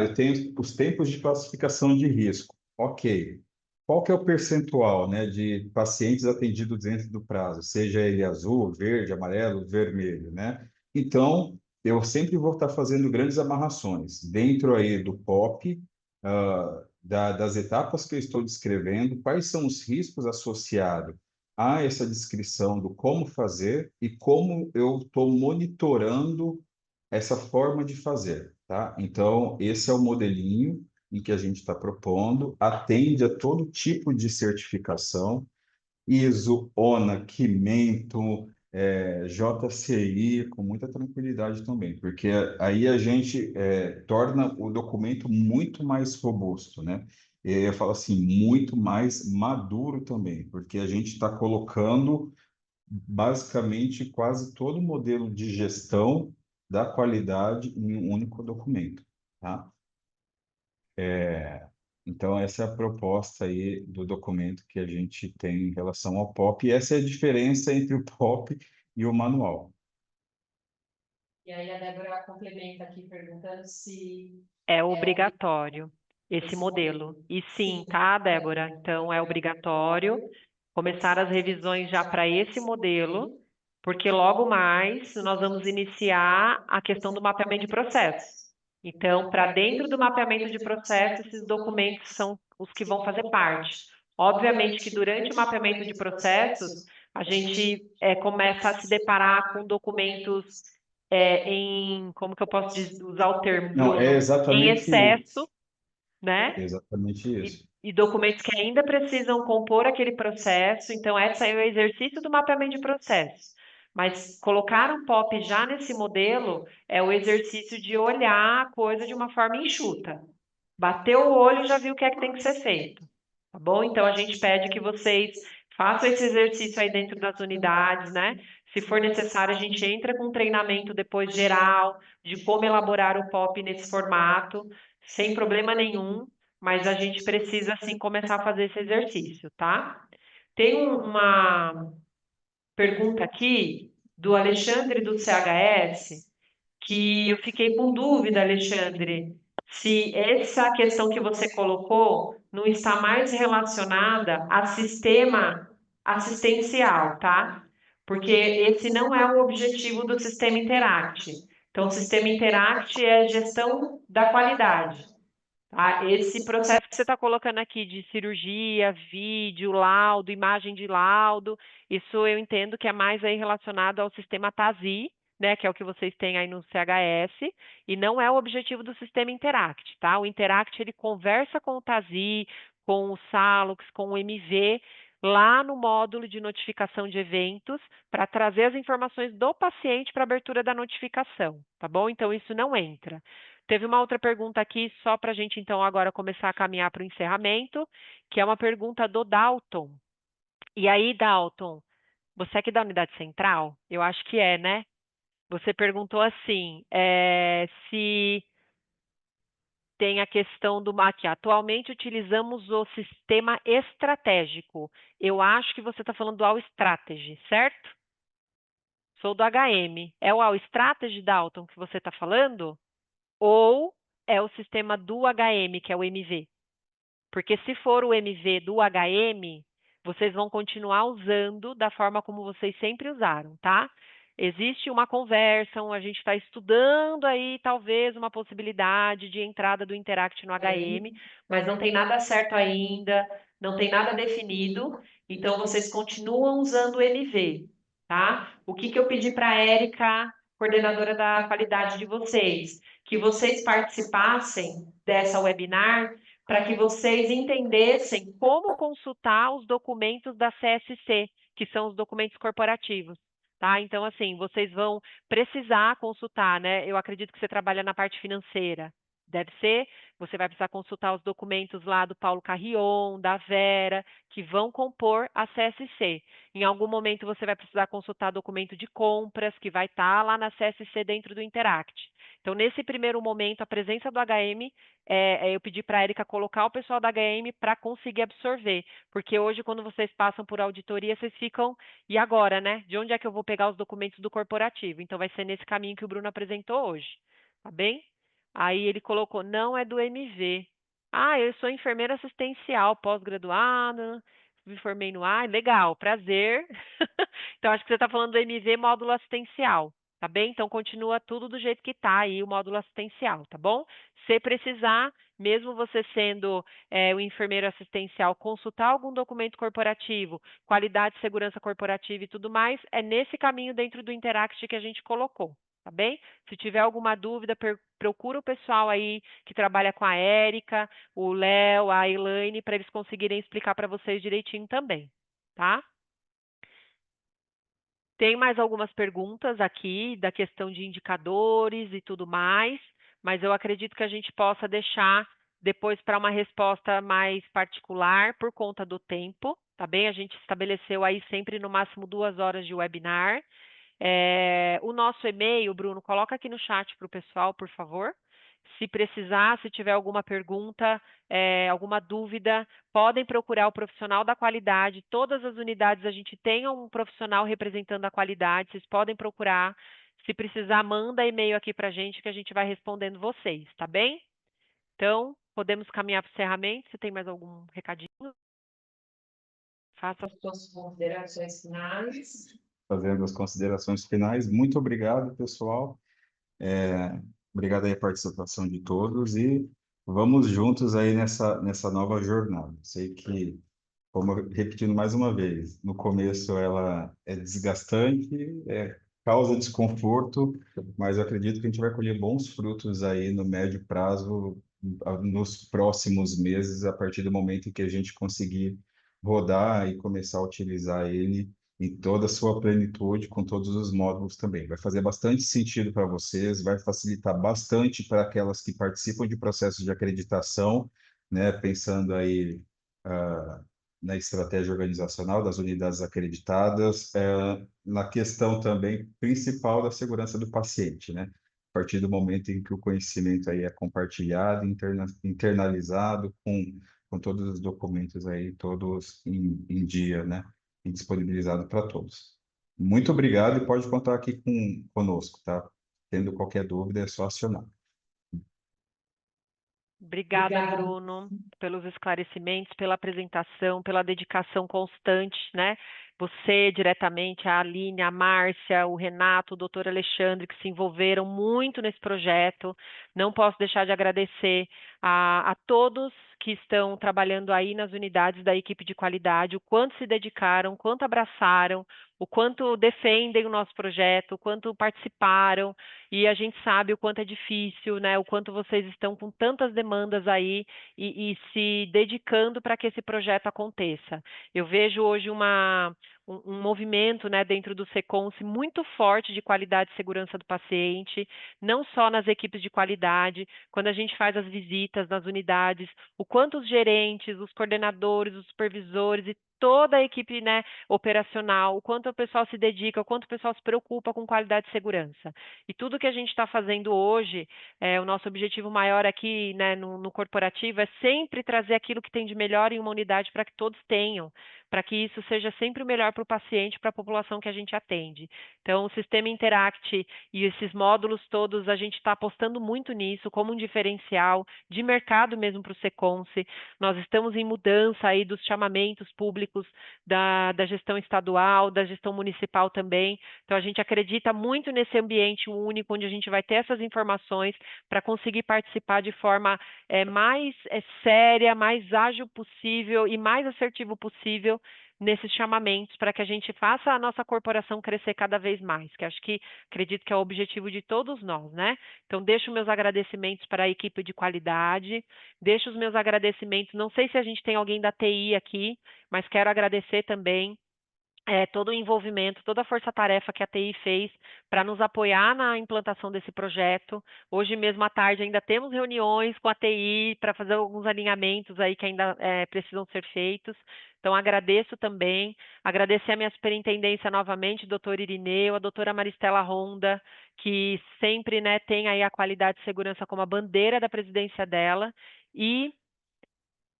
Eu tenho os tempos de classificação de risco. Ok. Qual que é o percentual, né, de pacientes atendidos dentro do prazo, seja ele azul, verde, amarelo, vermelho, né? Então, eu sempre vou estar fazendo grandes amarrações dentro aí do POP, das etapas que eu estou descrevendo, quais são os riscos associados a essa descrição do como fazer e como eu estou monitorando essa forma de fazer, tá? Então, esse é o modelinho em que a gente está propondo, atende a todo tipo de certificação, ISO, ONA, Kymento, JCI, com muita tranquilidade também, porque aí a gente torna o documento muito mais robusto, né? Eu falo assim, muito mais maduro também, porque a gente está colocando basicamente quase todo o modelo de gestão da qualidade em um único documento, tá? Então, essa é a proposta aí do documento que a gente tem em relação ao POP, e essa é a diferença entre o POP e o manual. E aí a Débora complementa aqui perguntando se É obrigatório. esse modelo. E sim, tá, Débora? Então, é obrigatório começar as revisões já para esse modelo, porque logo mais nós vamos iniciar a questão do mapeamento de processo. Então, para dentro do mapeamento de processo, esses documentos são os que vão fazer parte. Obviamente que durante o mapeamento de processos, a gente começa a se deparar com documentos como que eu posso usar o termo, Não, é Bruno? Em exatamente excesso, né? exatamente isso. E documentos que ainda precisam compor aquele processo. Então, esse é o exercício do mapeamento de processo. Mas colocar um POP já nesse modelo é o exercício de olhar a coisa de uma forma enxuta. Bateu o olho e já viu o que é que tem que ser feito. Tá bom? Então, a gente pede que vocês façam esse exercício aí dentro das unidades, né? Se for necessário, a gente entra com um treinamento depois geral de como elaborar o POP nesse formato, sem problema nenhum, mas a gente precisa, assim, começar a fazer esse exercício, tá? Tem uma pergunta aqui do Alexandre do CHS, que eu fiquei com dúvida, Alexandre, se essa questão que você colocou não está mais relacionada a sistema assistencial, tá? Porque esse não é o objetivo do sistema Interact. Então, o sistema Interact é gestão da qualidade. Tá? Esse processo que você está colocando aqui de cirurgia, vídeo, laudo, imagem de laudo, isso eu entendo que é mais aí relacionado ao sistema TASI, né, que é o que vocês têm aí no CHS, e não é o objetivo do sistema Interact, tá? O Interact, ele conversa com o TASI, com o Salux, com o MV, lá no módulo de notificação de eventos, para trazer as informações do paciente para abertura da notificação, tá bom? Então, isso não entra. Teve uma outra pergunta aqui, só para a gente, então, agora começar a caminhar para o encerramento, que é uma pergunta do Dalton. E aí, Dalton, você é aqui da unidade central? Eu acho que é, né? Você perguntou assim, se tem a questão do aqui, atualmente utilizamos o sistema estratégico. Eu acho que você está falando do All Strategy, certo? Sou do HM. É o All Strategy, Dalton, que você está falando? Ou é o sistema do HM, que é o MV? Porque se for o MV do HM, vocês vão continuar usando da forma como vocês sempre usaram, tá? Existe uma conversa, a gente está estudando aí talvez uma possibilidade de entrada do Interact no HM, mas não tem nada certo ainda, não tem nada definido, então vocês continuam usando o MV, tá? O que eu pedi para a Érica, coordenadora da qualidade de vocês, que vocês participassem dessa webinar para que vocês entendessem como consultar os documentos da CSC, que são os documentos corporativos. Tá? Então, assim, vocês vão precisar consultar, né? Eu acredito que você trabalha na parte financeira. Deve ser, você vai precisar consultar os documentos lá do Paulo Carrion, da Vera, que vão compor a CSC. Em algum momento você vai precisar consultar documento de compras, que vai estar lá na CSC dentro do Interact. Então, nesse primeiro momento, a presença do HM, eu pedi para a Érica colocar o pessoal da HM para conseguir absorver, porque hoje, quando vocês passam por auditoria, vocês ficam, e agora, né? De onde é que eu vou pegar os documentos do corporativo? Então, vai ser nesse caminho que o Bruno apresentou hoje, tá bem? Aí ele colocou, não é do MV. Ah, eu sou enfermeira assistencial, pós-graduada, me formei no AI, legal, prazer. Então, acho que você está falando do MV módulo assistencial, tá bem? Então, continua tudo do jeito que está aí o módulo assistencial, tá bom? Se precisar, mesmo você sendo o enfermeiro assistencial, consultar algum documento corporativo, qualidade e segurança corporativa e tudo mais, é nesse caminho dentro do Interact que a gente colocou, tá bem? Se tiver alguma dúvida, procura o pessoal aí que trabalha com a Érica, o Léo, a Elaine, para eles conseguirem explicar para vocês direitinho também, tá? Tem mais algumas perguntas aqui da questão de indicadores e tudo mais, mas eu acredito que a gente possa deixar depois para uma resposta mais particular por conta do tempo, tá bem? A gente estabeleceu aí sempre no máximo 2 horas de webinar. O nosso e-mail, Bruno, coloca aqui no chat para o pessoal, por favor. Se precisar, se tiver alguma pergunta, alguma dúvida, podem procurar o profissional da qualidade. Todas as unidades a gente tem um profissional representando a qualidade, vocês podem procurar. Se precisar, manda e-mail aqui para a gente que a gente vai respondendo vocês, tá bem? Então, podemos caminhar para o encerramento. Você tem mais algum recadinho? Faça As suas considerações finais. Fazendo as considerações finais. Muito obrigado, pessoal. Obrigado aí a participação de todos e vamos juntos aí nessa nova jornada. Sei que, como repetindo mais uma vez, no começo ela é desgastante, causa desconforto, mas eu acredito que a gente vai colher bons frutos aí no médio prazo, nos próximos meses, a partir do momento em que a gente conseguir rodar e começar a utilizar ele em toda a sua plenitude, com todos os módulos também. Vai fazer bastante sentido para vocês, vai facilitar bastante para aquelas que participam de processos de acreditação, né? Pensando aí na estratégia organizacional das unidades acreditadas, na questão também principal da segurança do paciente, né? A partir do momento em que o conhecimento aí é compartilhado, internalizado com todos os documentos aí, todos em dia, né? E disponibilizado para todos. Muito obrigado e pode contar aqui conosco, tá? Tendo qualquer dúvida, é só acionar. Obrigada, Obrigada. Bruno, pelos esclarecimentos, pela apresentação, pela dedicação constante, né? Você diretamente, a Aline, a Márcia, o Renato, o doutor Alexandre, que se envolveram muito nesse projeto. Não posso deixar de agradecer a todos que estão trabalhando aí nas unidades da equipe de qualidade, o quanto se dedicaram, o quanto abraçaram, o quanto defendem o nosso projeto, o quanto participaram, e a gente sabe o quanto é difícil, né? O quanto vocês estão com tantas demandas aí e se dedicando para que esse projeto aconteça. Eu vejo hoje um movimento, né, dentro do Seconce muito forte de qualidade e segurança do paciente, não só nas equipes de qualidade, quando a gente faz as visitas nas unidades, o quanto os gerentes, os coordenadores, os supervisores e toda a equipe, né, operacional, o quanto o pessoal se dedica, o quanto o pessoal se preocupa com qualidade e segurança. E tudo que a gente está fazendo hoje, o nosso objetivo maior aqui, né, no corporativo é sempre trazer aquilo que tem de melhor em uma unidade para que todos tenham, para que isso seja sempre o melhor para o paciente, para a população que a gente atende. Então, o sistema Interact e esses módulos todos, a gente está apostando muito nisso como um diferencial de mercado mesmo para o Seconce. Nós estamos em mudança aí dos chamamentos públicos da gestão estadual, da gestão municipal também. Então, a gente acredita muito nesse ambiente único, onde a gente vai ter essas informações para conseguir participar de forma mais séria, mais ágil possível e mais assertivo possível nesses chamamentos, para que a gente faça a nossa corporação crescer cada vez mais, que acredito que é o objetivo de todos nós, né? Então, deixo meus agradecimentos para a equipe de qualidade, deixo os meus agradecimentos, não sei se a gente tem alguém da TI aqui, mas quero agradecer também todo o envolvimento, toda a força-tarefa que a TI fez para nos apoiar na implantação desse projeto. Hoje mesmo à tarde ainda temos reuniões com a TI para fazer alguns alinhamentos aí que ainda precisam ser feitos. Então, agradeço também. Agradecer a minha superintendência novamente, doutor Irineu, a doutora Maristela Ronda, que sempre, né, tem aí a qualidade e segurança como a bandeira da presidência dela. E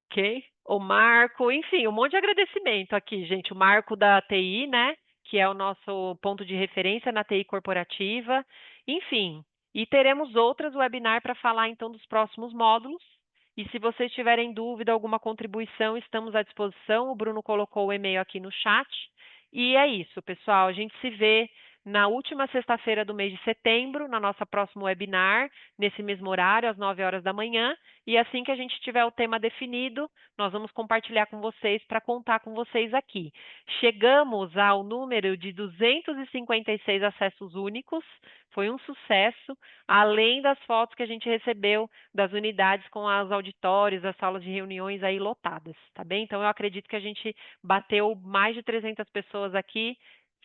ok? O Marco, enfim, um monte de agradecimento aqui, gente. O Marco da TI, né? Que é o nosso ponto de referência na TI corporativa. Enfim, e teremos outras webinar para falar então dos próximos módulos. E se vocês tiverem dúvida, alguma contribuição, estamos à disposição. O Bruno colocou o e-mail aqui no chat. E é isso, pessoal. A gente se vê na última sexta-feira do mês de setembro, na nossa próxima webinar, nesse mesmo horário, às 9 horas da manhã. E assim que a gente tiver o tema definido, nós vamos compartilhar com vocês para contar com vocês aqui. Chegamos ao número de 256 acessos únicos, foi um sucesso, além das fotos que a gente recebeu das unidades com os auditórios, as salas de reuniões aí lotadas, tá bem? Então, eu acredito que a gente bateu mais de 300 pessoas aqui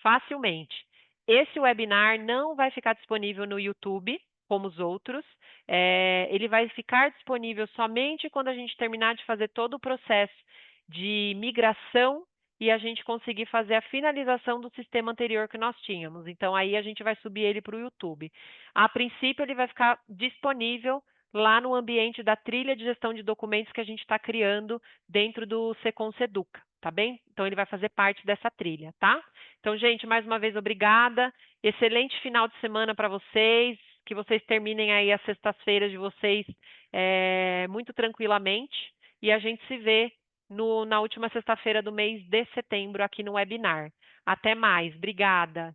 facilmente. Esse webinar não vai ficar disponível no YouTube, como os outros, ele vai ficar disponível somente quando a gente terminar de fazer todo o processo de migração e a gente conseguir fazer a finalização do sistema anterior que nós tínhamos. Então, aí a gente vai subir ele para o YouTube. A princípio, ele vai ficar disponível lá no ambiente da trilha de gestão de documentos que a gente está criando dentro do Seconce Educa, tá bem? Então, ele vai fazer parte dessa trilha, tá? Então, gente, mais uma vez, obrigada. Excelente final de semana para vocês. Que vocês terminem aí as sextas-feiras de vocês muito tranquilamente, e a gente se vê na última sexta-feira do mês de setembro aqui no webinar. Até mais, obrigada!